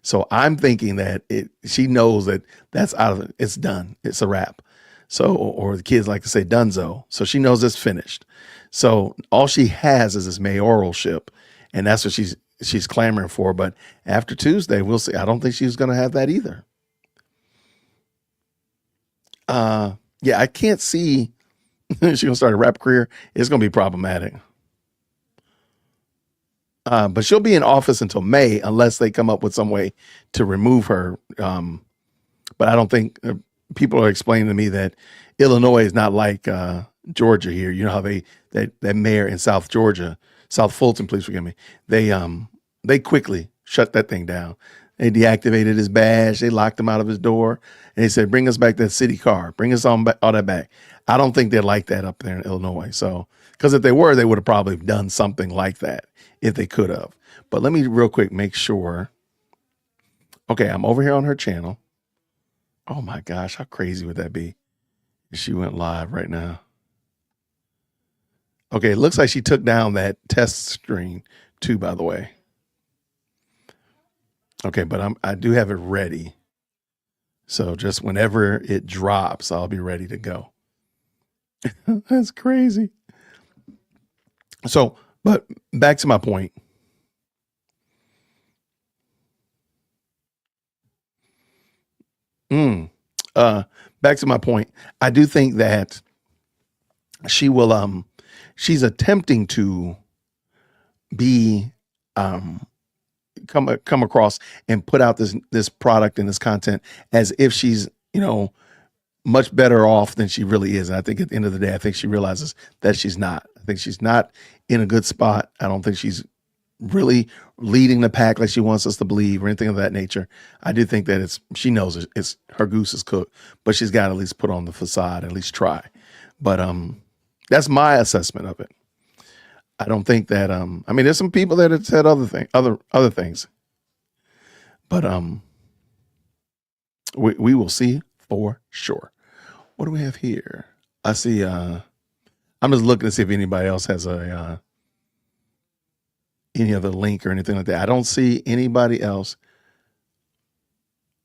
So I'm thinking that she knows that that's out of it. It's done. It's a wrap. So, or the kids like to say dunzo. So she knows it's finished. So all she has is this mayoralship, and that's what she's clamoring for. But after Tuesday, we'll see. I don't think she's going to have that either. Yeah, I can't see she's going to start a rap career. It's going to be problematic. But she'll be in office until May unless they come up with some way to remove her. But I don't think people are explaining to me that Illinois is not like Georgia here. You know how that mayor in South Georgia, South Fulton, please forgive me. They quickly shut that thing down. They deactivated his badge. They locked him out of his door. And they said, bring us back that city car. Bring us all that back. I don't think they're like that up there in Illinois. So, because if they were, they would have probably done something like that if they could have. But let me real quick make sure. Okay, I'm over here on her channel. Oh my gosh, how crazy would that be if she went live right now? Okay, it looks like she took down that test screen too, by the way. Okay, but I do have it ready. So just whenever it drops, I'll be ready to go. That's crazy. So, but back to my point. Back to my point. I do think that she will, she's attempting to be, come across and put out this product and this content as if she's, much better off than she really is. And I think at the end of the day, I think she realizes that she's not. I think she's not in a good spot. I don't think she's really leading the pack like she wants us to believe or anything of that nature. I do think that she knows it's her goose is cooked, but she's got to at least put on the facade, at least try. But that's my assessment of it. I don't think that there's some people that have said other things. But we will see for sure. What do we have here? I see I'm just looking to see if anybody else has any other link or anything like that. I don't see anybody else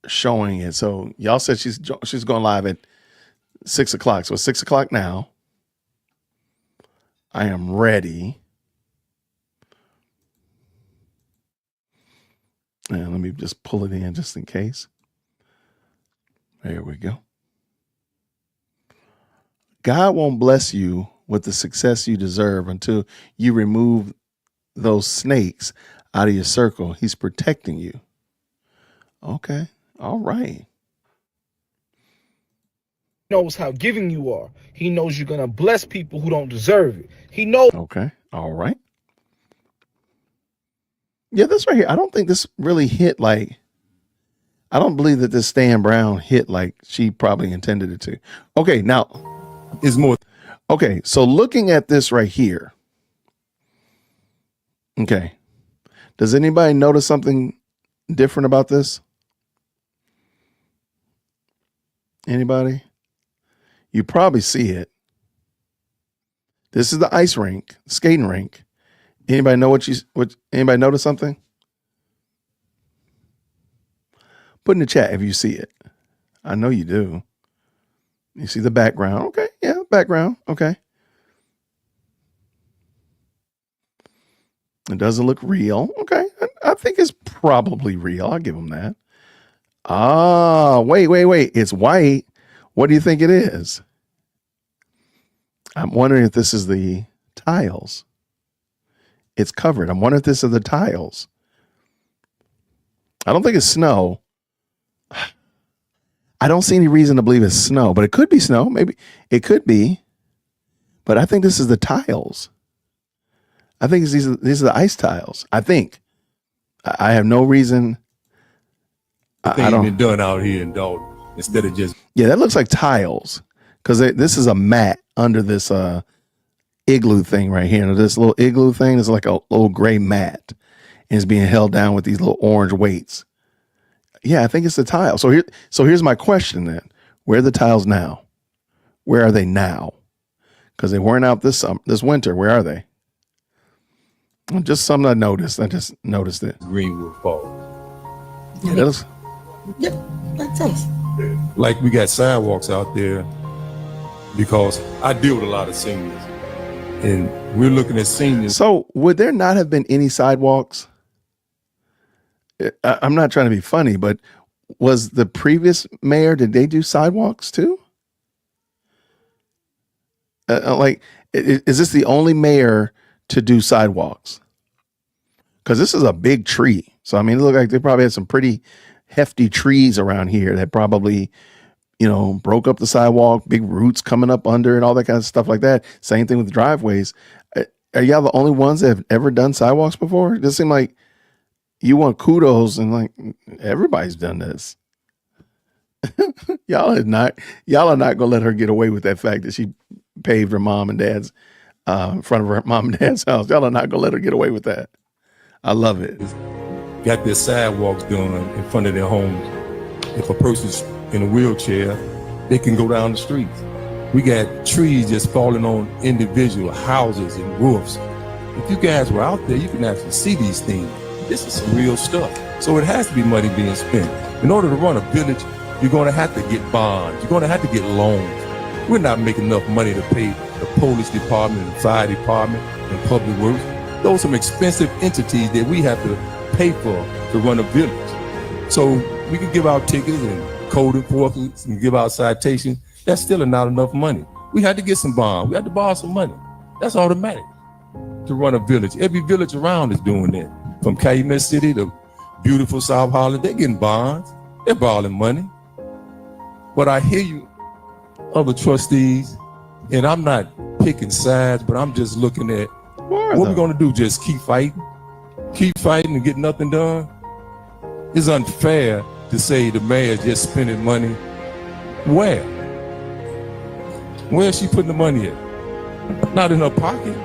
showing it. So y'all said she's going live at 6 o'clock. So it's 6 o'clock now. I am ready. And let me just pull it in just in case. There we go. God won't bless you with the success you deserve until you remove those snakes out of your circle. He's protecting you. Okay. All right. He knows how giving you are. He knows you're going to bless people who don't deserve it. He knows. Okay. All right. Yeah, this right here. I don't think this really hit like, I don't believe that this Stan Brown hit like she probably intended it to. Okay. Now is more. Okay. So looking at this right here. Okay. Does anybody notice something different about this? Anybody? You probably see it. This is the ice rink, skating rink. Anybody know anybody notice something? Put in the chat if you see it. I know you do. You see the background. Okay. Yeah, background. Okay. It doesn't look real. Okay. I think it's probably real. I'll give them that. Ah, wait. It's white. What do you think it is? I'm wondering if this is the tiles. It's covered. I'm wondering if this is the tiles. I don't think it's snow. I don't see any reason to believe it's snow, but it could be snow. Maybe it could be. But I think this is the tiles. I think these are the ice tiles. I think. I have no reason. I don't been done out here in Dolton instead of just. Yeah, that looks like tiles because this is a mat under this igloo thing right here. And this little igloo thing is like a little gray mat, and it's being held down with these little orange weights. Yeah, I think it's the tile. So here's my question then: where are the tiles now? Where are they now? Because they weren't out this winter. Where are they? Just something I noticed. I just noticed it. Greenwood Falls. Yeah, that looks. Yep, that's us. Like we got sidewalks out there because I deal with a lot of seniors, and we're looking at seniors. So would there not have been any sidewalks? I'm not trying to be funny, but was the previous mayor, did they do sidewalks too? Is this the only mayor to do sidewalks? Because this is a big tree. So, I mean, it looked like they probably had some pretty hefty trees around here that probably, broke up the sidewalk, big roots coming up under and all that kind of stuff like that. Same thing with the driveways. Are y'all the only ones that have ever done sidewalks before? It does seem like you want kudos, and like everybody's done this. Y'all are not gonna let her get away with that fact that she paved her mom and dad's in front of her mom and dad's house. Y'all are not gonna let her get away with that. I love it. Got their sidewalks done in front of their homes. If a person's in a wheelchair, they can go down the streets. We got trees just falling on individual houses and roofs. If you guys were out there, you can actually see these things. This is some real stuff. So it has to be money being spent. In order to run a village, you're going to have to get bonds. You're going to have to get loans. We're not making enough money to pay the police department and fire department and public works. Those are some expensive entities that we have to pay for to run a village. So we can give out tickets and code enforcement and give out citations. That's still not enough money. We had to get some bonds. We had to borrow some money. That's automatic to run a village. Every village around is doing that. From Calumet City to beautiful South Holland, they're getting bonds. They're borrowing money. But I hear you, other trustees, and I'm not picking sides, but I'm just looking at what we're going to do. Just keep fighting and get nothing done. It's unfair to say the mayor's just spending money. Where? Where's she putting the money at? Not in her pocket.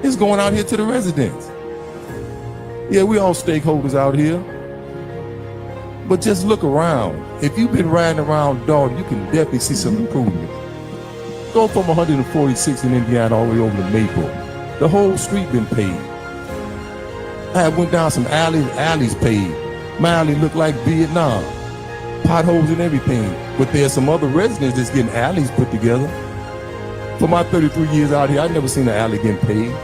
It's going out here to the residents. Yeah, we all stakeholders out here. But just look around. If you've been riding around Dolton, you can definitely see some improvements. Go from 146 in Indiana all the way over to Maple. The whole street been paved. I went down some alleys paved. My alley looked like Vietnam. Potholes and everything. But there's some other residents that's getting alleys put together. For my 33 years out here, I've never seen an alley getting paved.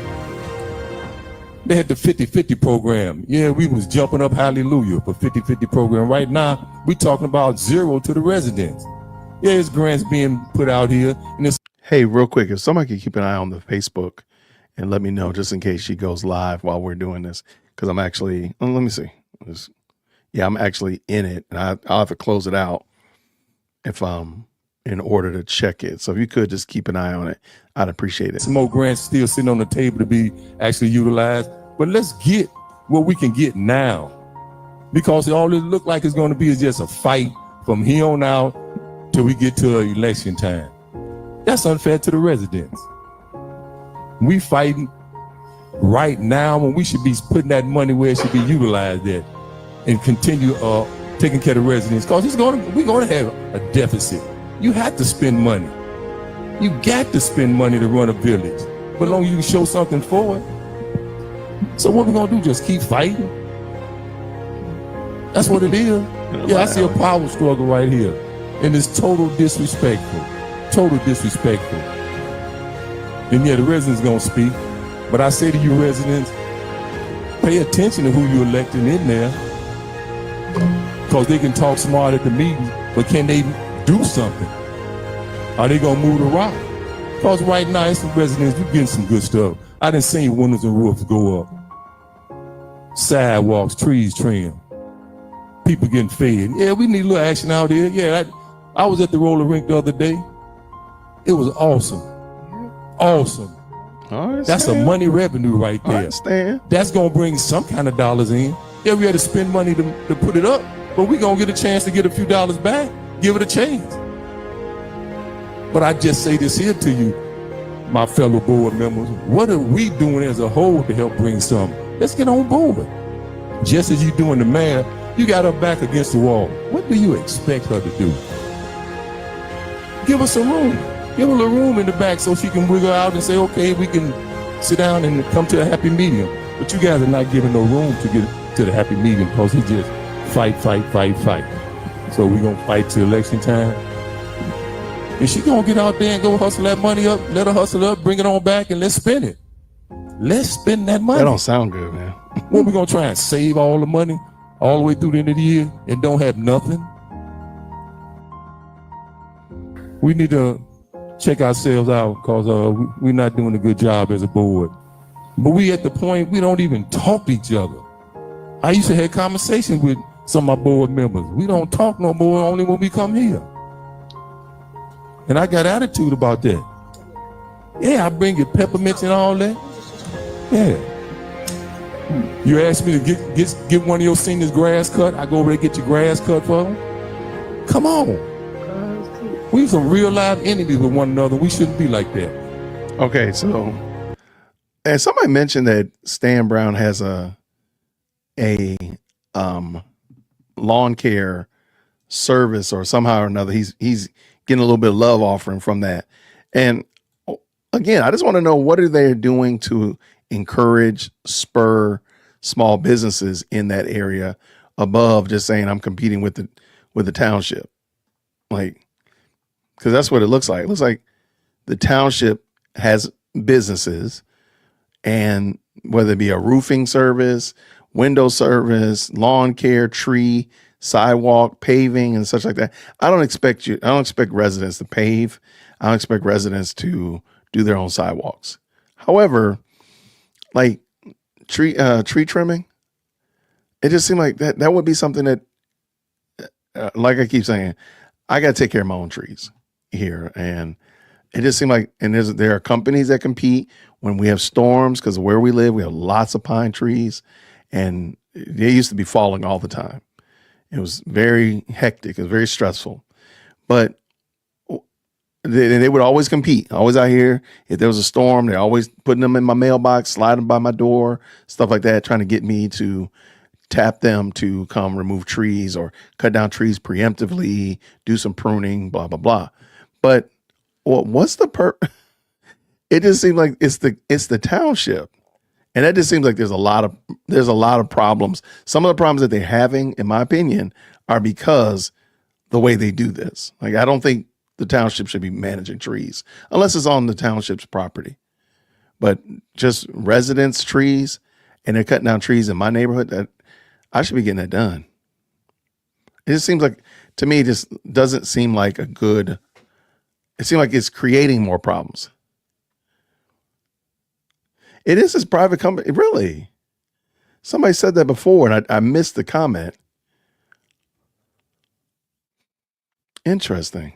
They had the 50-50 program. Yeah, we was jumping up hallelujah for 50-50 program. Right now, we talking about zero to the residents. Yeah, it's grants being put out here. And it's Hey, real quick, if somebody could keep an eye on the Facebook and let me know just in case she goes live while we're doing this, because I'm actually, let me see. I'm actually in it, and I'll have to close it out if in order to check it. So if you could just keep an eye on it, I'd appreciate it. some more grants still sitting on the table to be actually utilized. But let's get what we can get now, because all it look like it's going to be is just a fight from here on out till we get to election time. That's unfair to the residents. We fighting right now when we should be putting that money where it should be utilized at, and continue taking care of the residents, because we're going to have a deficit. You have to spend money. You got to spend money to run a village, but as long as you can show something for it. So what we're going to do, just keep fighting? That's what it is. Yeah, I see a power struggle right here, and it's total disrespectful. Total disrespectful. And yeah, the residents going to speak, but I say to you residents, pay attention to who you're electing in there, because they can talk smart at the meeting, but can they do something? Are they gonna move the rock? Because right now, it's some residents, you're getting some good stuff. I done seen windows and roofs go up. Sidewalks, trees trimmed. People getting fed. Yeah, we need a little action out here. Yeah, I was at the roller rink the other day. It was awesome. Awesome. That's a money revenue right there. I understand. That's gonna bring some kind of dollars in. Yeah, we had to spend money to put it up, but we gonna get a chance to get a few dollars back. Give it a chance. But I just say this here to you, my fellow board members, what are we doing as a whole to help bring some? Let's get on board. Just as you doing the mayor, you got her back against the wall. What do you expect her to do? Give her some room. Give her a little room in the back so she can wiggle out and say, okay, we can sit down and come to a happy medium. But you guys are not giving no room to get to the happy medium, because he just fight. So we're going to fight till election time. And she going to get out there and go hustle that money up, let her hustle up, bring it on back, and let's spend it. Let's spend that money. That don't sound good, man. What, we going to try and save all the money all the way through the end of the year and don't have nothing? We need to check ourselves out, because we're not doing a good job as a board. But we at the point we don't even talk to each other. I used to have conversations with some of my board members. We don't talk no more, only when we come here. And I got attitude about that. Yeah, I bring you peppermints and all that. Yeah. You ask me to get one of your seniors grass cut, I go over there and get your grass cut for them? Come on. We have some real live enemies with one another. We shouldn't be like that. Okay, so and somebody mentioned that Stan Brown has a lawn care service or somehow or another. He's getting a little bit of love offering from that. And again, I just want to know, what are they doing to encourage, spur small businesses in that area above just saying I'm competing with the township? Like, because that's what it looks like. It looks like the township has businesses, and whether it be a roofing service, window service, lawn care, tree, sidewalk, paving, and such like that. I don't expect residents to pave. I don't expect residents to do their own sidewalks. However, like tree trimming, it just seemed like that would be something that, like I keep saying, I got to take care of my own trees here. And it just seemed like, and there are companies that compete when we have storms, because where we live, we have lots of pine trees, and they used to be falling all the time. It was very hectic. It was very stressful. But they would always compete, always out here. If there was a storm, they're always putting them in my mailbox, sliding by my door, stuff like that, trying to get me to tap them to come remove trees or cut down trees preemptively, do some pruning, blah, blah, blah. But what's the it just seems like it's the township. And that just seems like there's a lot of problems. Some of the problems that they're having, in my opinion, are because the way they do this. Like, I don't think the township should be managing trees unless it's on the township's property. But just residents' trees, and they're cutting down trees in my neighborhood, that I should be getting that done. It just seems like, to me, it just doesn't seem like it seems like it's creating more problems. It is this private company. Really? Somebody said that before, and I missed the comment. Interesting.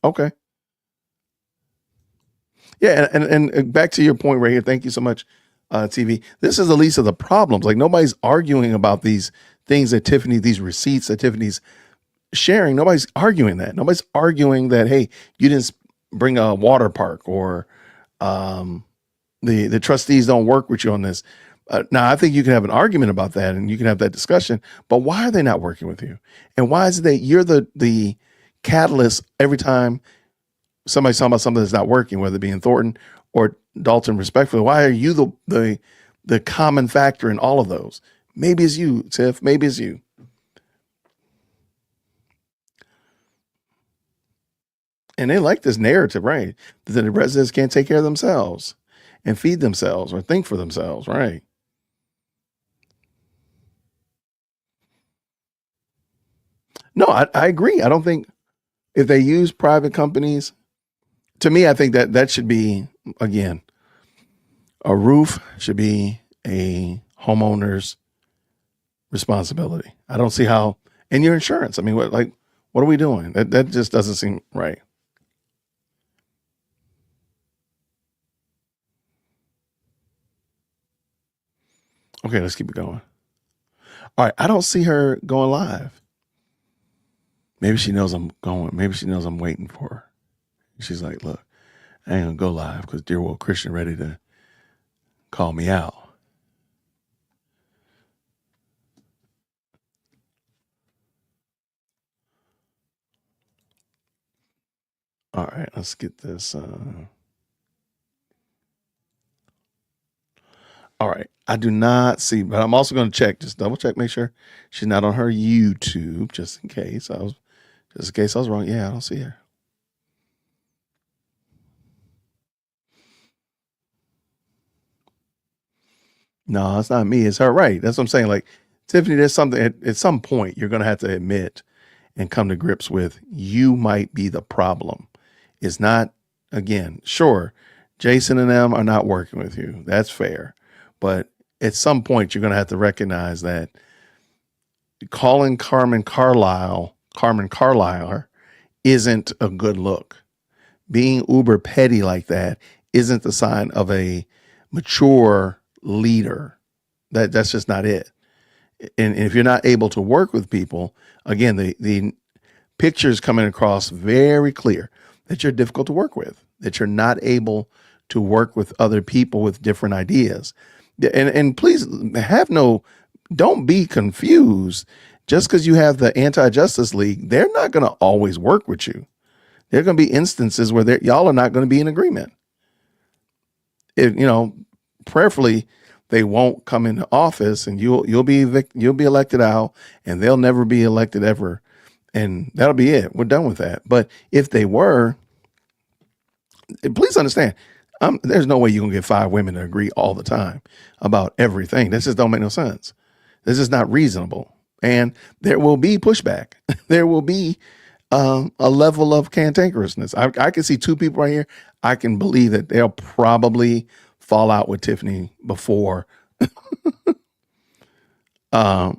Okay. Yeah, and back to your point right here. Thank you so much, TV. This is the least of the problems. Like, nobody's arguing about these things that Tiffany, these receipts that Tiffany's sharing. Nobody's arguing that. Nobody's arguing that, hey, you didn't bring a water park, or the trustees don't work with you on this. Now, I think you can have an argument about that, and you can have that discussion, but why are they not working with you? And why is it that you're the catalyst every time somebody's talking about something that's not working, whether it be in Thornton or Dolton, respectfully? Why are you the common factor in all of those? Maybe it's you, Tiff. Maybe it's you. And they like this narrative, right? That the residents can't take care of themselves and feed themselves or think for themselves, right? No, I agree. I don't think if they use private companies, to me, I think that should be, again, a roof should be a homeowner's responsibility. I don't see how, and your insurance. I mean, what are we doing? That just doesn't seem right. Okay, let's keep it going. All right, I don't see her going live. Maybe she knows I'm going. Maybe she knows I'm waiting for her. She's like, look, I ain't gonna go live because dear old Christian ready to call me out. All right, let's get this. All right, I do not see, but I'm also going to check, just double check, make sure she's not on her YouTube, just in case I was wrong. Yeah, I don't see her. No, it's not me. It's her, right? That's what I'm saying. Like, Tiffany, there's something at some point you're going to have to admit and come to grips with. You might be the problem. It's not, again, sure, Jason and them are not working with you. That's fair. But at some point, you're going to have to recognize that calling Carmen Carlisle isn't a good look. Being uber petty like that isn't the sign of a mature leader. That's just not it. And if you're not able to work with people, again, the picture is coming across very clear that you're difficult to work with, that you're not able to work with other people with different ideas. And please don't be confused. Just because you have the Anti-Justice League, they're not going to always work with you. There are going to be instances where y'all are not going to be in agreement. Prayerfully, they won't come into office, and you'll be elected out, and they'll never be elected ever, and that'll be it. We're done with that. But if they were, please understand, there's no way you're gonna get 5 women to agree all the time about everything. This just don't make no sense. This is not reasonable, and there will be pushback. There will be a level of cantankerousness. I can see 2 people right here. I can believe that they'll probably fall out with Tiffany before. I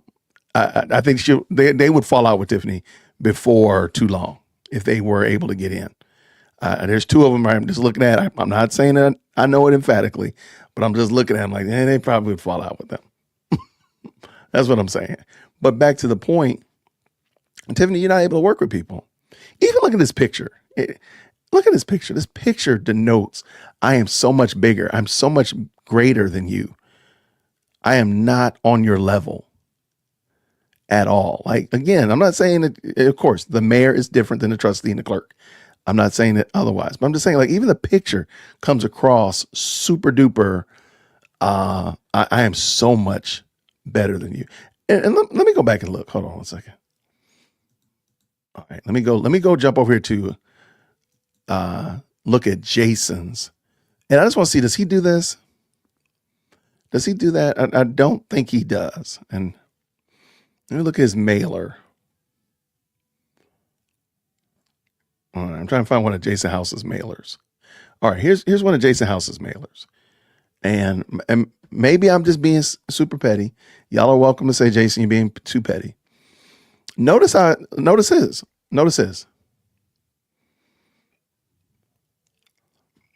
think they would fall out with Tiffany before too long if they were able to get in. There's 2 of them I'm just looking at. I'm not saying that I know it emphatically, but I'm just looking at them like, they probably would fall out with them. That's what I'm saying. But back to the point, Tiffany, you're not able to work with people. Even look at this picture. Look at this picture. This picture denotes I am so much bigger. I'm so much greater than you. I am not on your level at all. Like, again, I'm not saying that, of course, the mayor is different than the trustee and the clerk. I'm not saying it otherwise, but I'm just saying, like, even the picture comes across super duper. I am so much better than you. And let me go back and look. Hold on 1 second. All right, let me go jump over here to look at Jason's. And I just want to see, does he do this? Does he do that? I don't think he does. And let me look at his mailer. All right, I'm trying to find one of Jason House's mailers. All right, here's one of Jason House's mailers. And maybe I'm just being super petty. Y'all are welcome to say, Jason, you're being too petty. Notice his.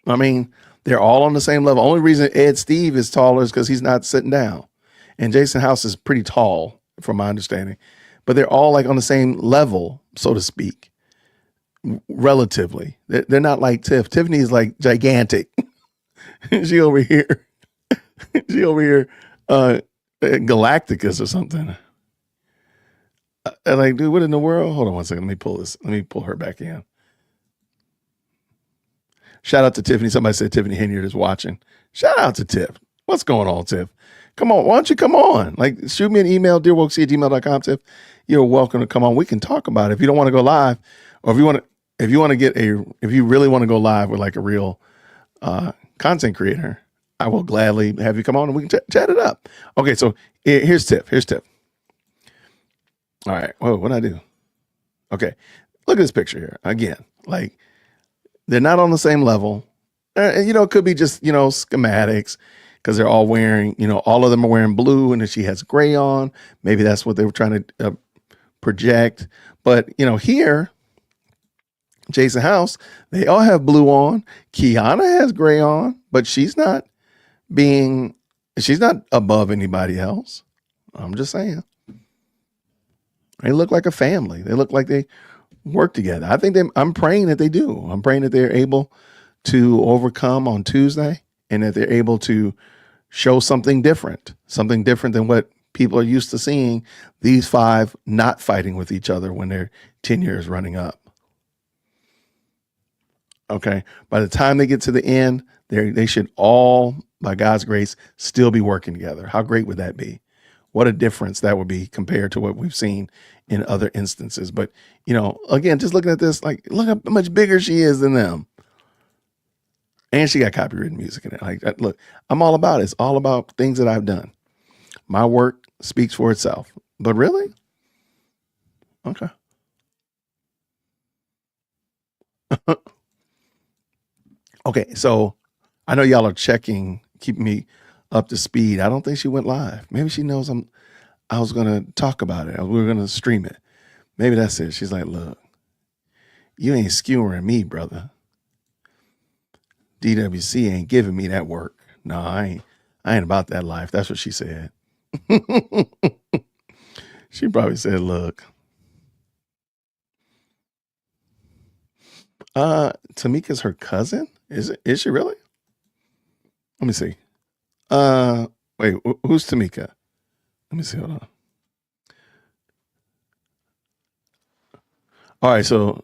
I mean, they're all on the same level. Only reason Ed Steve is taller is because he's not sitting down. And Jason House is pretty tall, from my understanding. But they're all like on the same level, so to speak, relatively. They're not like Tiff. Tiffany is like gigantic. She over here. Galacticus or something. Like, dude, what in the world? Hold on 1 second. Let me pull her back in. Shout out to Tiffany. Somebody said Tiffany Henyard is watching. Shout out to Tiff. What's going on, Tiff? Come on. Why don't you come on? Like, shoot me an email, dearwokeC@gmail.com, Tiff. You're welcome to come on. We can talk about it. If you don't want to go live, or if you really want to go live with like a real content creator, I will gladly have you come on and we can chat it up. Okay, so here's Tiff. All right. Whoa, what'd I do? Okay. Look at this picture here. Again, like, they're not on the same level. It could be just, schematics, because they're all wearing, all of them are wearing blue, and then she has gray on. Maybe that's what they were trying to project. But, here, Jason House, they all have blue on. Kiana has gray on, but she's not above anybody else. I'm just saying. They look like a family. They look like they work together. I'm praying that they do. I'm praying that they're able to overcome on Tuesday, and that they're able to show something different than what people are used to seeing, these 5 not fighting with each other when their tenure is running up. Okay. By the time they get to the end, they should all, by God's grace, still be working together. How great would that be? What a difference that would be compared to what we've seen in other instances. But, again, just looking at this, like, look how much bigger she is than them. And she got copyrighted music in it. Like, look, I'm all about it. It's all about things that I've done. My work speaks for itself. But really? Okay. Okay, so I know y'all are checking, keeping me up to speed. I don't think she went live. Maybe she knows I was going to talk about it. We were going to stream it. Maybe that's it. She's like, look, you ain't skewering me, brother. DWC ain't giving me that work. No, I ain't about that life. That's what she said. She probably said, look. Tamika's her cousin? Is she really? Let me see. Wait, who's Tamika? Let me see. Hold on. All right, so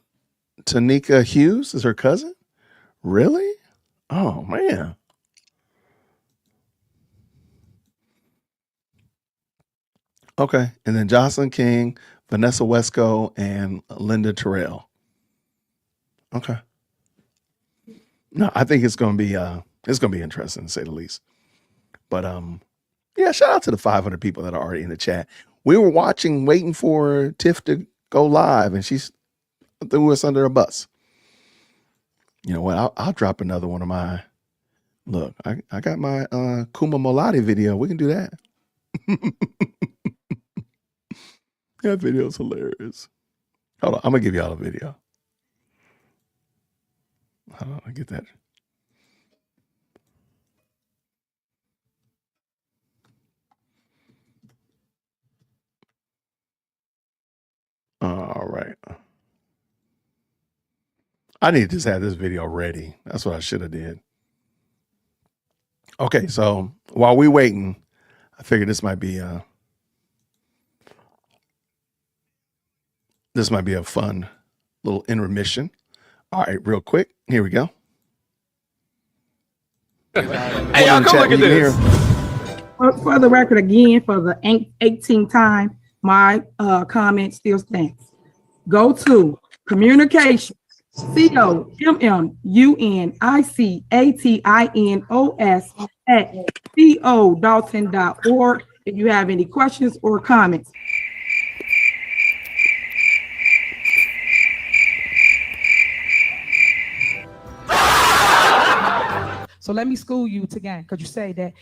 Tanika Hughes is her cousin? Really? Oh, man. Okay, and then Jocelyn King, Vanessa Wesco, and Linda Terrell. Okay. No, I think it's gonna be interesting to say the least. But yeah, shout out to the 500 people that are already in the chat. We were waiting for Tiff to go live, and she's threw us under a bus. You know what? I'll drop another one of my. Look, I got my Kuma Molati video. We can do that. That video's hilarious. Hold on, I'm gonna give y'all a video. Hold on, I get that. All right. I need to just have this video ready. That's what I should have did. Okay, so while we waiting, I figured this might be a fun little intermission. All right, real quick. Here we go. Hey, y'all, come look at this. For the record, again, for the 18th time, my comment still stands. Go to communications, COMMUNICATINOS at codolton.org if you have any questions or comments. So let me school you again, because you say that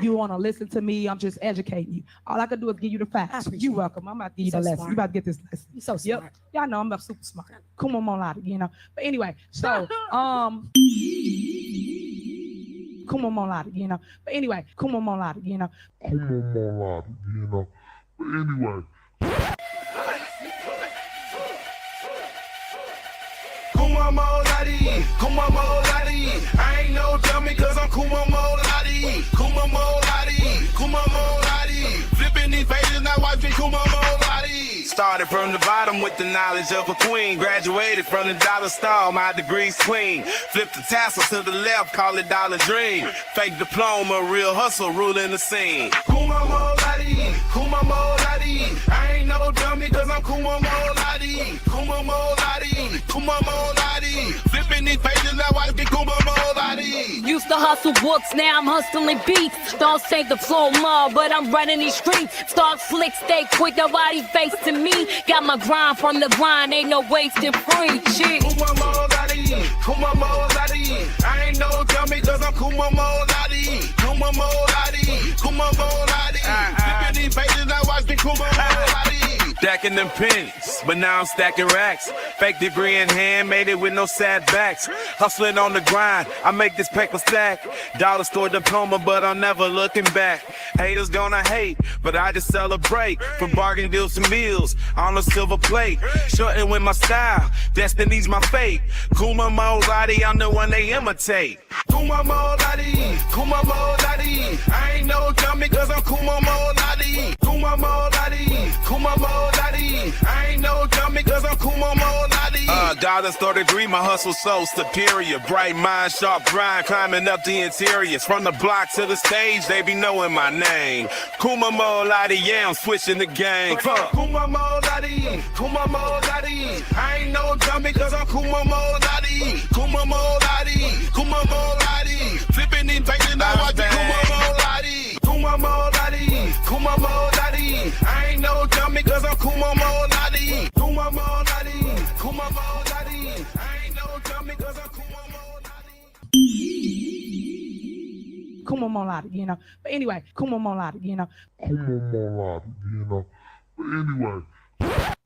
you want to listen to me. I'm just educating you. All I can do is give you the facts. You're welcome. I'm about to give you the lesson. You about to get this lesson. You're so smart. Yep. Y'all know I'm super smart. Kuma Molati, you know. But anyway, so Kuma Molati, you know. But anyway, Kuma Molati, you know. Kuma Molati, you know. But anyway. Kuma Molati, Kuma Molati. I ain't no dummy cause I'm Kuma Molati. Kuma Molati, Kuma Molati. Flipping these pages, now watching Kuma Molati. Started from the bottom with the knowledge of a queen. Graduated from the dollar store, my degree's clean. Flipped the tassel to the left, call it Dollar Dream. Fake diploma, real hustle, ruling the scene. Kuma Molati, Kuma Molati. I ain't no dummy cause I'm Kuma Molati. Kuma Molati, Kuma Molati. Flipping these pages, now watch me Kuma Molati. Used to hustle books, now I'm hustling beats. Don't say the floor more, but I'm running these streets. Start slick, stay quick, nobody face to me. Got my grind from the grind, ain't no wasting free. Shit. Kuma Molati, Kuma Molati. I ain't no dummy cause I'm Kuma Molati. Kuma Molati, Kuma Molati. Flipping these pages, now watch me Kuma Molati. Stacking them pennies, but now I'm stacking racks. Fake degree in hand, made it with no sad backs. Hustling on the grind, I make this paper stack. Dollar store diploma, but I'm never looking back. Haters gonna hate, but I just celebrate. From bargain deals to meals, on a silver plate. Shortin' with my style, destiny's my fate. Kuma Molati, I'm the one they imitate. Kuma Molati, Kuma Molati. I ain't no dummy cause I'm Kuma Molati. Kuma Molati, Kuma Molati. I ain't no dummy cause I'm Kuma Molati. Dollar store degree, my hustle so superior. Bright mind, sharp grind, climbing up the interiors. From the block to the stage, they be knowing my name. Kuma Molati, yeah, I'm switching the game. Kuma Molati, Kuma Molati. I ain't no dummy cause I'm Kuma Molati. Kuma Molati, Kuma Molati. Flipping these pages, now watch me Kuma Molati. Kuma Molati, Kuma Molati. I ain't no dummy cause I'm Kuma Molati. Kuma Molati, Kuma Molati. I ain't no dummy cause I'm Kuma Molati. Kuma Molati, you know. But anyway, Kuma Molati, you know. Kuma Molati, you know. But anyway.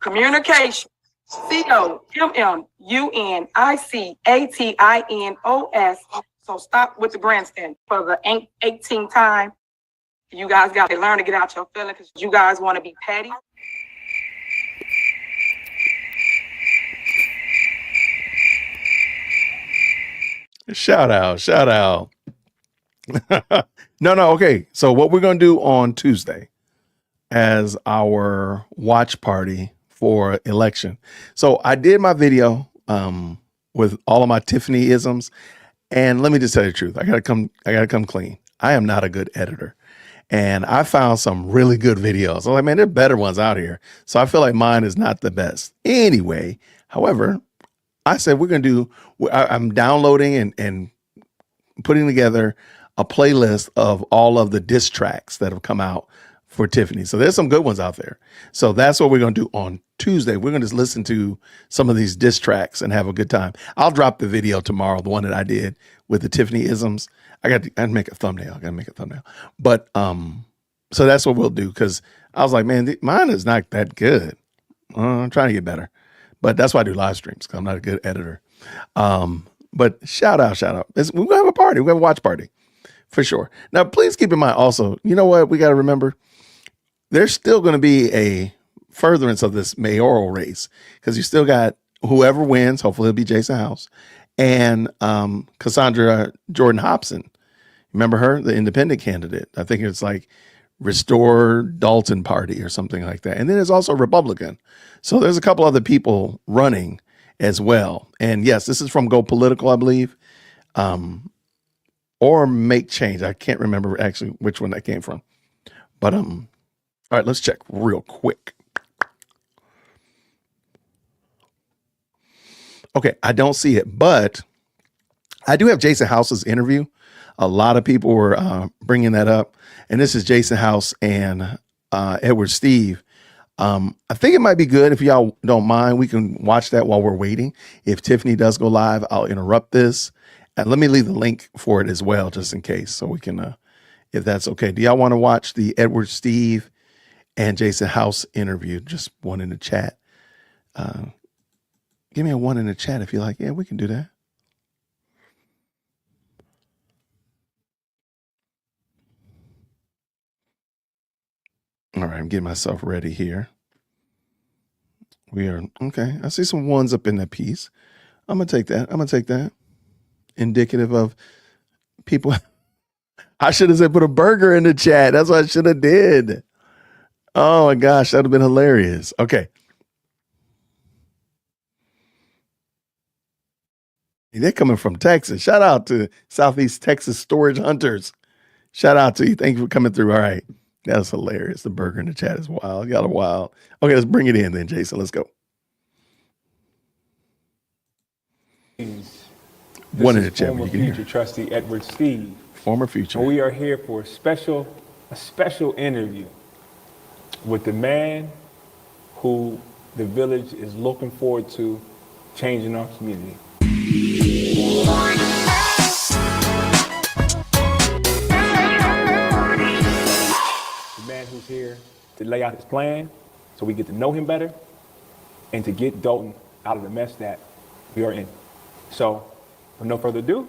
Communication. COMMUNICATINOS. So stop with the grandstand for the 18th time. You guys got to learn to get out your feelings because you guys want to be petty. Shout out, shout out. No, okay. So what we're going to do on Tuesday as our watch party for election. So I did my video with all of my Tiffany isms, and let me just tell you the truth. I gotta come clean. I am not a good editor. And I found some really good videos. I'm like, man, there are better ones out here. So I feel like mine is not the best. Anyway, however, I said we're going to do, I'm downloading and putting together a playlist of all of the diss tracks that have come out for Tiffany. So there's some good ones out there. So that's what we're going to do on Tuesday. We're going to listen to some of these diss tracks and have a good time. I'll drop the video tomorrow, the one that I did with the Tiffany isms. I got to make a thumbnail. But so that's what we'll do, because I was like, man, mine is not that good. I'm trying to get better. But that's why I do live streams, because I'm not a good editor. But shout out. We're going to have a party. We're going to have a watch party for sure. Now, please keep in mind also, you know what we got to remember? There's still going to be a furtherance of this mayoral race, because you still got whoever wins, hopefully it'll be Jason House, and Cassandra Jordan Hobson. Remember her, the independent candidate? I think it's like Restore Dolton Party or something like that. And then there's also Republican. So there's a couple other people running as well. And yes, this is from Go Political, I believe, or Make Change. I can't remember actually which one that came from. But all right, let's check real quick. Okay, I don't see it, but I do have Jason House's interview. A lot of people were bringing that up. And this is Jason House and Edward Steve. I think it might be good if y'all don't mind. We can watch that while we're waiting. If Tiffany does go live, I'll interrupt this. And let me leave the link for it as well, just in case. So we can, if that's okay. Do y'all want to watch the Edward Steve and Jason House interview? Just one in the chat. Give me a one in the chat if you like. Yeah, we can do that. All right, I'm getting myself ready here. We are, okay. I see some ones up in that piece. I'm going to take that. Indicative of people. I should have said put a burger in the chat. That's what I should have did. Oh my gosh, that would have been hilarious. Okay. They're coming from Texas. Shout out to Southeast Texas Storage Hunters. Shout out to you. Thank you for coming through. All right. That's hilarious. The burger in the chat is wild. Y'all are wild. Okay, let's bring it in then, Jason. Let's go. One in the chat. Former future trustee Edward Steve. Former future. And we are here for a special interview with the man who the village is looking forward to changing our community. Who's here to lay out his plan so we get to know him better and to get Dolton out of the mess that we are in. So, with no further ado,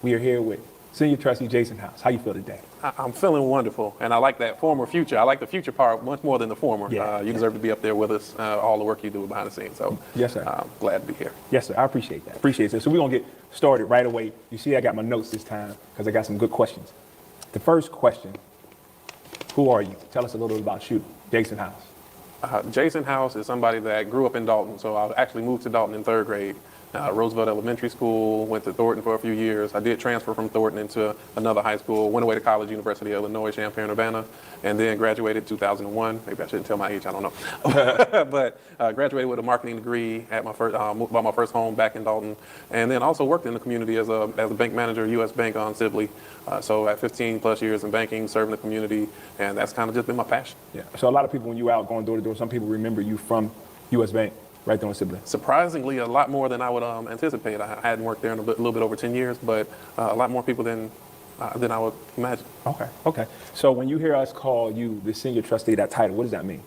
we are here with Senior Trustee Jason House. How you feel today? I'm feeling wonderful, and I like that former future. I like the future part much more than the former. Yeah. You deserve to be up there with us, all the work you do behind the scenes. So, yes, sir. I'm glad to be here. Yes, sir. I appreciate that. So we're going to get started right away. You see I got my notes this time because I got some good questions. The first question, who are you? Tell us a little bit about you, Jason House. Jason House is somebody that grew up in Dolton. So I actually moved to Dolton in 3rd grade. Roosevelt Elementary School, went to Thornton for a few years. I did transfer from Thornton into another high school, went away to college, University of Illinois, Champaign-Urbana, and then graduated 2001. Maybe I shouldn't tell my age, I don't know. But graduated with a marketing degree at my first, bought my first home back in Dolton, and then also worked in the community as a bank manager, U.S. Bank on Sibley. So at 15 plus years in banking, serving the community, and that's kind of just been my passion. Yeah. So a lot of people, when you out going door to door, some people remember you from U.S. Bank. Right there on Sibley. Surprisingly, a lot more than I would anticipate. I hadn't worked there in a little bit over 10 years, but a lot more people than I would imagine. Okay. So when you hear us call you the senior trustee, that title, what does that mean?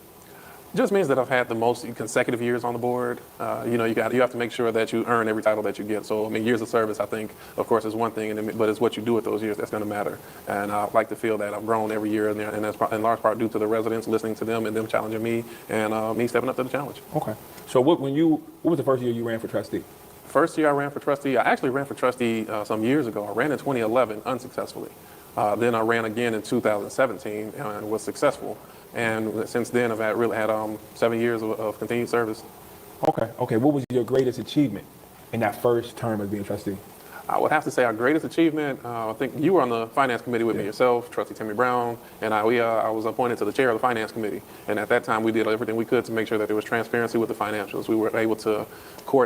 Just means that I've had the most consecutive years on the board. You know, you have to make sure that you earn every title that you get. So, I mean, years of service, I think, of course, is one thing, but it's what you do with those years that's going to matter. And I like to feel that I've grown every year, and that's in large part due to the residents, listening to them and them challenging me, and me stepping up to the challenge. Okay. So what was the first year you ran for trustee? First year I ran for trustee, I actually ran for trustee some years ago. I ran in 2011 unsuccessfully. Then I ran again in 2017 and was successful. And since then, I've really had 7 years of continued service. Okay. Okay. What was your greatest achievement in that first term of being trustee? I would have to say our greatest achievement, I think you were on the finance committee with me yourself, Trustee Tiffany Brown, and I was appointed to the chair of the finance committee. And at that time, we did everything we could to make sure that there was transparency with the financials. We were able to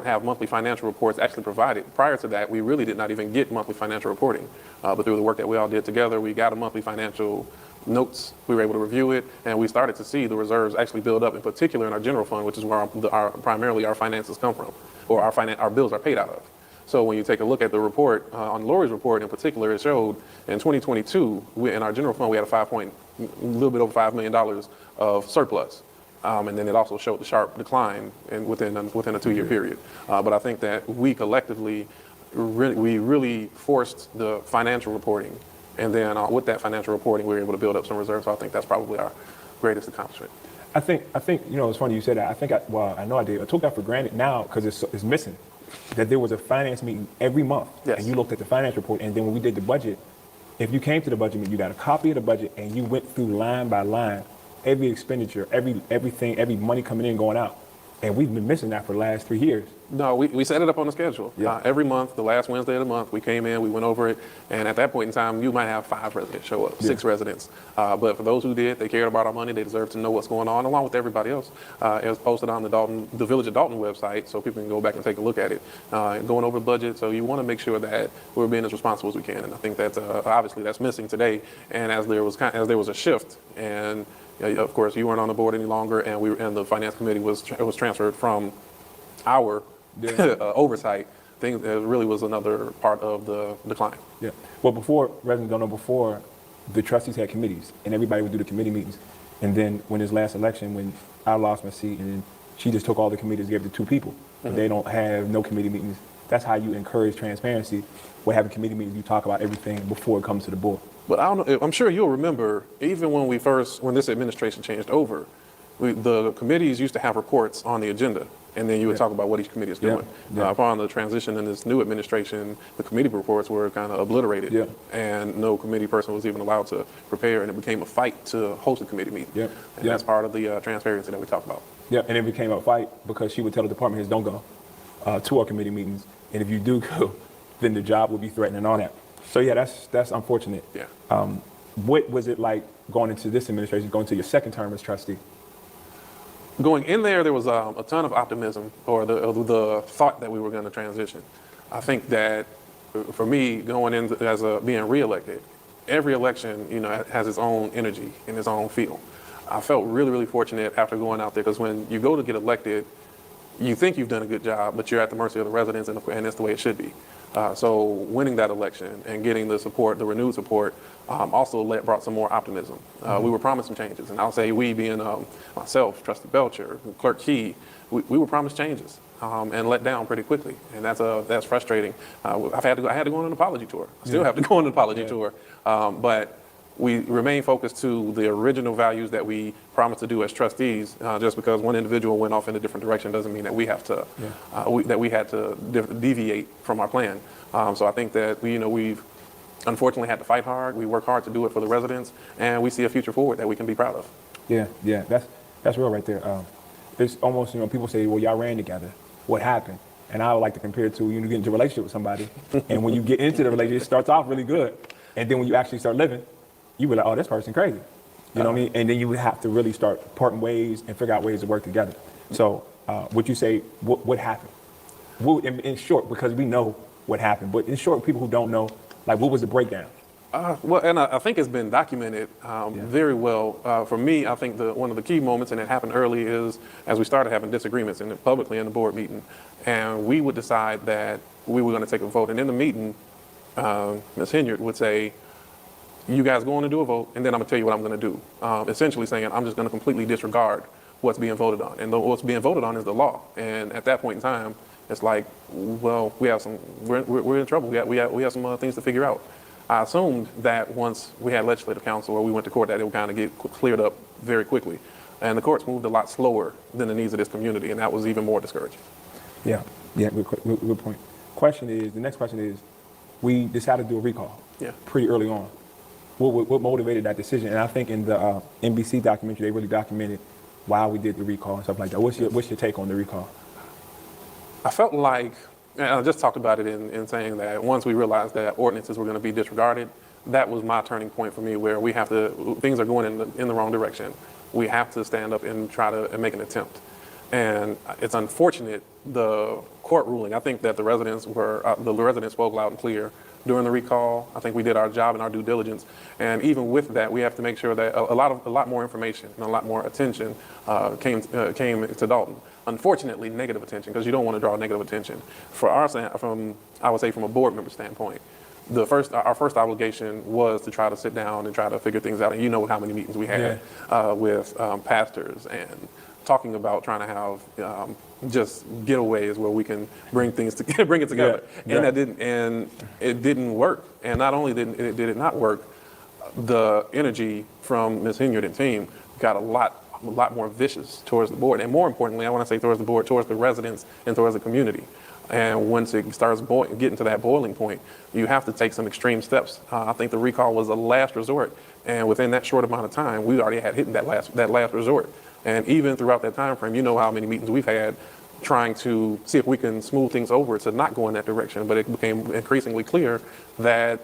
have monthly financial reports actually provided. Prior to that, we really did not even get monthly financial reporting. But through the work that we all did together, we got a monthly financial notes. We were able to review it, and we started to see the reserves actually build up, in particular in our general fund, which is where primarily our finances come from, or our bills are paid out of. So when you take a look at the report, on Lori's report in particular, it showed in 2022, in our general fund, we had a little bit over $5 million of surplus. And then it also showed the sharp decline within a 2-year period. But I think that we collectively, we really forced the financial reporting. And then with that financial reporting, we were able to build up some reserves. So I think that's probably our greatest accomplishment. I think you know, it's funny you said that. I know I did. I took that for granted now because it's missing. That there was a finance meeting every month, and you looked at the finance report, and then when we did the budget, if you came to the budget meeting, you got a copy of the budget, and you went through line by line, every expenditure, everything, every money coming in, going out, and we've been missing that for the last 3 years. No, we set it up on the schedule. Yeah. Every month, the last Wednesday of the month, we came in, we went over it, and at that point in time, you might have 5 residents show up, 6 residents. But for those who did, they cared about our money, they deserve to know what's going on, along with everybody else. It was posted on the Village of Dolton website, so people can go back and take a look at it. Going over the budget, so you want to make sure that we're being as responsible as we can, and I think that's obviously that's missing today. And as there was a shift, and of course, you weren't on the board any longer, and the finance committee was transferred from our oversight. Things really was another part of the decline. Yeah. Well, residents don't know, before the trustees had committees, and everybody would do the committee meetings. And then when this last election, when I lost my seat, and then she just took all the committees, gave it to 2 people. But they don't have no committee meetings. That's how you encourage transparency. We're having committee meetings, you talk about everything before it comes to the board. But I don't know, I'm sure you'll remember, even when this administration changed over, the committees used to have reports on the agenda, and then you would talk about what each committee is doing. Upon the transition in this new administration, the committee reports were kind of obliterated, and no committee person was even allowed to prepare, and it became a fight to host a committee meeting. And that's part of the transparency that we talk about. Yeah, and it became a fight because she would tell the department heads, don't go to our committee meetings, and if you do go, then the job will be threatened and all that. So yeah, that's unfortunate. Yeah. What was it like going into this administration, going to your second term as trustee? Going in there was a ton of optimism, or the thought that we were going to transition. I think that for me, going in as being reelected, every election, has its own energy and its own feel. I felt really, really fortunate after going out there, because when you go to get elected, you think you've done a good job, but you're at the mercy of the residents, and that's the way it should be. So winning that election and getting the support, the renewed support, also brought some more optimism. We were promised some changes, and I'll say we, being myself, Trustee Belcher, Clerk Key, we were promised changes and let down pretty quickly, and that's frustrating. I had to go on an apology tour. I still have to go on an apology tour, but we remain focused to the original values that we promised to do as trustees. Just because one individual went off in a different direction doesn't mean that we have to that we had to deviate from our plan. So I think that we've unfortunately had to fight hard. We work hard to do it for the residents, and we see a future forward that we can be proud of. Yeah, that's real right there. It's almost, people say, well, y'all ran together. What happened? And I would like to compare it to when you get into a relationship with somebody, and when you get into the relationship, it starts off really good, and then when you actually start living, you be like, oh, this person crazy. You know what I mean? And then you would have to really start parting ways and figure out ways to work together. So would you say, what happened? In short, because we know what happened, but in short, people who don't know, like, what was the breakdown? Well, and I think it's been documented very well. For me, I think one of the key moments, and it happened early, is as we started having disagreements publicly in the board meeting, and we would decide that we were going to take a vote. And in the meeting, Ms. Henyard would say, you guys go on and do a vote, and then I'm going to tell you what I'm going to do. Essentially saying, I'm just going to completely disregard what's being voted on. And what's being voted on is the law. And at that point in time, it's like, well, we're in trouble. We have some things to figure out. I assumed that once we had legislative council or we went to court that it would kind of get cleared up very quickly. And the courts moved a lot slower than the needs of this community, and that was even more discouraging. Yeah, good point. The next question is, we decided to do a recall pretty early on. What motivated that decision? And I think in the NBC documentary, they really documented why we did the recall and stuff like that. What's your take on the recall? I felt like, and I just talked about it in saying that once we realized that ordinances were going to be disregarded, that was my turning point for me, where things are going in the wrong direction. We have to stand up and try to make an attempt. And it's unfortunate, the court ruling. I think that the residents spoke loud and clear during the recall. I think we did our job and our due diligence. And even with that, we have to make sure that a lot more information and a lot more attention came to Dolton. Unfortunately, negative attention, because you don't want to draw negative attention. I would say from a board member standpoint, our first obligation was to try to sit down and try to figure things out. And you know how many meetings we had with pastors and talking about trying to have just getaways where we can bring it together. And it didn't work. And not only did it not work, the energy from Ms. Henyard and team got a lot more vicious towards the board. And more importantly, I want to say towards the board, towards the residents and towards the community. And once it starts getting to that boiling point, you have to take some extreme steps. I think the recall was a last resort. And within that short amount of time, we already had hit that last resort. And even throughout that time frame, you know how many meetings we've had trying to see if we can smooth things over to not go in that direction. But it became increasingly clear that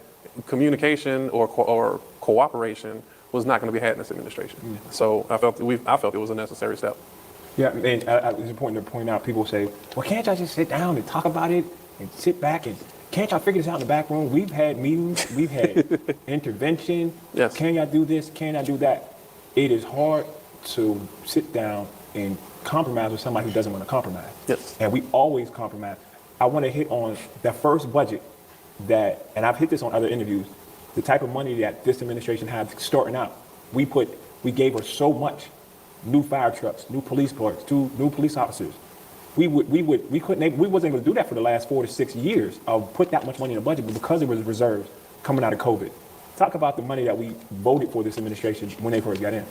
communication or cooperation was not going to be had in this administration. So I felt it was a necessary step. Yeah, and it's important to point out, people say, well, can't y'all just sit down and talk about it and sit back and can't y'all figure this out in the back room? We've had meetings, we've had intervention. Yes. Can y'all do this? Can y'all do that? It is hard to sit down and compromise with somebody who doesn't want to compromise. Yes. And we always compromise. I want to hit on the first budget and I've hit this on other interviews, the type of money that this administration had starting out. We gave her so much. New fire trucks, new police cars, new police officers. We wasn't able to do that for the last 4 to 6 years of put that much money in the budget, but because there was reserves coming out of COVID. Talk about the money that we voted for this administration when they first got in.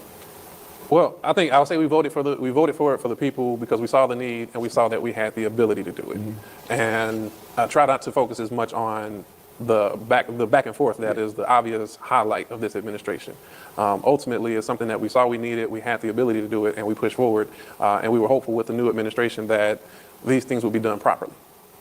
Well, I think I would say we voted for it for the people because we saw the need and we saw that we had the ability to do it. And I try not to focus as much on the back and forth that is the obvious highlight of this administration. Ultimately, it's something that we saw we needed, we had the ability to do it, and we pushed forward. And we were hopeful with the new administration that these things would be done properly.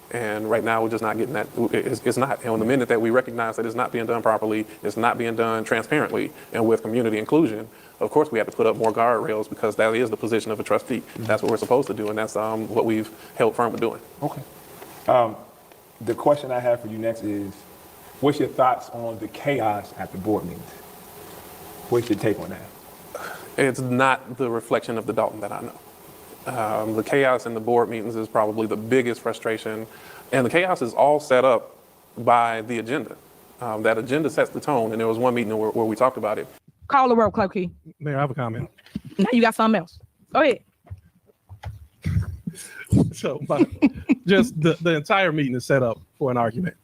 And right now, we're just not getting that. It's not. And the minute that we recognize that it's not being done properly, it's not being done transparently and with community inclusion, of course, we have to put up more guardrails because that is the position of a trustee. That's what we're supposed to do, and that's what we've held firm with doing. Okay. The question I have for you next is, what's your thoughts on the chaos at the board meetings? What's your take on that? It's not the reflection of the Dolton that I know. The chaos in the board meetings is probably the biggest frustration, and the chaos is all set up by the agenda. That agenda sets the tone, and there was one meeting where we talked about it. Call the roll, Clerk Key. Mayor, I have a comment. Now you got something else. Go ahead. So just the entire meeting is set up for an argument.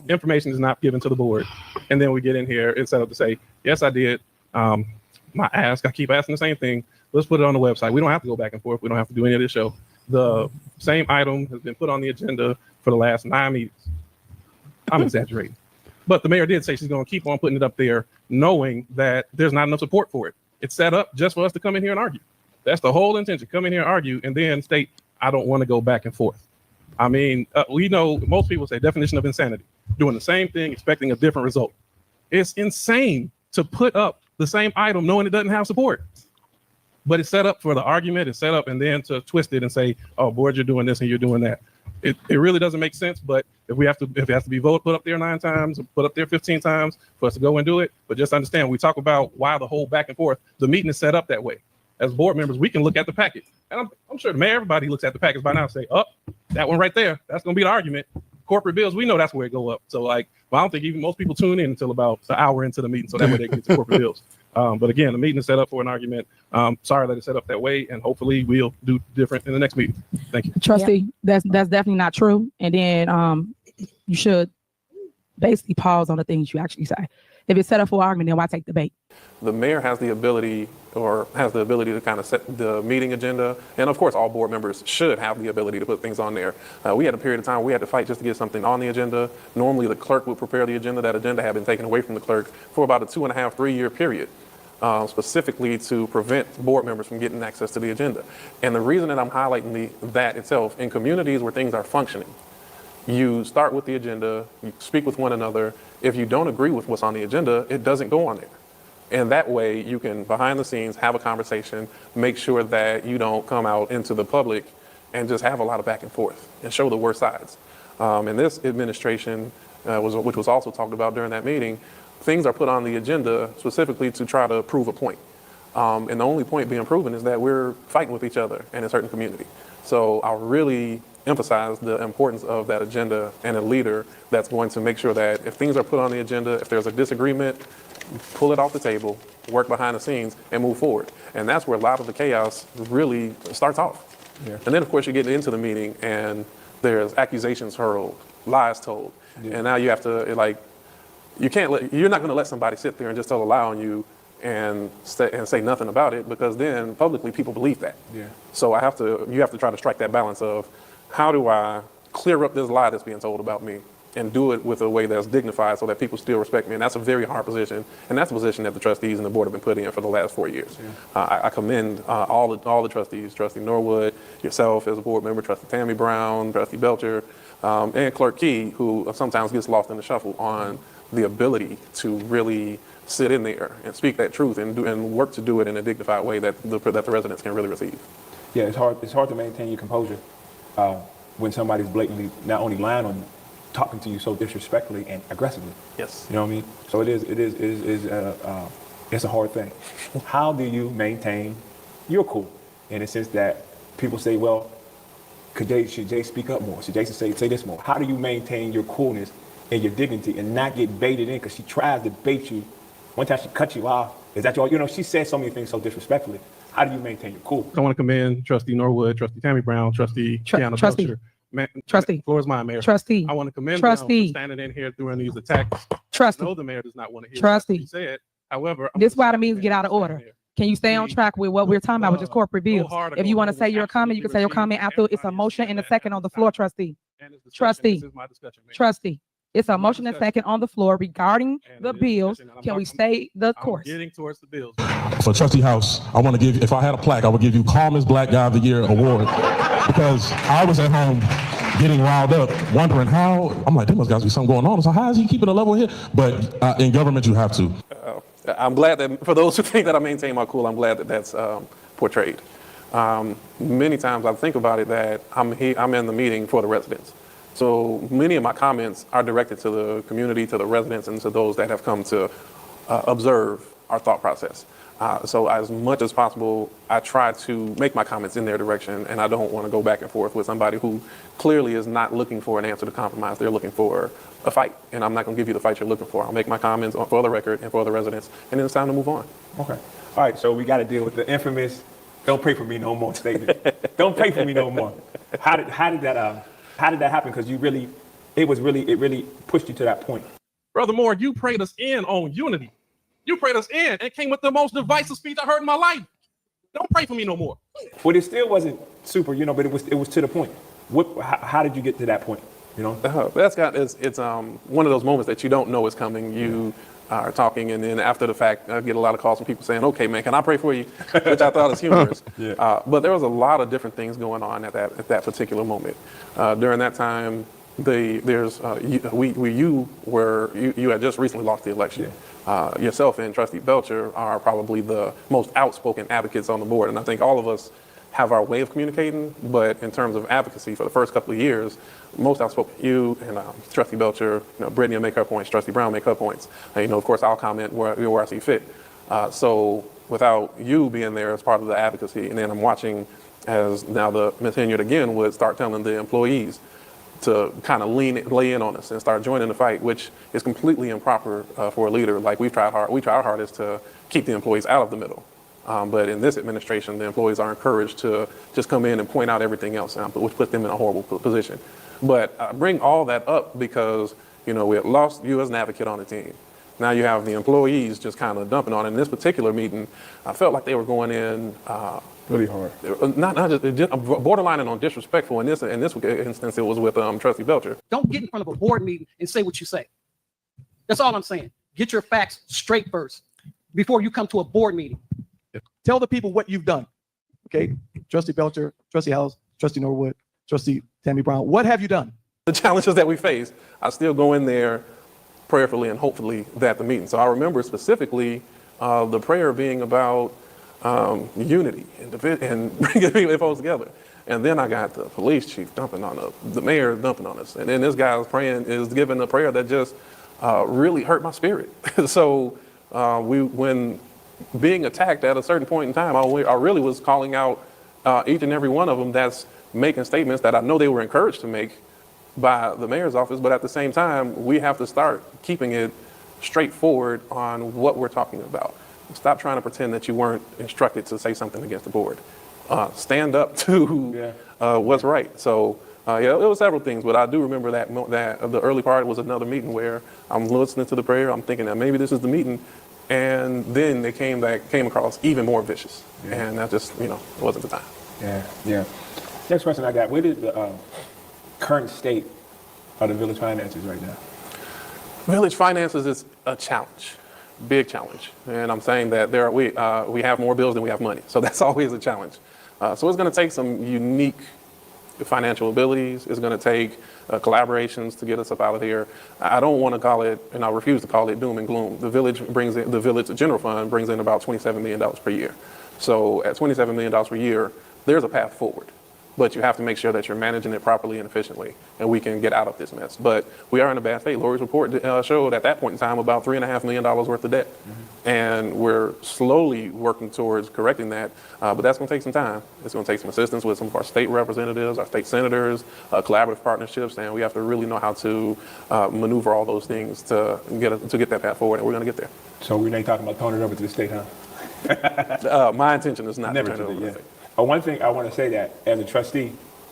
Information is not given to the board. And then we get in here, it's set up to say, yes, I did. I keep asking the same thing. Let's put it on the website. We don't have to go back and forth. We don't have to do any of this show. The same item has been put on the agenda for the last 9 meetings. I'm exaggerating. But the mayor did say she's going to keep on putting it up there, knowing that there's not enough support for it. It's set up just for us to come in here and argue. That's the whole intention. Come in here and argue and then state, I don't want to go back and forth. I mean, we know most people say definition of insanity, doing the same thing, expecting a different result. It's insane to put up the same item knowing it doesn't have support. But it's set up for the argument, it's set up and then to twist it and say, oh, board, you're doing this and you're doing that. It really doesn't make sense, but if it has to be put up there 9 times, put up there 15 times for us to go and do it. But just understand, we talk about why the whole back and forth, the meeting is set up that way. As board members, we can look at the packet. And I'm sure the mayor, everybody looks at the packets by now and say, that one right there, that's going to be the argument. Corporate bills, we know that's where it go up. So I don't think even most people tune in until about an hour into the meeting. So that way they get to corporate bills. But again, the meeting is set up for an argument. Sorry that it's set up that way, and hopefully we'll do different in the next meeting. Thank you. Trustee, that's definitely not true. And then you should basically pause on the things you actually say. If it's set up for argument, then why take the bait? The mayor has the ability to kind of set the meeting agenda. And of course, all board members should have the ability to put things on there. We had a period of time we had to fight just to get something on the agenda. Normally, the clerk would prepare the agenda. That agenda had been taken away from the clerk for about a 2.5, 3-year period, specifically to prevent board members from getting access to the agenda. And the reason that I'm highlighting that itself, in communities where things are functioning, you start with the agenda, you speak with one another. If you don't agree with what's on the agenda, it doesn't go on there. And that way you can, behind the scenes, have a conversation, make sure that you don't come out into the public and just have a lot of back and forth and show the worst sides. And this administration, which was also talked about during that meeting, things are put on the agenda specifically to try to prove a point. And the only point being proven is that we're fighting with each other in a certain community. So I really emphasize the importance of that agenda and a leader that's going to make sure that if things are put on the agenda, if there's a disagreement, pull it off the table, work behind the scenes, and move forward. And that's where a lot of the chaos really starts off. Yeah. And then, of course, you get into the meeting and there's accusations hurled, lies told. Yeah. And now you have to, you're not going to let somebody sit there and just tell a lie on you and say nothing about it, because then publicly people believe that. Yeah. So you have to try to strike that balance of, how do I clear up this lie that's being told about me and do it with a way that's dignified so that people still respect me? And that's a very hard position. And that's a position that the trustees and the board have been put in for the last 4 years. Yeah. I commend all the trustees, Trustee Norwood, yourself as a board member, Trustee Tammy Brown, Trustee Belcher, and Clerk Key, who sometimes gets lost in the shuffle on the ability to really sit in there and speak that truth and work to do it in a dignified way that the residents can really receive. Yeah, it's hard to maintain your composure when somebody's blatantly not only lying on you, talking to you so disrespectfully and aggressively. Yes. You know what I mean? So it's a hard thing. How do you maintain your cool in the sense that people say, well, should Jay speak up more? Should Jason say this more? How do you maintain your coolness and your dignity and not get baited in? Because she tries to bait you. One time she cut you off. Is that your, she said so many things so disrespectfully. How do you maintain your cool? I want to commend Trustee Norwood, Trustee Tammy Brown, Trustee Kiana Belcher. Trustee. Floor is mine, Mayor. Trustee. I want to commend them for standing in here during these attacks. Trustee. I know the mayor does not want to hear Trustee. what you said. However, this is why the meetings get out of order. Can you stay on track with what we're talking about, which is corporate bills? If you want to say your comment, you can say your comment after it's a motion and a second on the floor, Trustee. Trustee. Trustee. It's a motion and second on the floor regarding the bills. Can we stay the course? Getting towards the bills. For Trustee House, I want to give, if I had a plaque, I would give you Calmest Black Guy of the Year award, because I was at home getting riled up, wondering how, I'm like, there must be something going on. So how is he keeping a level here? But in government, you have to. I'm glad that, for those who think that I maintain my cool, I'm glad that that's portrayed. Many times I think about it that I'm in the meeting for the residents. So many of my comments are directed to the community, to the residents, and to those that have come to observe our thought process. So as much as possible, I try to make my comments in their direction, and I don't want to go back and forth with somebody who clearly is not looking for an answer to compromise. They're looking for a fight, and I'm not going to give you the fight you're looking for. I'll make my comments for the record and for the residents, and then it's time to move on. Okay. All right, so we got to deal with the infamous "Don't pray for me no more" statement. Don't pray for me no more. How did that happen? Because it really pushed you to that point. Brother Moore, you prayed us in on unity. You prayed us in and came with the most divisive speech I heard in my life. Don't pray for me no more. Well, it still wasn't super, but it was to the point. How did you get to that point? It's one of those moments that you don't know is coming. You are talking, and then after the fact, I get a lot of calls from people saying, "Okay, man, can I pray for you?" Which I thought is humorous. Yeah. But there was a lot of different things going on at that particular moment. During that time, you had just recently lost the election. Yeah. Yourself and Trustee Belcher are probably the most outspoken advocates on the board, and I think all of us have our way of communicating, but in terms of advocacy for the first couple of years, most outspoken, you and Trustee Belcher, Brittany will make her points, Trustee Brown make her points. Of course, I'll comment where I see fit. So without you being there as part of the advocacy, and then I'm watching as now the Ms. Henyard again would start telling the employees, to kind of lay in on us and start joining the fight, which is completely improper for a leader. Like we try our hardest to keep the employees out of the middle. But in this administration, the employees are encouraged to just come in and point out everything else, which puts them in a horrible position. But I bring all that up because, we had lost you as an advocate on the team. Now you have the employees just kind of dumping on it. In this particular meeting, I felt like they were going in really hard. Not just borderlining on disrespectful. In this instance, it was with Trustee Belcher. Don't get in front of a board meeting and say what you say. That's all I'm saying. Get your facts straight first before you come to a board meeting. Tell the people what you've done. Okay, Trustee Belcher, Trustee House, Trustee Norwood, Trustee Tammy Brown. What have you done? The challenges that we face, I still go in there prayerfully and hopefully at the meeting. So I remember specifically the prayer being about unity and bringing people folks together. And then I got the police chief dumping on us, the mayor dumping on us. And then this guy is giving a prayer that just really hurt my spirit. So when being attacked at a certain point in time, I really was calling out each and every one of them that's making statements that I know they were encouraged to make by the mayor's office, but at the same time, we have to start keeping it straightforward on what we're talking about. Stop trying to pretend that you weren't instructed to say something against the board. Stand up to what's right. So it was several things, but I do remember that the early part was another meeting where I'm listening to the prayer, I'm thinking that maybe this is the meeting, and then they came across even more vicious, and that just wasn't the time. Yeah. Next question I got: what is the current state of the village finances right now? Village finances is a challenge, big challenge, and I'm saying that we have more bills than we have money, so that's always a challenge. So it's going to take some unique financial abilities. It's going to take collaborations to get us up out of here. I don't want to call it, and I refuse to call it doom and gloom. The village general fund brings in about $27 million per year. So at $27 million per year, there's a path forward. But you have to make sure that you're managing it properly and efficiently, and we can get out of this mess. But we are in a bad state. Lori's report showed at that point in time about $3.5 million worth of debt. And we're slowly working towards correcting that, but that's going to take some time. It's going to take some assistance with some of our state representatives, our state senators, collaborative partnerships, and we have to really know how to maneuver all those things to get that path forward, and we're going to get there. So we're not talking about turning it over to the state, huh? My intention is not to turn it over to the state. One thing I want to say that as a trustee,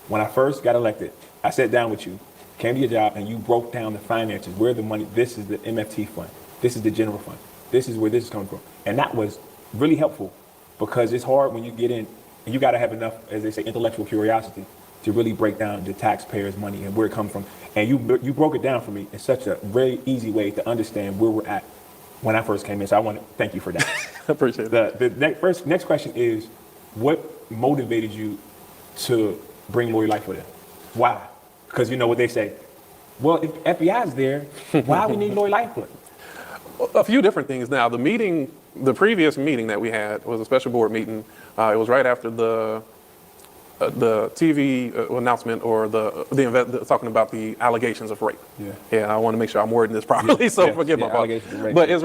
when I first got elected, I sat down with you, came to your job, and you broke down the finances, where the money, this is the MFT fund, this is the general fund, this is where this is coming from. And that was really helpful because it's hard when you get in, and you got to have enough, as they say, intellectual curiosity to really break down the taxpayers' money and where it comes from. And you broke it down for me in such a very easy way to understand where we're at when I first came in. So I want to thank you for that. I appreciate that. The next question is, what motivated you to bring Lori Lightfoot in? Why? Because you know what they say. Well, if FBI's there, why we need Lori Lightfoot? A few different things. Now, the previous meeting that we had was a special board meeting. It was right after the TV announcement or the event talking about the allegations of rape. Yeah, I want to make sure I'm wording this properly, forgive my fault. But it's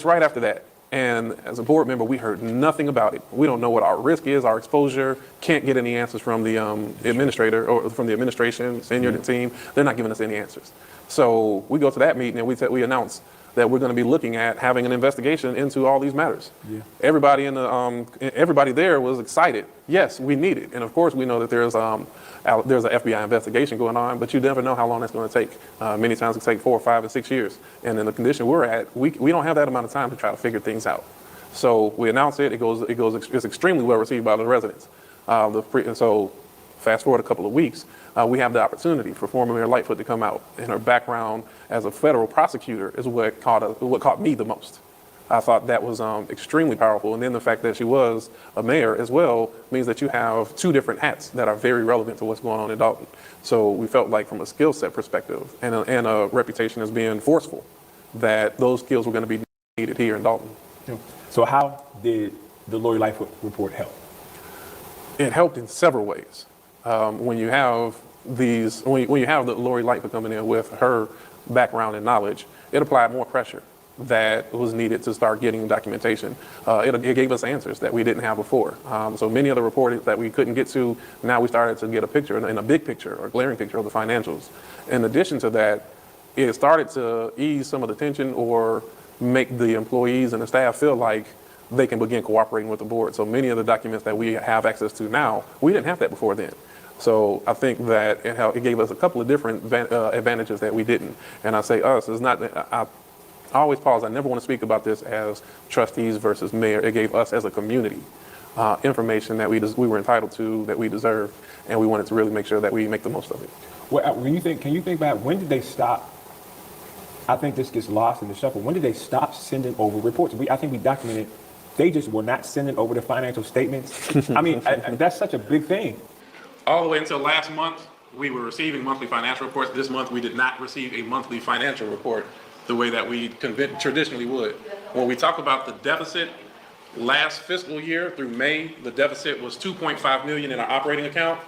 right after that. And as a board member, we heard nothing about it. We don't know what our risk is, our exposure, can't get any answers from the administrator or from the administration, senior team. They're not giving us any answers. So we go to that meeting and we announce that we're going to be looking at having an investigation into all these matters. Everybody everybody there was excited. Yes, we need it. And of course, we know that there's an FBI investigation going on, but you never know how long that's going to take. Many times it can take 4, 5, and 6 years. And in the condition we're at, we don't have that amount of time to try to figure things out. So we announce it. It's extremely well received by the residents. So fast forward a couple of weeks, we have the opportunity for former Mayor Lightfoot to come out, and her background as a federal prosecutor is what caught me the most. I thought that was extremely powerful, and then the fact that she was a mayor as well means that you have two different hats that are very relevant to what's going on in Dolton. So we felt like from a skill set perspective and a reputation as being forceful, that those skills were going to be needed here in Dolton. So how did the Lori Lightfoot report help? It helped in several ways. When you have the Lori Lightfoot coming in with her background and knowledge, it applied more pressure that was needed to start getting documentation. It gave us answers that we didn't have before. So many of the reports that we couldn't get to, now we started to get a picture, and a big picture or glaring picture of the financials. In addition to that, it started to ease some of the tension or make the employees and the staff feel like they can begin cooperating with the board. So many of the documents that we have access to now, we didn't have that before then. So I think that it gave us a couple of different advantages that we didn't. And I say us, it's not, I always pause, I never want to speak about this as trustees versus mayor. It gave us as a community information that we were entitled to, that we deserve, and we wanted to really make sure that we make the most of it. Well, can you think back, when did they stop? I think this gets lost in the shuffle. When did they stop sending over reports? I think we documented, they just were not sending over the financial statements. I mean, that's such a big thing. All the way until last month, we were receiving monthly financial reports. This month, we did not receive a monthly financial report the way that we traditionally would. When we talk about the deficit, last fiscal year through May, the deficit was $2.5 million in our operating account.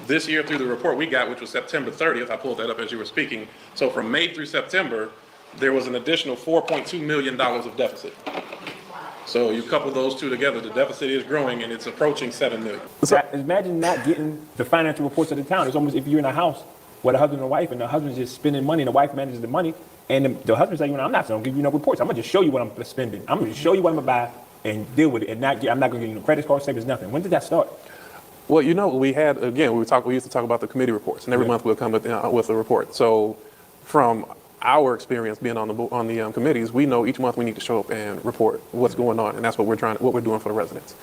This year, through the report we got, which was September 30th, I pulled that up as you were speaking. So from May through September, there was an additional $4.2 million of deficit. So you couple those two together, the deficit is growing and it's approaching $7 million. So imagine not getting the financial reports of the town. It's almost if you're in a house with a husband and a wife, and the husband's just spending money and the wife manages the money, and the husband's like, I'm not going to give you no reports. I'm going to just show you what I'm spending. I'm going to show you what I'm going to buy and deal with it, and I'm not going to give you no credit card statements, nothing. When did that start? Well, we had, again, we used to talk about the committee reports, and every month we'll come with a report. So from our experience being on the committees, we know each month we need to show up and report what's going on, and that's what we're doing for the residents.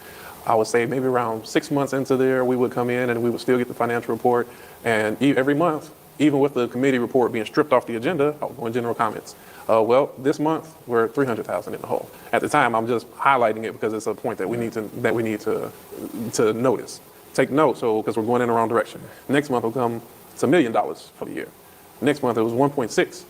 I would say maybe around 6 months into there, we would come in and we would still get the financial report, and every month, even with the committee report being stripped off the agenda, I would go in general comments. Well, this month we're 300,000 in the hole. At the time, I'm just highlighting it because it's a point that we need to notice. Take note, because we're going in the wrong direction. Next month will come, it's $1 million for the year. Next month it was 1.6.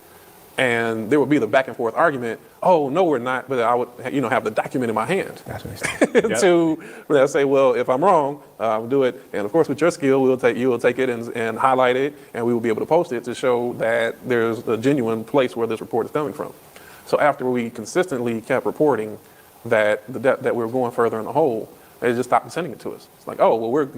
And there would be the back and forth argument, oh, no, we're not, but I would have the document in my hand. That's what to say, well, if I'm wrong, I'll do it. And of course, with your skill, you will take it and highlight it, and we will be able to post it to show that there's a genuine place where this report is coming from. So after we consistently kept reporting that that we're going further in the hole, they just stopped sending it to us. It's like, oh, well,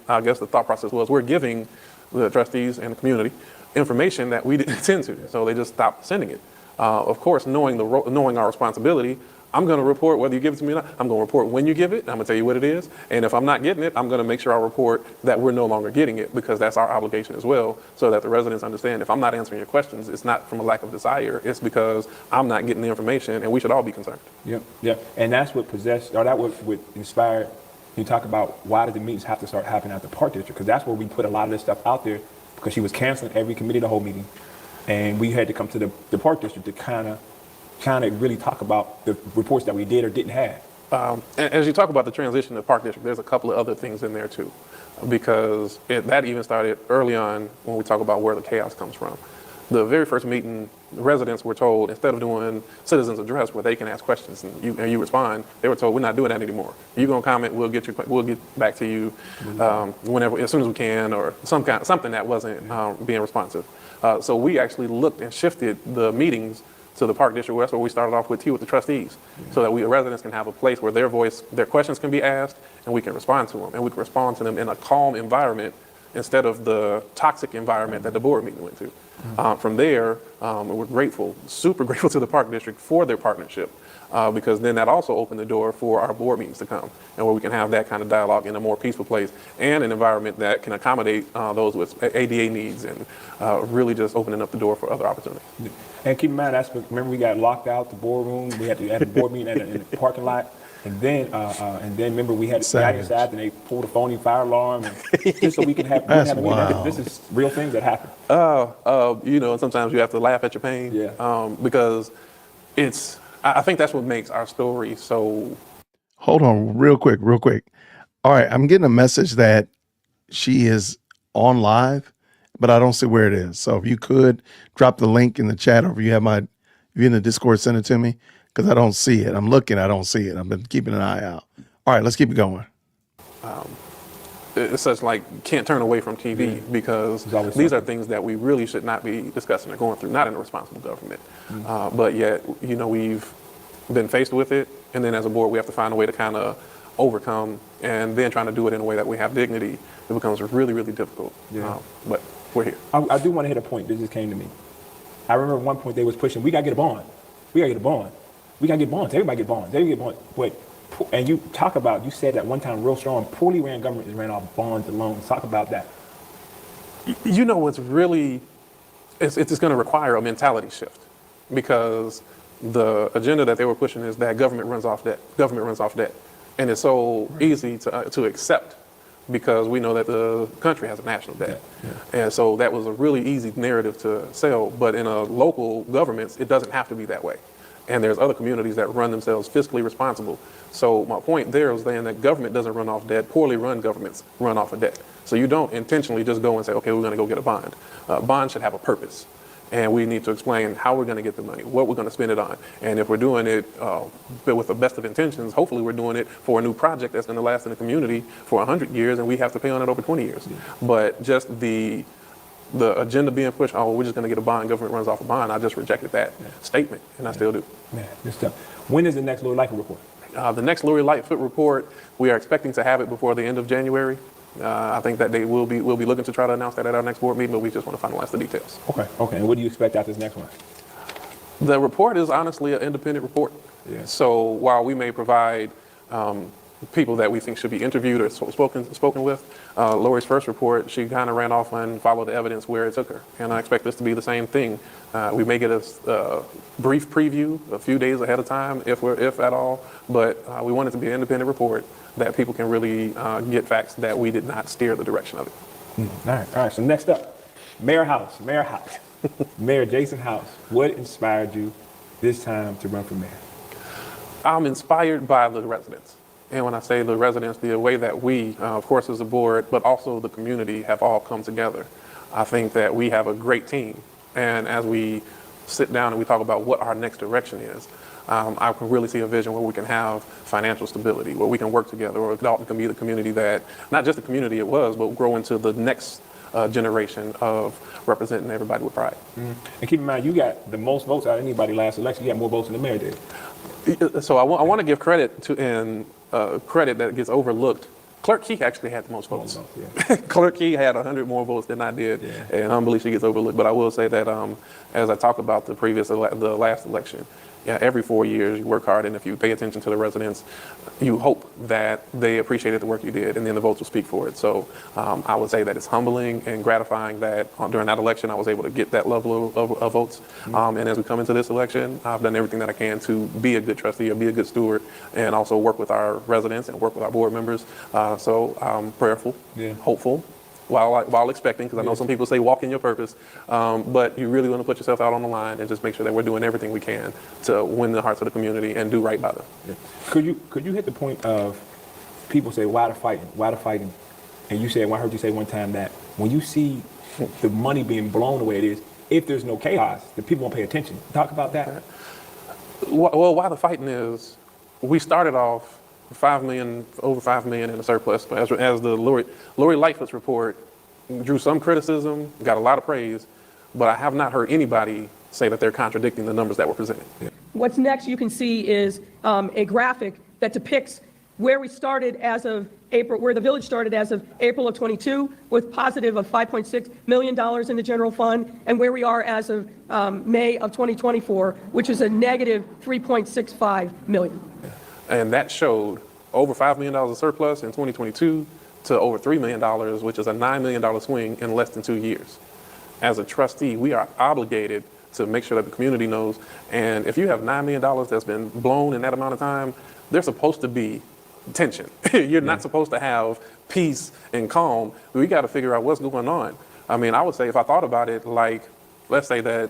I guess the thought process was we're giving the trustees and the community information that we didn't intend to, so they just stopped sending it. Of course, knowing our responsibility, I'm going to report whether you give it to me or not. I'm going to report when you give it. I'm going to tell you what it is, and if I'm not getting it, I'm going to make sure I report that we're no longer getting it, because that's our obligation as well, so that the residents understand if I'm not answering your questions, it's not from a lack of desire, it's because I'm not getting the information, and we should all be concerned. Yep. And that's what what inspired you talk about why did the meetings have to start happening at the Park District, because that's where we put a lot of this stuff out there, because she was canceling every committee the whole meeting, and we had to come to the Park District to kind of really talk about the reports that we did or didn't have. And as you talk about the transition to Park District, there's a couple of other things in there too, because that even started early on when we talk about where the chaos comes from. The very first meeting, the residents were told, instead of doing citizens address where they can ask questions and you respond, they were told, we're not doing that anymore. You're gonna comment, we'll get back to you whenever, as soon as we can, or something that wasn't being responsive. So we actually looked and shifted the meetings to the Park District. That's where we started off with the trustees, so that residents can have a place where their questions can be asked, and we can respond to them, and we can respond to them in a calm environment instead of the toxic environment that the board meeting went to. From there, we're grateful, super grateful to the Park District for their partnership, because then that also opened the door for our board meetings to come, and where we can have that kind of dialogue in a more peaceful place and an environment that can accommodate those with ADA needs, and really just opening up the door for other opportunities. And keep in mind, remember we got locked out the boardroom. We had to have a board meeting in the parking lot. And then remember we had to go outside, and they pulled a phony fire alarm, and just so we can have. That's wild. This is real things that happen. Sometimes you have to laugh at your pain, because I think that's what makes our story so. Hold on, real quick. All right, I'm getting a message that she is on live, but I don't see where it is. So if you could drop the link in the chat, or if you're in the Discord, send it to me, because I don't see it. I'm looking, I don't see it. I've been keeping an eye out. All right, let's keep it going. it's such like can't turn away from TV because these are things that we really should not be discussing or going through, not in a responsible government. But yet, you know, we've been faced with it, and then as a board, we have to find a way to kind of overcome, and then trying to do it in a way that we have dignity. It becomes really, really difficult. But we're here. I do want to hit a point that just came to me. I remember at one point they was pushing, we got to get a bond. We got to get a bond. We got to get bonds. Everybody get bonds. Everybody get bonds. And you talk about, you said that one time real strong, poorly ran government is ran off bonds and loans. Talk about that. You know what's really, it's just going to require a mentality shift, because the agenda that they were pushing is that government runs off debt. Government runs off debt. And it's so easy to accept, because we know that the country has a national debt. And so that was a really easy narrative to sell. But in a local governments, it doesn't have to be that way. And there's other communities that run themselves fiscally responsible. So my point there is then that government doesn't run off debt. Poorly run governments run off of debt. So you don't intentionally just go and say, okay, we're going to go get a bond. Bond should have a purpose. And we need to explain how we're going to get the money, what we're going to spend it on. And if we're doing it with the best of intentions, hopefully we're doing it for a new project that's going to last in the community for 100 years, and we have to pay on it over 20 years. But just the agenda being pushed, oh, we're just going to get a bond, government runs off a bond, I just rejected that statement, and I still do. Man, good stuff. When is the next Lori Lightfoot report? The next Lori Lightfoot report, we are expecting to have it before the end of January. I think that we'll be looking to try to announce that at our next board meeting, but we just want to finalize the details. Okay. And what do you expect out this next one? The report is honestly an independent report. So while we may provide people that we think should be interviewed or spoken with, Lori's first report, she kind of ran off and followed the evidence where it took her. And I expect this to be the same thing. We may get a brief preview a few days ahead of time, if at all, but we want it to be an independent report that people can really get facts that we did not steer the direction of it. All right. So next up, Mayor House. Mayor Jason House. What inspired you this time to run for mayor? I'm inspired by the residents. And when I say the residents, the way that we, of course, as a board, but also the community have all come together. I think that we have a great team. And as we sit down and we talk about what our next direction is, I can really see a vision where we can have financial stability, where we can work together, or Dolton can be the community that, not just the community it was, but grow into the next generation of representing everybody with pride. And keep in mind, you got the most votes out of anybody last election. You got more votes than the mayor did. So I want to give credit to, and credit that gets overlooked. Clerk Key actually had the most votes. Clerk Key had 100 more votes than I did, and I believe she gets overlooked. But I will say that as I talk about the last election, every 4 years you work hard, and if you pay attention to the residents, you hope that they appreciated the work you did, and then the votes will speak for it. So I would say that it's humbling and gratifying that during that election I was able to get that level of votes. And as we come into this election, I've done everything that I can to be a good trustee or be a good steward, and also work with our residents and work with our board members. So I'm prayerful, hopeful, while expecting, because I know some people say walk in your purpose, but you really want to put yourself out on the line and just make sure that we're doing everything we can to win the hearts of the community and do right by them. Could you hit the point of people say, why the fighting? And you said, I heard you say one time that when you see the money being blown the way it is, if there's no chaos, the people won't pay attention. Talk about that. Well, why the fighting is, we started off over 5 million in a surplus. As the Lori Lightfoot's report drew some criticism, got a lot of praise, but I have not heard anybody say that they're contradicting the numbers that were presented. What's next you can see is a graphic that depicts where we started as of April, where the village started as of April of 22 with positive of $5.6 million in the general fund, and where we are as of May of 2024, which is a negative $3.65 million. And that showed over $5 million of surplus in 2022 to over $3 million, which is a $9 million swing in less than 2 years. As a trustee, we are obligated to make sure that the community knows. And if you have $9 million that's been blown in that amount of time, there's supposed to be tension. You're not supposed to have peace and calm. We got to figure out what's going on. I mean, I would say if I thought about it, like, let's say that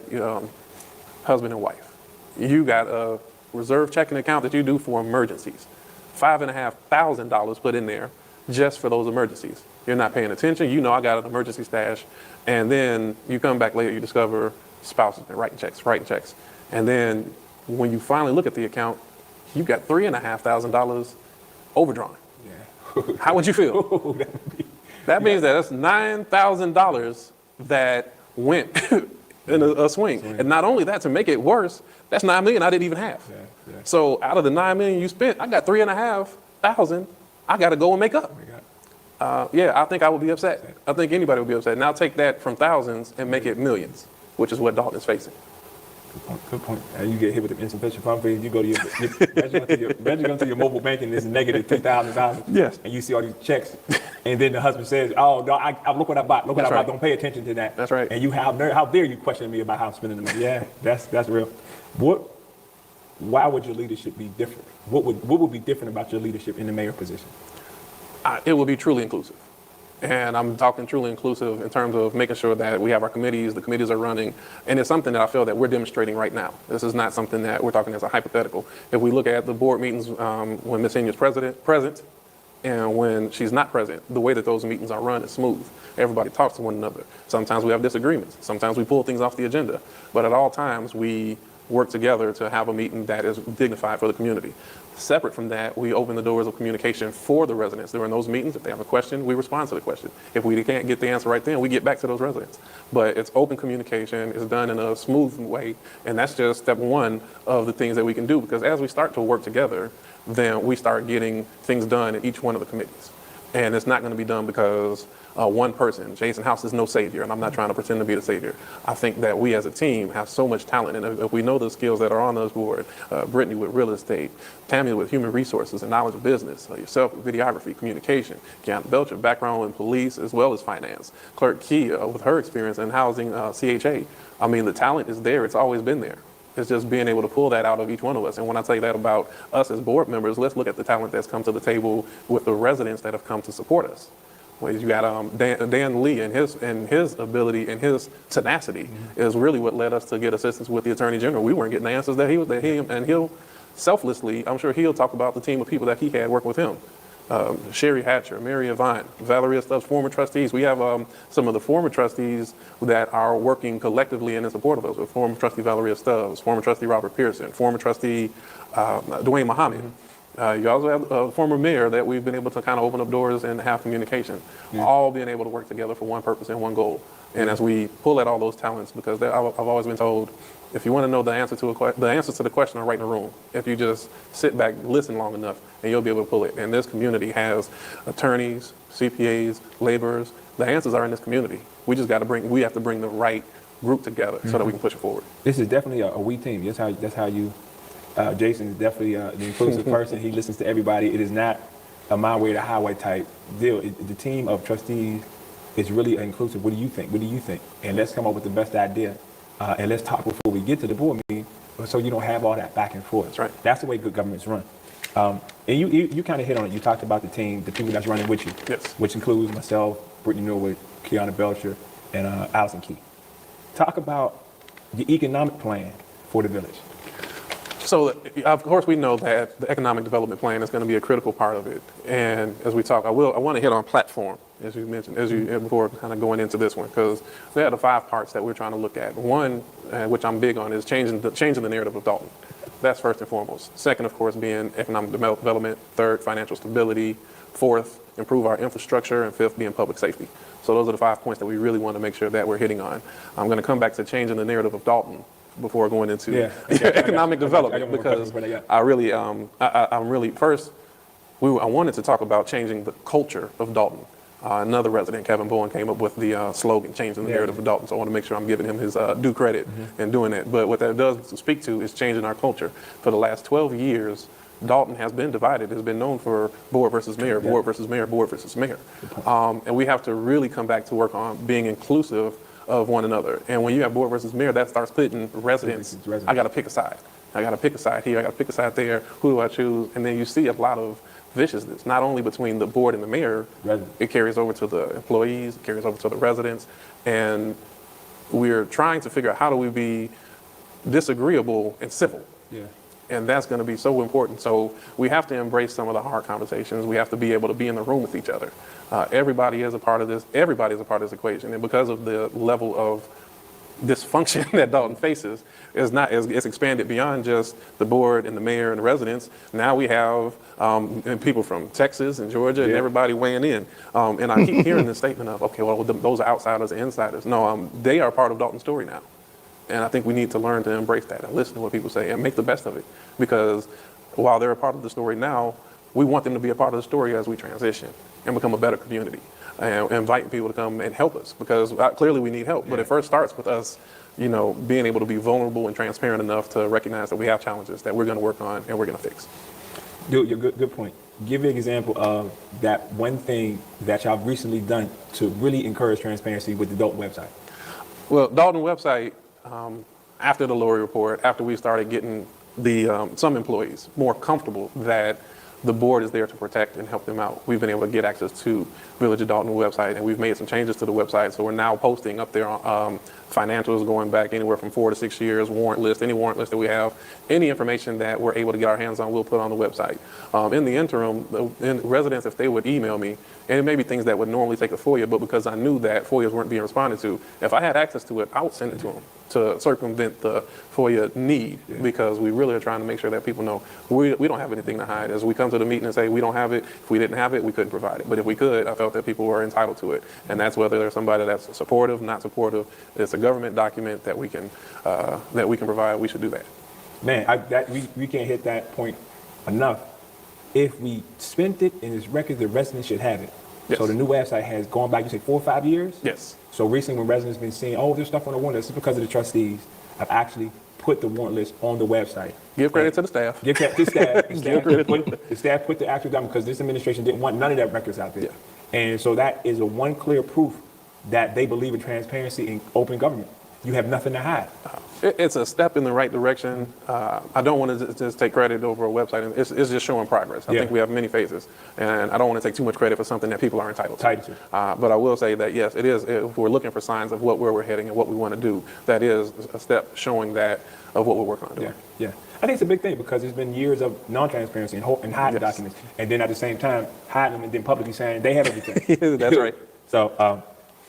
husband and wife, you got a reserve checking account that you do for emergencies, $5,500 put in there just for those emergencies. You're not paying attention. You know, I got an emergency stash, and then you come back later, you discover spouse has been writing checks. And then when you finally look at the account, you got $3,500 overdrawn. How would you feel? That means that that's $9,000 that went in a swing. And not only that, to make it worse, that's $9 million I didn't even have. So out of the $9 million you spent, I got $3,500 I got to go and make up. Yeah, I think I would be upset. I think anybody would be upset. Now take that from thousands and make it millions, which is what Dolton is facing. Good point. And you get hit with the instant pension fund fees. You go to your your mobile banking is negative $3,000. Yes. And you see all these checks, and then the husband says, "Oh no, I look what I bought. Look what I bought. Don't pay attention to that." That's right. And you how dare you question me about how I'm spending the money? Yeah, that's real. Why would your leadership be different? What would be different about your leadership in the mayor position? It will be truly inclusive. And I'm talking truly inclusive in terms of making sure that we have our committees, the committees are running, and it's something that I feel that we're demonstrating right now. This is not something that we're talking as a hypothetical. If we look at the board meetings when Ms. Henyard's present and when she's not present, the way that those meetings are run is smooth. Everybody talks to one another. Sometimes we have disagreements. Sometimes we pull things off the agenda. But at all times, we work together to have a meeting that is dignified for the community. Separate from that, we open the doors of communication for the residents. During those meetings, if they have a question, we respond to the question. If we can't get the answer right then, we get back to those residents. But it's open communication, it's done in a smooth way, and that's just step one of the things that we can do, because as we start to work together, then we start getting things done in each one of the committees. And it's not going to be done because one person, Jason House, is no savior, and I'm not trying to pretend to be the savior. I think that we as a team have so much talent, and if we know the skills that are on this board, Brittany with real estate, Tammy with human resources and knowledge of business, yourself with videography, communication, Keanu Belcher, background in police as well as finance, Clerk Key with her experience in housing CHA. I mean, the talent is there. It's always been there. It's just being able to pull that out of each one of us. And when I say that about us as board members, let's look at the talent that's come to the table with the residents that have come to support us. Well, you got Dan Lee and his ability and his tenacity is really what led us to get assistance with the Attorney General. We weren't getting the answers that he'll selflessly, I'm sure he'll talk about the team of people that he had working with him. Sherry Hatcher, Mary Avine, Valeria Stubbs, former trustees. We have some of the former trustees that are working collectively and in support of us. With former trustee Valeria Stubbs, former trustee Robert Pearson, former trustee Dwayne Muhammad. You also have a former mayor that we've been able to kind of open up doors and have communication, all being able to work together for one purpose and one goal. And as we pull at all those talents, because I've always been told, if you want to know the answer to the answers to the question are right in the room. If you just sit back, listen long enough, and you'll be able to pull it. And this community has attorneys, CPAs, laborers. The answers are in this community. We have to bring the right group together so that we can push it forward. This is definitely a we team. That's how you. Jason is definitely the inclusive person. He listens to everybody. It is not a my way to highway type deal. The team of trustees is really inclusive. What do you think? What do you think? And let's come up with the best idea. And let's talk before we get to the board meeting, so you don't have all that back and forth. That's right. That's the way good government's run. And you kind of hit on it. You talked about the team, the people that's running with you, yes, which includes myself, Brittany Norwood, Keanu Belcher, and Allison Key. Talk about the economic plan for the village. So, of course, we know that the economic development plan is going to be a critical part of it. And as we talk, I want to hit on platform, as you mentioned, before kind of going into this one, because there are the 5 parts that we're trying to look at. One, which I'm big on, is changing the narrative of Dolton. That's first and foremost. Second, of course, being economic development. Third, financial stability. Fourth, improve our infrastructure. And fifth, being public safety. So those are the 5 points that we really want to make sure that we're hitting on. I'm going to come back to changing the narrative of Dolton before going into economic development, because I wanted to talk about changing the culture of Dolton. Another resident, Kevin Bowen, came up with the slogan, changing the narrative of Dolton. So I want to make sure I'm giving him his due credit in doing that. But what that does speak to is changing our culture. For the last 12 years, Dolton has been divided. It's been known for board versus mayor, board versus mayor, board versus mayor. And we have to really come back to work on being inclusive of one another. And when you have board versus mayor, that starts putting residents, I got to pick a side. I got to pick a side here, I got to pick a side there. Who do I choose? And then you see a lot of viciousness, not only between the board and the mayor, it carries over to the employees, it carries over to the residents. And we're trying to figure out how do we be disagreeable and civil. And that's going to be so important. So we have to embrace some of the hard conversations. We have to be able to be in the room with each other. Everybody is a part of this. Everybody is a part of this equation. And because of the level of dysfunction that Dolton faces is not it's expanded beyond just the board and the mayor and the residents. Now we have and people from Texas and Georgia and everybody weighing in. And I keep hearing this statement of, okay, well, those are outsiders and insiders. No, they are part of Dolton's story now. And I think we need to learn to embrace that and listen to what people say and make the best of it. Because while they're a part of the story now, we want them to be a part of the story as we transition and become a better community. And inviting people to come and help us, because clearly we need help. But it first starts with us, you know, being able to be vulnerable and transparent enough to recognize that we have challenges that we're going to work on and we're going to fix. Dude, you're good point. Give me an example of that one thing that y'all recently done to really encourage transparency with the Dolton website. Well, Dolton website, after the Lori report, after we started getting the some employees more comfortable that the board is there to protect and help them out, we've been able to get access to Village of Dolton website, and we've made some changes to the website. So we're now posting up there financials going back anywhere from 4 to 6 years, warrant list, any warrant list that we have, any information that we're able to get our hands on, we'll put on the website. In the interim, residents, if they would email me, and it may be things that would normally take a FOIA, but because I knew that FOIAs weren't being responded to, if I had access to it, I would send it to them to circumvent the FOIA need, because we really are trying to make sure that people know we don't have anything to hide. As we come to the meeting and say we don't have it, if we didn't have it, we couldn't provide it. But if we could, I felt that people were entitled to it. And that's whether there's somebody that's supportive, not supportive. It's a government document that we can provide. We should do that. Man, we can't hit that point enough. If we spent it in this record, the residents should have it. Yes. So the new website has gone back, you say 4 or 5 years? Yes. So recently when residents been seeing, oh, there's stuff on the warrant list, it's because of the trustees. I've actually put the warrant list on the website. Give credit to the staff. Give credit to the staff. The staff put the actual document, because this administration didn't want none of that records out there. Yeah. And so that is a one clear proof that they believe in transparency and open government. You have nothing to hide. It's a step in the right direction. I don't want to just take credit over a website. It's just showing progress. I think we have many phases, and I don't want to take too much credit for something that people are entitled to. But I will say that, yes, it is. If we're looking for signs of where we're heading and what we want to do, that is a step showing that of what we're working on doing. Yeah. I think it's a big thing, because there's been years of non-transparency and hiding documents, and then at the same time hiding them and then publicly saying they have everything. That's right.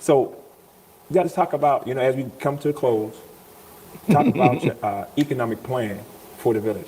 So you got to talk about, as we come to a close, talk about your economic plan for the village.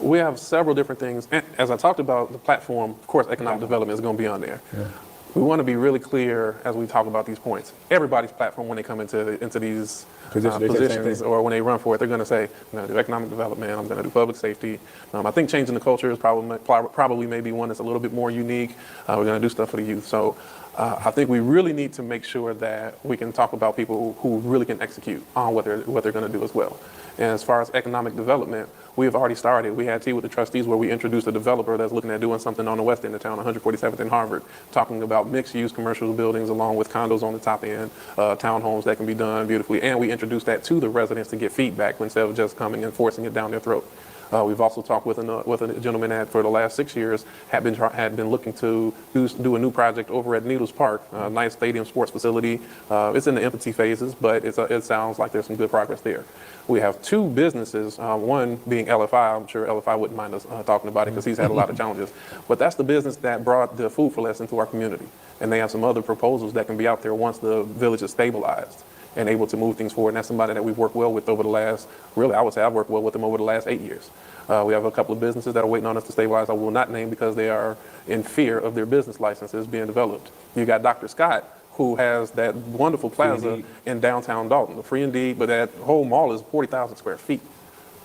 We have several different things. As I talked about the platform, of course, economic development is going to be on there. Yeah. We want to be really clear as we talk about these points. Everybody's platform, when they come into these positions or when they run for it, they're going to say, I'm going to do economic development, I'm going to do public safety. I think changing the culture is probably maybe one that's a little bit more unique. We're going to do stuff for the youth. So I think we really need to make sure that we can talk about people who really can execute on what they're going to do as well. And as far as economic development, we have already started. We had tea with the trustees where we introduced a developer that's looking at doing something on the west end of town, 147th and Harvard, talking about mixed-use commercial buildings along with condos on the top end, townhomes that can be done beautifully. And we introduced that to the residents to get feedback instead of just coming and forcing it down their throat. We've also talked with a gentleman that for the last 6 years had been looking to do a new project over at Needles Park, a nice stadium sports facility. It's in the infancy phases, but it sounds like there's some good progress there. We have 2 businesses, one being LFI. I'm sure LFI wouldn't mind us talking about it because he's had a lot of challenges. But that's the business that brought the Food for Less into our community. And they have some other proposals that can be out there once the village is stabilized and able to move things forward. And that's somebody that we've worked well with over the last, I would say I've worked well with them over the last 8 years. We have a couple of businesses that are waiting on us to stabilize. I will not name because they are in fear of their business licenses being developed. You got Dr. Scott, who has that wonderful plaza in downtown Dolton, the Free Indeed, but that whole mall is 40,000 square feet.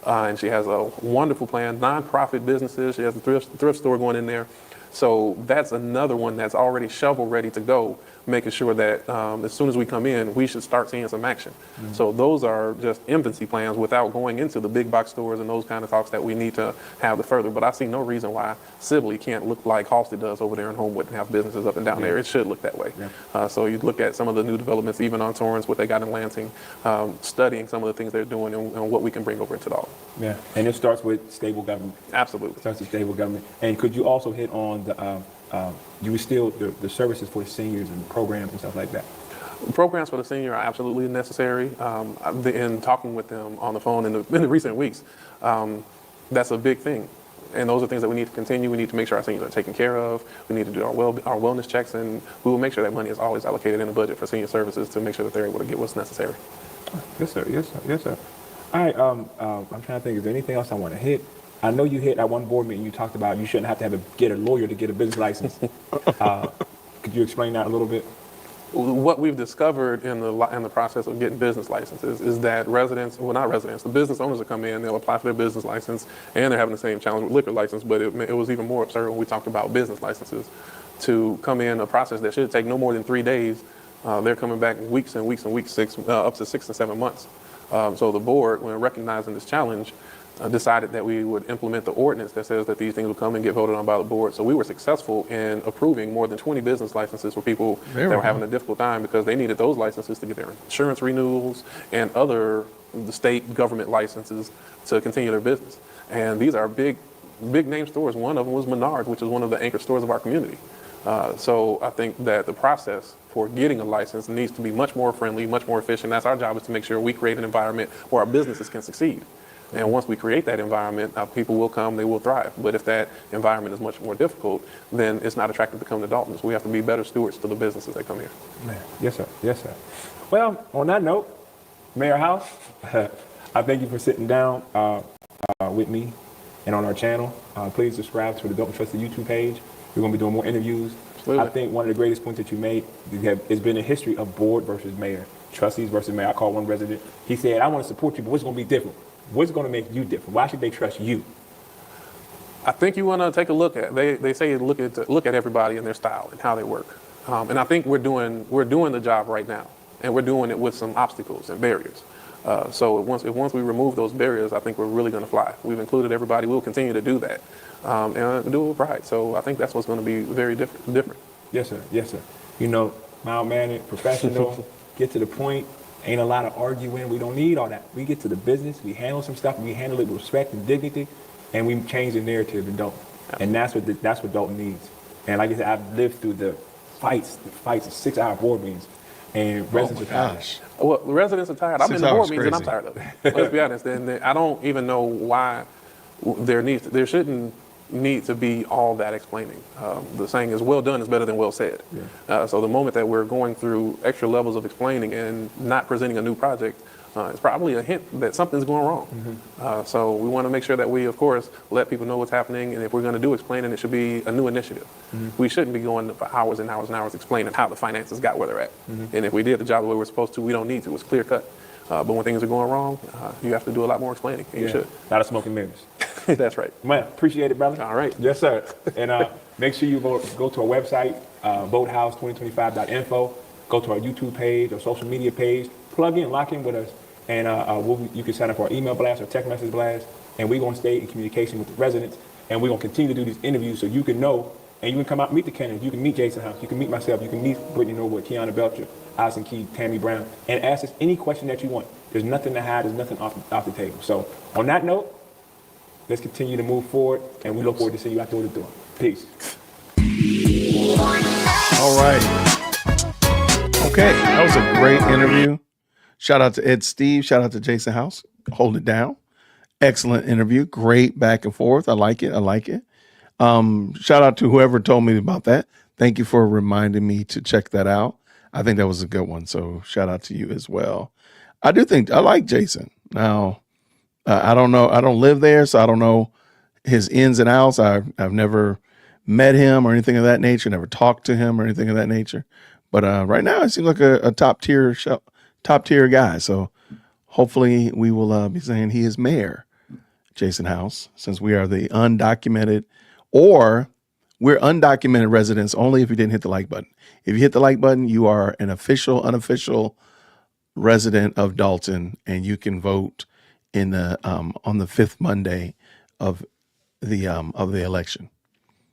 And she has a wonderful plan, nonprofit businesses. She has a thrift store going in there. So that's another one that's already shovel ready to go, making sure that as soon as we come in, we should start seeing some action. Mm-hmm. So those are just infancy plans without going into the big box stores and those kind of talks that we need to have the further. But I see no reason why Sibley can't look like Halstead does over there in Homewood and have businesses up and down there. It should look that way. So you look at some of the new developments, even on Torrance, what they got in Lansing, studying some of the things they're doing and what we can bring over into Dolton. Yeah, and it starts with stable government. Absolutely. It starts with stable government. And could you also hit on the services for the seniors and programs and stuff like that? Programs for the senior are absolutely necessary. In talking with them on the phone in the recent weeks, that's a big thing. And those are things that we need to continue. We need to make sure our seniors are taken care of. We need to do our wellness checks, and we will make sure that money is always allocated in the budget for senior services to make sure that they're able to get what's necessary. Yes, sir. Yes, sir. Yes, sir. All right. I'm trying to think. Is there anything else I want to hit? I know you hit at one board meeting. You talked about you shouldn't have to get a lawyer to get a business license. Could you explain that a little bit? What we've discovered in the process of getting business licenses is that the business owners that come in, they'll apply for their business license, and they're having the same challenge with liquor license. But it was even more absurd when we talked about business licenses. To come in a process that should take no more than 3 days, they're coming back weeks and weeks and weeks, up to 6 and 7 months. So the board, when recognizing this challenge, decided that we would implement the ordinance that says that these things will come and get voted on by the board. So we were successful in approving more than 20 business licenses for people that were having a difficult time because they needed those licenses to get their insurance renewals and the state government licenses to continue their business. And these are big name stores. One of them was Menards, which is one of the anchor stores of our community. So I think that the process for getting a license needs to be much more friendly, much more efficient. That's our job, is to make sure we create an environment where our businesses can succeed. And once we create that environment, people will come, they will thrive. But if that environment is much more difficult, then it's not attractive to come to Dolton. So we have to be better stewards to the businesses that come here. Man. Yes, sir. Yes, sir. Well, on that note, Mayor House, I thank you for sitting down with me and on our channel. Please subscribe to the Dolton Trustees YouTube page. We're going to be doing more interviews. Absolutely. I think one of the greatest points that you made has been a history of board versus mayor, trustees versus mayor. I called one resident. He said, I want to support you, but what's going to be different? What's going to make you different? Why should they trust you? I think you want to take a look at. They say look at everybody and their style and how they work. And I think we're doing the job right now, and we're doing it with some obstacles and barriers. So once we remove those barriers, I think we're really going to fly. We've included everybody. We'll continue to do that, and do it with pride. So I think that's what's going to be very different. Yes, sir. Yes, sir. You know, mild-mannered, professional, get to the point. Ain't a lot of arguing. We don't need all that. We get to the business. We handle some stuff. We handle it with respect and dignity, and we change the narrative in Dolton. And that's what Dolton needs. And like I said, I've lived through the fights of 6-hour board meetings, and residents are tired. Well, the residents are tired. I'm in the board meetings and I'm tired of it. Let's be honest. And I don't even know why there shouldn't need to be all that explaining. The saying is, well done is better than well said. Yeah. So the moment that we're going through extra levels of explaining and not presenting a new project, it's probably a hint that something's going wrong. Mm-hmm. So we want to make sure that we, of course, let people know what's happening. And if we're going to do explaining, it should be a new initiative. Mm-hmm. We shouldn't be going for hours and hours and hours explaining how the finances got where they're at. Mm-hmm. And if we did the job the way we're supposed to, we don't need to. It's clear cut. But when things are going wrong, you have to do a lot more explaining. And you should. A lot of smoking mirrors. That's right. Man, appreciate it, brother. All right. Yes, sir. And make sure you go to our website, votehouse2025.info. Go to our YouTube page, our social media page. Plug in, lock in with us. And you can sign up for our email blast or text message blast. And we're going to stay in communication with the residents. And we're going to continue to do these interviews so you can know. And you can come out and meet the candidates. You can meet Jason House. You can meet myself. You can meet Brittany Norwood, Kiana Belcher, Allison Key, Tammy Brown. And ask us any question that you want. There's nothing to hide. There's nothing off the table. So on that note, let's continue to move forward. And we look forward to seeing you out there with the door. Peace. All right. Okay, that was a great interview. Shout out to Ed Steve. Shout out to Jason House. Hold it down. Excellent interview. Great back and forth. I like it. Shout out to whoever told me about that. Thank you for reminding me to check that out. I think that was a good one. So shout out to you as well. I do think I like Jason. Now, I don't know. I don't live there, so I don't know his ins and outs. I've never met him or anything of that nature. Never talked to him or anything of that nature. But right now, it seems like a top tier guy. So hopefully, we will be saying he is Mayor Jason House, since we are the undocumented, or we're undocumented residents only if you didn't hit the like button. If you hit the like button, you are an official, unofficial resident of Dolton, and you can vote in the on the 5th Monday of the election.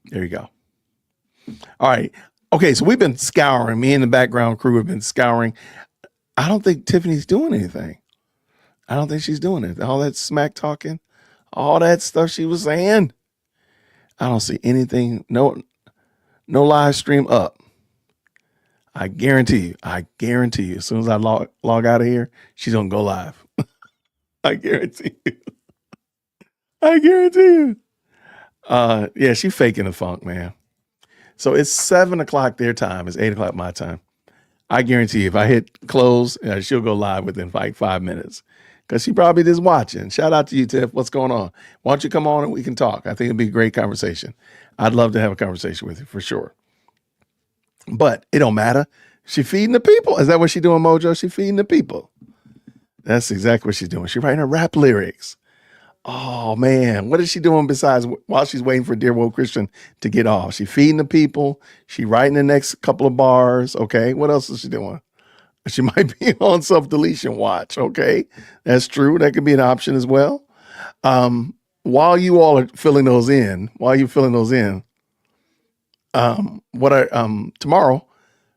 There you go. All right. Okay, so we've been scouring. Me and the background crew have been scouring. I don't think Tiffany's doing anything. I don't think she's doing it. All that smack talking, all that stuff she was saying. I don't see anything. No live stream up. I guarantee you. As soon as I log out of here, she's gonna go live. I guarantee you. Yeah, she's faking the funk, man. So it's 7 o'clock their time. It's 8 o'clock my time. I guarantee you, if I hit close, she'll go live within like 5 minutes because she probably just watching. Shout out to you, Tiff. What's going on? Why don't you come on and we can talk? I think it'd be a great conversation. I'd love to have a conversation with you for sure. But it don't matter. She feeding the people. Is that what she doing, Mojo? She feeding the people. That's exactly what she's doing. She writing her rap lyrics. Oh man, what is she doing besides while she's waiting for Dear Woke Christian to get off? She feeding the people. She writing the next couple of bars. Okay, what else is she doing? She might be on self-deletion watch. Okay, that's true. That could be an option as well. While you all are filling those in, tomorrow,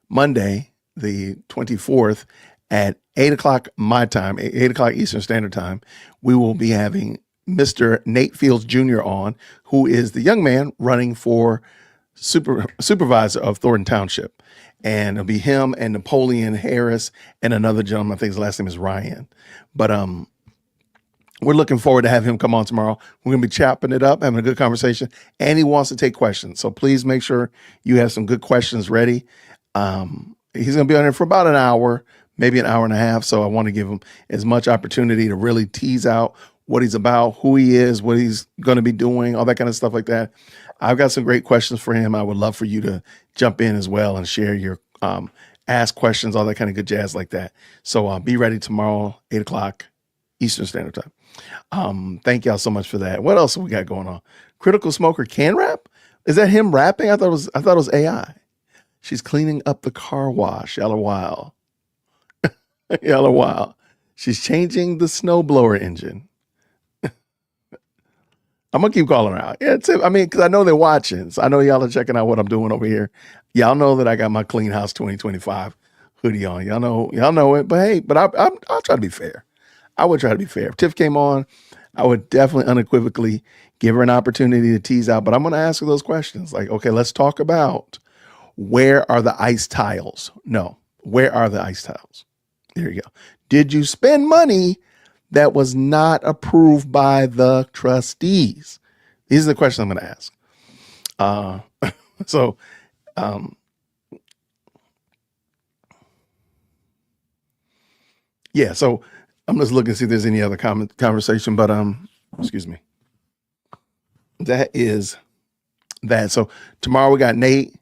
Monday, the 24th, at 8 o'clock my time, 8 o'clock Eastern Standard Time, we will be having Mr. Nate Fields Jr. on, who is the young man running for supervisor of Thornton Township. And it'll be him and Napoleon Harris and another gentleman. I think his last name is Ryan. But we're looking forward to have him come on tomorrow. We're going to be chopping it up, having a good conversation, and he wants to take questions. So please make sure you have some good questions ready. He's going to be on there for about an hour, maybe an hour and a half. So I want to give him as much opportunity to really tease out what he's about, who he is, what he's going to be doing, all that kind of stuff like that. I've got some great questions for him. I would love for you to jump in as well and share your ask questions, all that kind of good jazz like that. So be ready tomorrow, 8 o'clock Eastern Standard Time. Thank y'all so much for that. What else have we got going on? Critical Smoker can rap? Is that him rapping? I thought it was AI. She's cleaning up the car wash. Y'all are wild. Y'all are wild. She's changing the snowblower engine. I'm going to keep calling her out. Yeah, because I know they're watching. So I know y'all are checking out what I'm doing over here. Y'all know that I got my Clean House 2025 hoodie on. Y'all know it. But hey, I'll try to be fair. I would try to be fair. If Tiff came on, I would definitely unequivocally give her an opportunity to tease out. But I'm going to ask her those questions. Like, okay, let's talk about where are the ice tiles? No, where are the ice tiles? There you go. Did you spend money that was not approved by the trustees? These are the questions I'm going to ask. Yeah, so I'm just looking to see if there's any other conversation, but excuse me. That is that. So tomorrow we got Nate.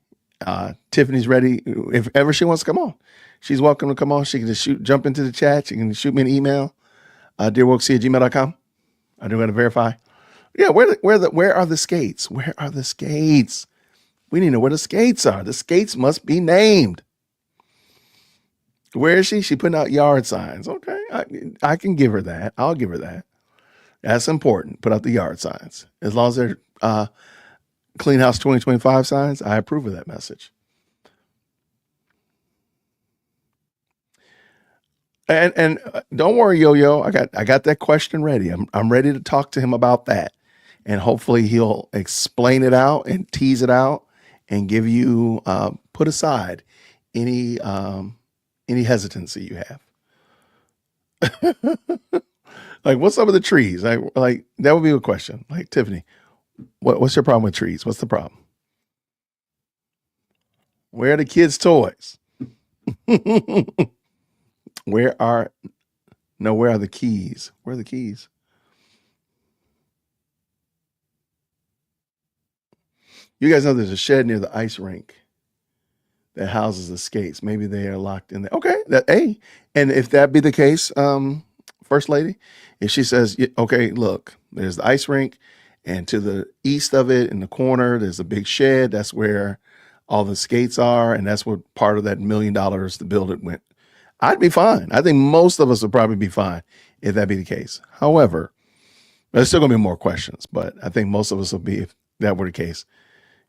Tiffany's ready. If ever she wants to come on, she's welcome to come on. She can just jump into the chat. She can shoot me an email. dearwokec@gmail.com. I do got to verify. Yeah, where are the skates? Where are the skates? We need to know where the skates are. The skates must be named. Where is she? She putting out yard signs. Okay, I can give her that. I'll give her that. That's important. Put out the yard signs. As long as they're Clean House 2025 signs, I approve of that message. And don't worry, Yo-Yo. I got that question ready. I'm ready to talk to him about that, and hopefully he'll explain it out and tease it out and give you put aside any hesitancy you have. Like, what's up with the trees? Like that would be a question. Like, Tiffany, what's your problem with trees? What's the problem? Where are the kids' toys? Where are the keys? Where are the keys? You guys know there's a shed near the ice rink that houses the skates. Maybe they are locked in there. Okay, and if that be the case, First Lady, if she says, okay, look, there's the ice rink, and to the east of it in the corner, there's a big shed. That's where all the skates are, and that's what part of that $1 million to build it went. I'd be fine. I think most of us would probably be fine if that be the case. However, there's still gonna be more questions, but I think most of us will be if that were the case.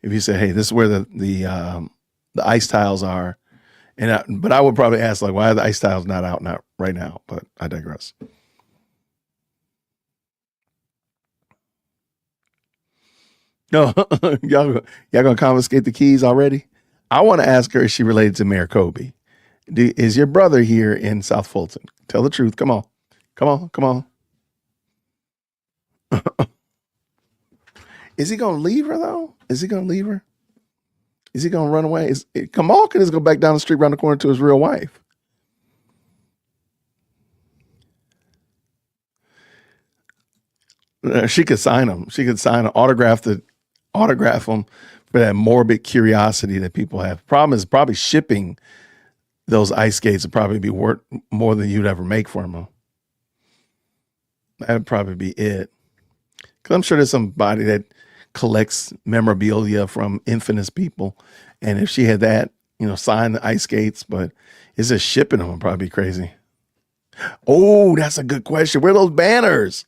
If you say, hey, this is where the ice tiles are, but I would probably ask, like, why are the ice tiles not out right now? But I digress. No, y'all gonna confiscate the keys already? I want to ask her, is she related to Mayor Kobe? Is your brother here in South Fulton? Tell the truth. Come on. Is he gonna leave her though? Is Is he gonna run away? Kamal can just go back down the street around the corner to his real wife. She could sign him. She could sign an autograph him for that morbid curiosity that people have. Problem is probably shipping those ice skates would probably be worth more than you'd ever make for him. That'd probably be it. Because I'm sure there's somebody that collects memorabilia from infamous people. And if she had that, sign the ice skates, but it's just shipping them would probably be crazy. Oh, that's a good question. Where are those banners?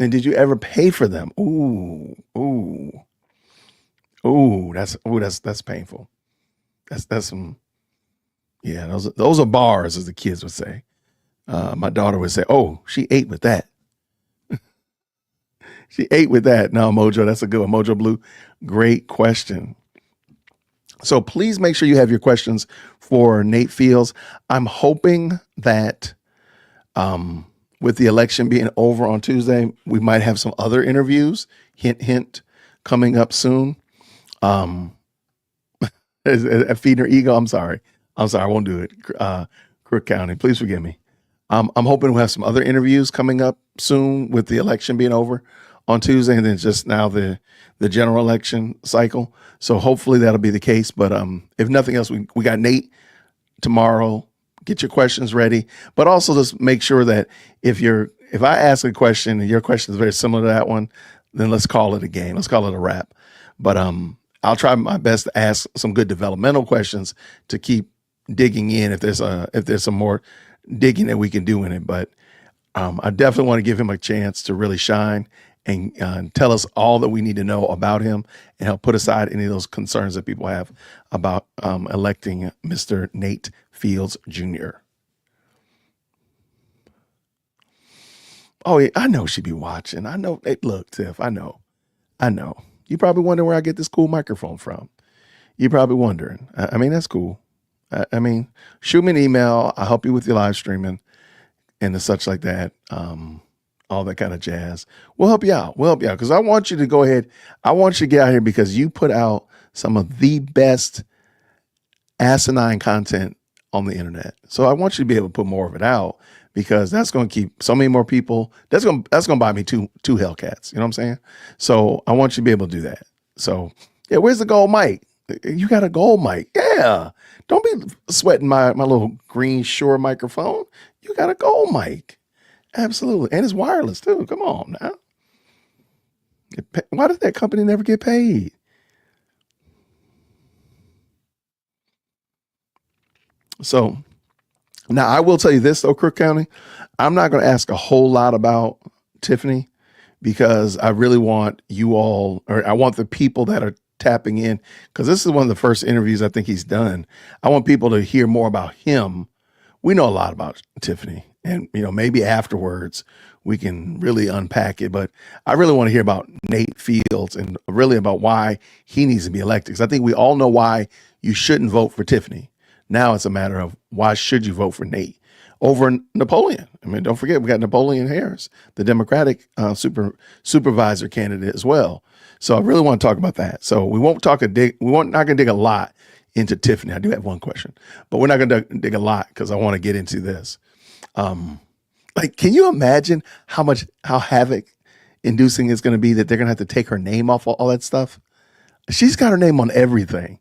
And did you ever pay for them? That's painful. That's some, yeah, those are bars, as the kids would say. My daughter would say, "Oh, she ate with that." She ate with that. No, Mojo, that's a good one. Mojo Blue, great question. So please make sure you have your questions for Nate Fields. I'm hoping that with the election being over on Tuesday, we might have some other interviews, hint, hint, coming up soon. Feeding her ego. I'm sorry. I won't do it. Crook County, please forgive me. I'm hoping we'll have some other interviews coming up soon with the election being over on Tuesday, and then just now the general election cycle. So hopefully that'll be the case. But if nothing else, we got Nate tomorrow. Get your questions ready, but also just make sure that if I ask a question and your question is very similar to that one, then let's call it a game. Let's call it a wrap. But I'll try my best to ask some good developmental questions to keep digging in if there's some more digging that we can do in it. But I definitely want to give him a chance to really shine and tell us all that we need to know about him and help put aside any of those concerns that people have about electing Mr. Nate Fields Jr. Oh, yeah, I know she'd be watching. I know. Hey, look, Tiff, I know. You probably wonder where I get this cool microphone from. You're probably wondering. I mean, that's cool. I mean, shoot me an email. I'll help you with your live streaming and the such like that. All that kind of jazz. We'll help you out. Because I want you to go ahead. I want you to get out here because you put out some of the best asinine content on the internet. So I want you to be able to put more of it out because that's going to keep so many more people. That's going to buy me two Hellcats. You know what I'm saying? So I want you to be able to do that. So yeah, where's the gold mic? You got a gold mic. Yeah. Don't be sweating my little green Shure microphone. You got a gold mic. Absolutely. And it's wireless too. Come on now. Why did that company never get paid? So now I will tell you this though, Crook County, I'm not going to ask a whole lot about Tiffany because I really want you all, or I want the people that are tapping in, because this is one of the first interviews I think he's done. I want people to hear more about him. We know a lot about Tiffany, and maybe afterwards we can really unpack it. But I really want to hear about Nate Fields and really about why he needs to be elected. Because I think we all know why you shouldn't vote for Tiffany. Now it's a matter of why should you vote for Nate over Napoleon? I mean, don't forget we got Napoleon Harris, the Democratic supervisor candidate as well. So I really want to talk about that. So we won't not going to dig a lot into Tiffany. I do have one question, but we're not going to dig a lot because I want to get into this. Can you imagine how havoc inducing it's going to be that they're going to have to take her name off all that stuff? She's got her name on everything.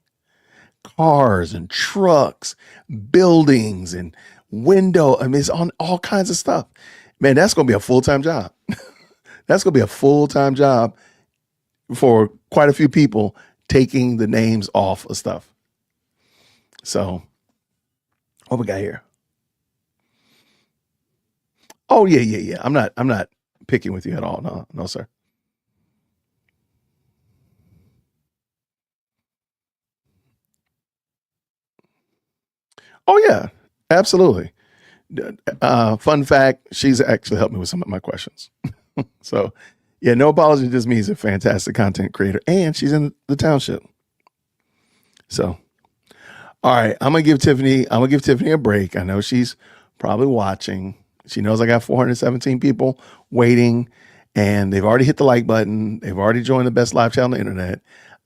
Cars and trucks, buildings and window. I mean, it's on all kinds of stuff. Man, that's going to be a full-time job. That's going to be a full-time job for quite a few people taking the names off of stuff. So what we got here? Oh, yeah. I'm not picking with you at all. No, sir. Oh, yeah, absolutely. Fun fact, she's actually helped me with some of my questions. So, yeah, no apology. Just means a fantastic content creator, and she's in the township. So, all right, I'm gonna give Tiffany a break. I know she's probably watching. She knows I got 417 people waiting, and they've already hit the like button. They've already joined the best live chat on the internet.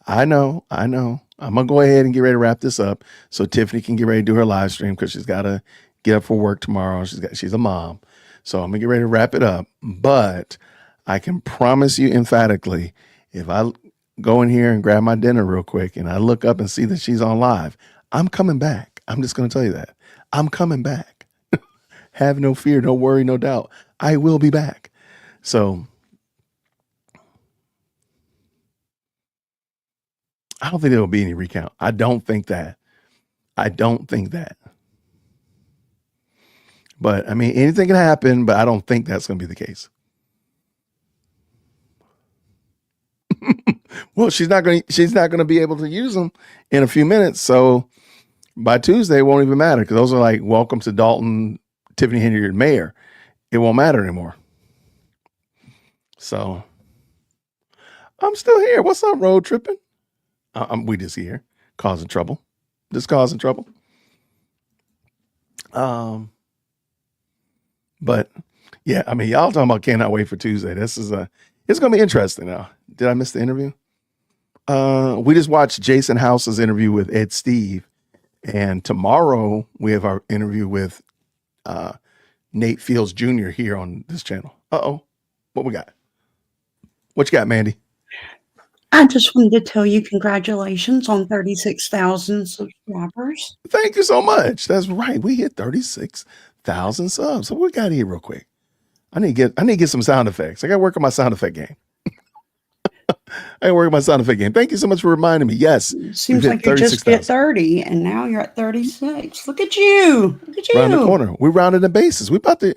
I know. I'm gonna go ahead and get ready to wrap this up so Tiffany can get ready to do her live stream because she's got to get up for work tomorrow. She's a mom, so I'm gonna get ready to wrap it up. But I can promise you emphatically, if I go in here and grab my dinner real quick and I look up and see that she's on live, I'm coming back. I'm just gonna tell you that I'm coming back. Have no fear, no worry, no doubt. I will be back. So I don't think there will be any recount. I don't think that. But I mean, anything can happen, but I don't think that's going to be the case. Well, she's not going to be able to use them in a few minutes. So by Tuesday, it won't even matter because those are like, welcome to Dolton, Tiffany Henyard, mayor. It won't matter anymore. So I'm still here. What's up, road tripping? We just here causing trouble. Just causing trouble. But yeah, I mean, y'all talking about cannot wait for Tuesday. It's gonna be interesting now. Did I miss the interview? We just watched Jason House's interview with Ed Steve, and tomorrow we have our interview with Nate Fields Jr. here on this channel. Uh-oh. What we got? What you got, Mandy? I just wanted to tell you congratulations on 36,000 subscribers. Thank you so much. That's right. We hit 36,000 subs. So what we got here real quick? I need to get some sound effects. I got to work on my sound effect game. Thank you so much for reminding me. Yes. Seems like you just hit 30 and now you're at 36. Look at you. Look at you. Round the corner. We're rounding the bases. We're about to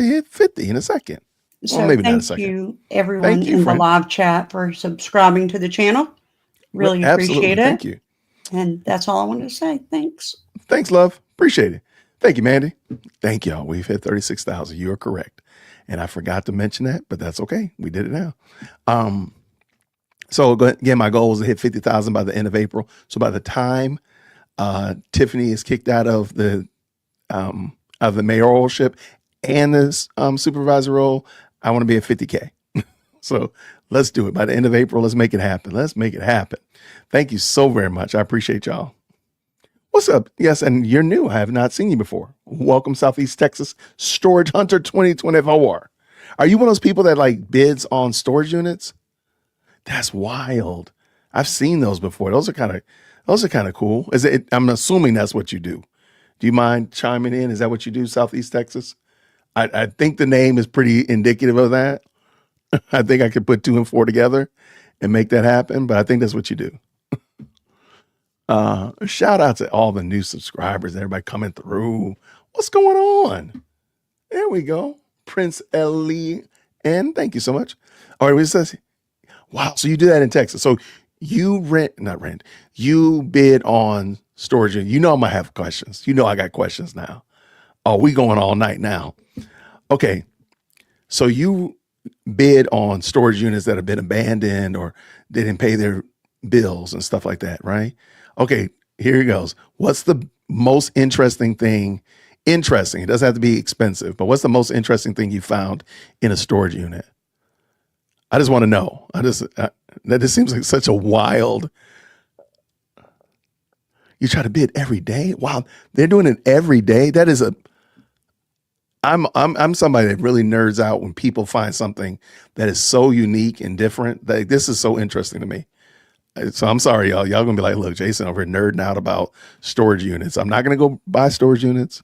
hit 50 in a second. So well, maybe not a thank second. you, everyone in the live chat, for subscribing to the channel. Really appreciate it. Thank you. And that's all I wanted to say. Thanks. Thanks, love. Appreciate it. Thank you, Mandy. Thank y'all. We've hit 36,000. You are correct. And I forgot to mention that, but that's okay. We did it now. So again, my goal is to hit 50,000 by the end of April. So by the time Tiffany is kicked out of the mayoralship and this supervisor role, I want to be at 50K. So let's do it. By the end of April, let's make it happen. Let's make it happen. Thank you so very much. I appreciate y'all. What's up? Yes, and you're new. I have not seen you before. Welcome, Southeast Texas Storage Hunter 2024. Are you one of those people that like bids on storage units? That's wild. I've seen those before. Those are kind of cool. I'm assuming that's what you do. Do you mind chiming in? Is that what you do, Southeast Texas? I think the name is pretty indicative of that. I think I could put 2 and 4 together and make that happen, but I think that's what you do. Shout out to all the new subscribers, everybody coming through. What's going on? There we go. Prince Ellie. And thank you so much. All right, it says, wow, so you do that in Texas. So you you bid on storage. You know I'm gonna have questions. You know I got questions now. Oh, we going all night now. Okay. So you bid on storage units that have been abandoned or they didn't pay their bills and stuff like that, right? Okay, here he goes. What's the most interesting thing? Interesting. It doesn't have to be expensive, but what's the most interesting thing you found in a storage unit? I just want to know. That just seems like such a wild. You try to bid every day? Wow, they're doing it every day. That is I'm somebody that really nerds out when people find something that is so unique and different. Like, this is so interesting to me. So I'm sorry, y'all. Y'all gonna be like, look, Jason over here nerding out about storage units. I'm not gonna go buy storage units.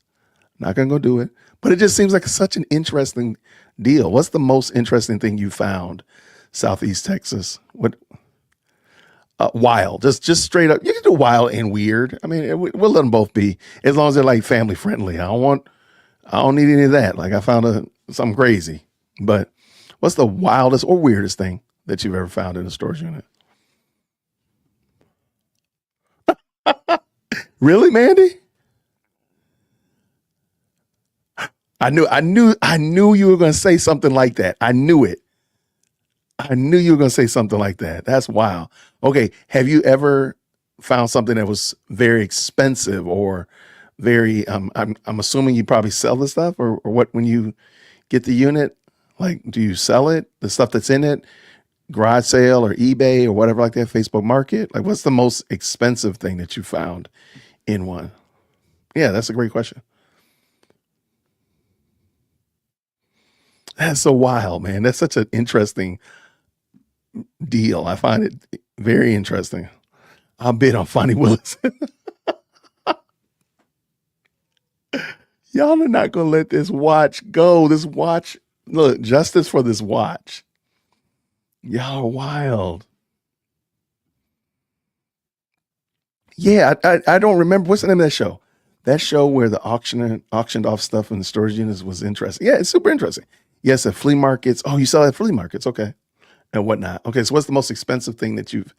Not gonna go do it. But it just seems like such an interesting deal. What's the most interesting thing you found, Southeast Texas? What? Wild, just straight up. You can do wild and weird. I mean, we'll let them both be as long as they're like family friendly. I don't need any of that. Like, I found something crazy. But what's the wildest or weirdest thing that you've ever found in a storage unit? Really, Mandy? I knew you were going to say something like that. I knew it. I knew you were going to say something like that. That's wild. Okay. Have you ever found something that was very expensive or very, I'm assuming you probably sell the stuff or what, when you get the unit, like, do you sell it? The stuff that's in it, garage sale or eBay or whatever like that, Facebook Market? Like, what's the most expensive thing that you found in one? Yeah, that's a great question. That's so wild, man. That's such an interesting deal. I find it very interesting. I'll bid on Fonnie Willis. Y'all are not going to let this watch go. This watch, look, justice for this watch. Y'all are wild. Yeah, I don't remember. What's the name of that show? That show where the auctioned off stuff in the storage units was interesting. Yeah, it's super interesting. Yes, at flea markets. Oh, you saw it at flea markets. Okay. And whatnot. Okay, so what's the most expensive thing that you've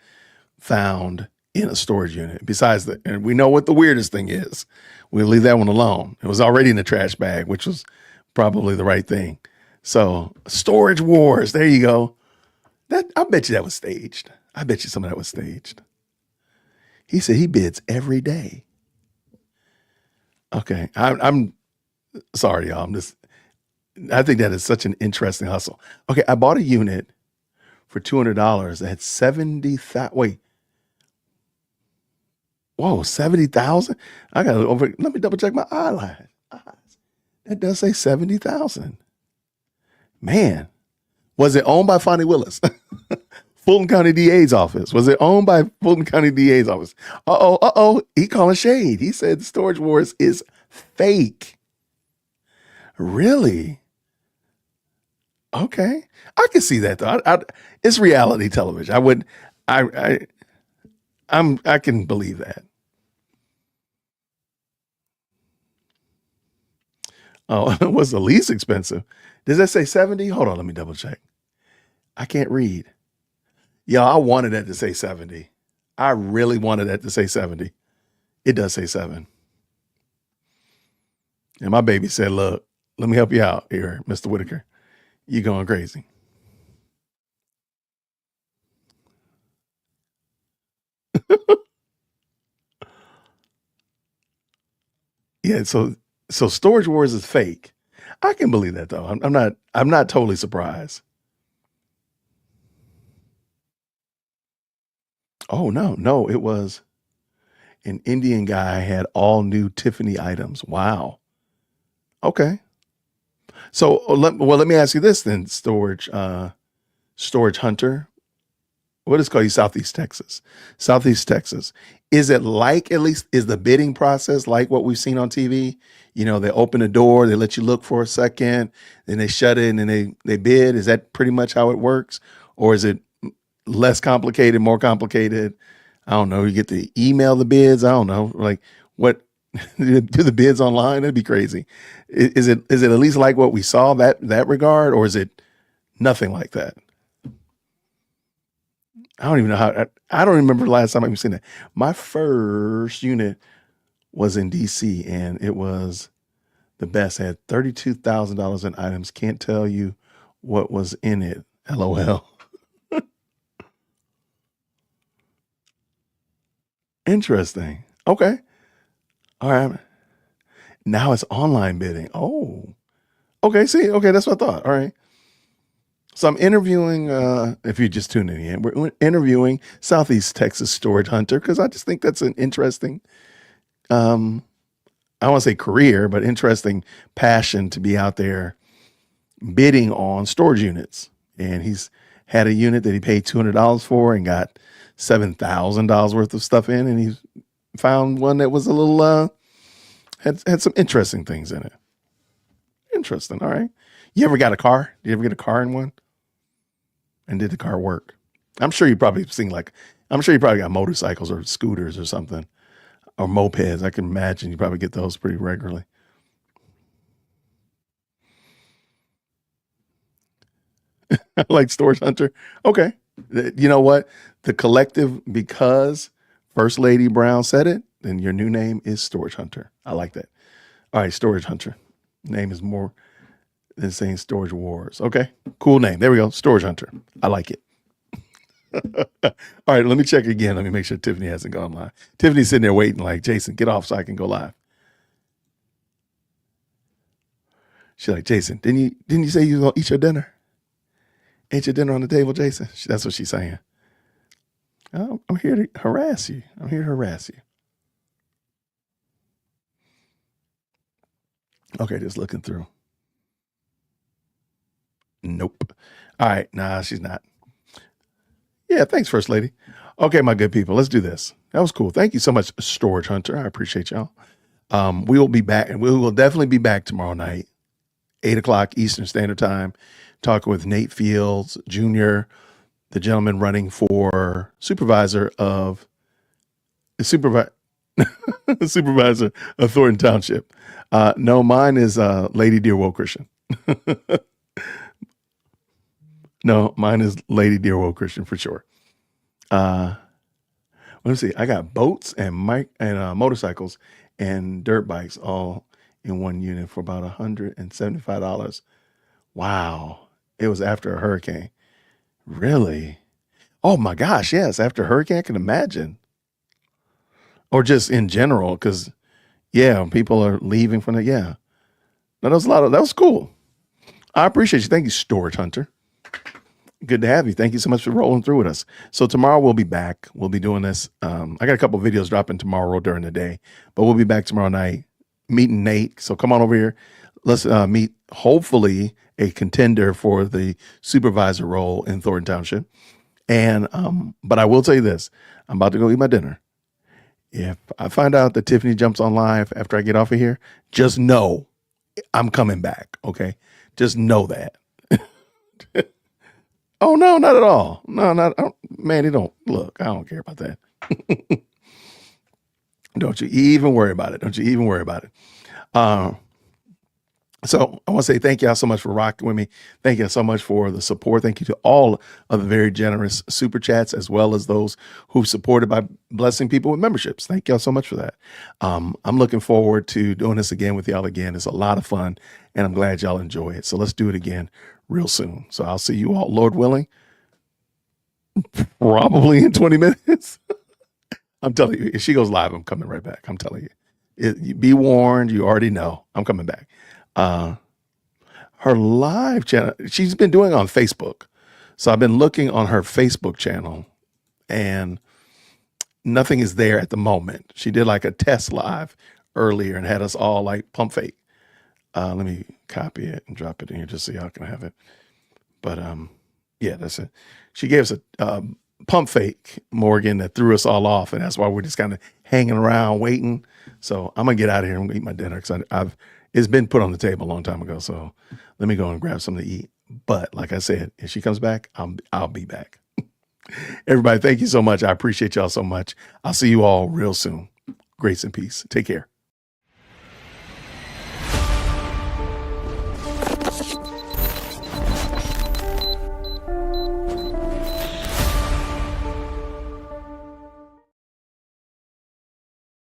found in a storage unit besides the, and we know what the weirdest thing is. We'll leave that one alone. It was already in the trash bag, which was probably the right thing. So storage wars, there you go. That, I bet you that was staged. I bet you some of that was staged. He said he bids every day. Okay, I'm sorry, y'all. I think that is such an interesting hustle. Okay, I bought a unit for $200 that had 70,000. Wait, whoa, 70,000? I got over. Let me double check my eyes. That does say 70,000. Man, was it owned by Fonnie Willis? Fulton County DA's office. Was it owned by Fulton County DA's office? Uh-oh. He calling shade. He said the Storage Wars is fake. Really? Okay. I can see that though. It's reality television. I can believe that. Oh, what's the least expensive? Does that say 70? Hold on, let me double check. I can't read. Yeah, I wanted that to say 70. I really wanted that to say 70. It does say 7. And my baby said, look, let me help you out here, Mr. Whitaker. You're going crazy. Yeah, so Storage Wars is fake. I can believe that though. I'm not totally surprised. Oh no, it was an Indian guy had all new Tiffany items. Wow. Okay. So let me ask you this then, Storage Hunter. What is called Southeast Texas? Southeast Texas. Is it like, at least, is the bidding process like what we've seen on TV? You know, they open the door, they let you look for a second, then they shut it and then they bid. Is that pretty much how it works? Or is it less complicated, more complicated? I don't know. You get to email the bids. I don't know. Like what, do the bids online? That'd be crazy. Is it at least like what we saw that regard, or is it nothing like that? I don't even know how. I don't remember the last time I've seen that. My first unit was in DC, and it was the best. It had $32,000 in items. Can't tell you what was in it. LOL. Interesting. Okay. All right. Now it's online bidding. Oh. Okay. See. Okay. That's what I thought. All right. So I'm interviewing, if you're just tuning in, we're interviewing Southeast Texas Storage Hunter because I just think that's an interesting, I don't want to say career, but interesting passion to be out there bidding on storage units. And he's had a unit that he paid $200 for and got $7,000 worth of stuff in, and he found one that was a little, had some interesting things in it. Interesting. All right. You ever got a car? Did you ever get a car in one? And did the car work? I'm sure you probably got motorcycles or scooters or something, or mopeds. I can imagine you probably get those pretty regularly. Like Storage Hunter. Okay. You know what? The collective, because First Lady Brown said it, then your new name is Storage Hunter. I like that. All right, Storage Hunter. Name is more than saying Storage Wars. Okay, cool name. There we go. Storage Hunter. I like it. All right, let me check again. Let me make sure Tiffany hasn't gone live. Tiffany's sitting there waiting like, Jason, get off so I can go live. She's like, Jason, didn't you say you was gonna eat your dinner? Ain't your dinner on the table, Jason? That's what she's saying. Oh, I'm here to harass you. I'm here to harass you. Okay, just looking through. Nope. All right, nah, she's not. Yeah, thanks, First Lady. Okay, my good people, let's do this. That was cool. Thank you so much, Storage Hunter. I appreciate y'all. We will be back, and we will definitely be back tomorrow night, 8 o'clock Eastern Standard Time, talking with Nate Fields Jr., the gentleman running for supervisor of Thornton Township. No, mine is Lady Dearwood Christian. No, mine is Lady Dearwood Christian for sure. Let me see. I got boats and motorcycles and dirt bikes all in one unit for about $175. Wow. It was after a hurricane. Really? Oh my gosh. Yes. After a hurricane, I can imagine. Or just in general. Cause yeah, people are leaving from it. Yeah. No, that was cool. I appreciate you. Thank you, Storage Hunter. Good to have you. Thank you so much for rolling through with us. So tomorrow we'll be back. We'll be doing this. I got a couple of videos dropping tomorrow during the day, but we'll be back tomorrow night meeting Nate. So come on over here. Let's meet hopefully a contender for the supervisor role in Thornton Township. And, but I will tell you this, I'm about to go eat my dinner. If I find out that Tiffany jumps on live after I get off of here, just know I'm coming back. Okay. Just know that. Oh, no, not at all. No, Manny, don't look. I don't care about that. Don't you even worry about it. Don't you even worry about it. So I want to say thank y'all so much for rocking with me. Thank you so much for the support. Thank you to all of the very generous super chats, as well as those who've supported by blessing people with memberships. Thank y'all so much for that. I'm looking forward to doing this again with y'all again. It's a lot of fun, and I'm glad y'all enjoy it. So let's do it again real soon. So I'll see you all, Lord willing, probably in 20 minutes. I'm telling you, if she goes live, I'm coming right back. I'm telling you. Be warned. You already know. I'm coming back. Her live channel, she's been doing on Facebook. So I've been looking on her Facebook channel and nothing is there at the moment. She did like a test live earlier and had us all like pump fake. Let me copy it and drop it in here just so y'all can have it. But yeah, that's it. She gave us a pump fake, Morgan, that threw us all off. And that's why we're just kind of hanging around waiting. So I'm gonna get out of here and eat my dinner because it's been put on the table a long time ago. So let me go and grab something to eat. But like I said, if she comes back, I'll be back. Everybody, thank you so much. I appreciate y'all so much. I'll see you all real soon. Grace and peace. Take care.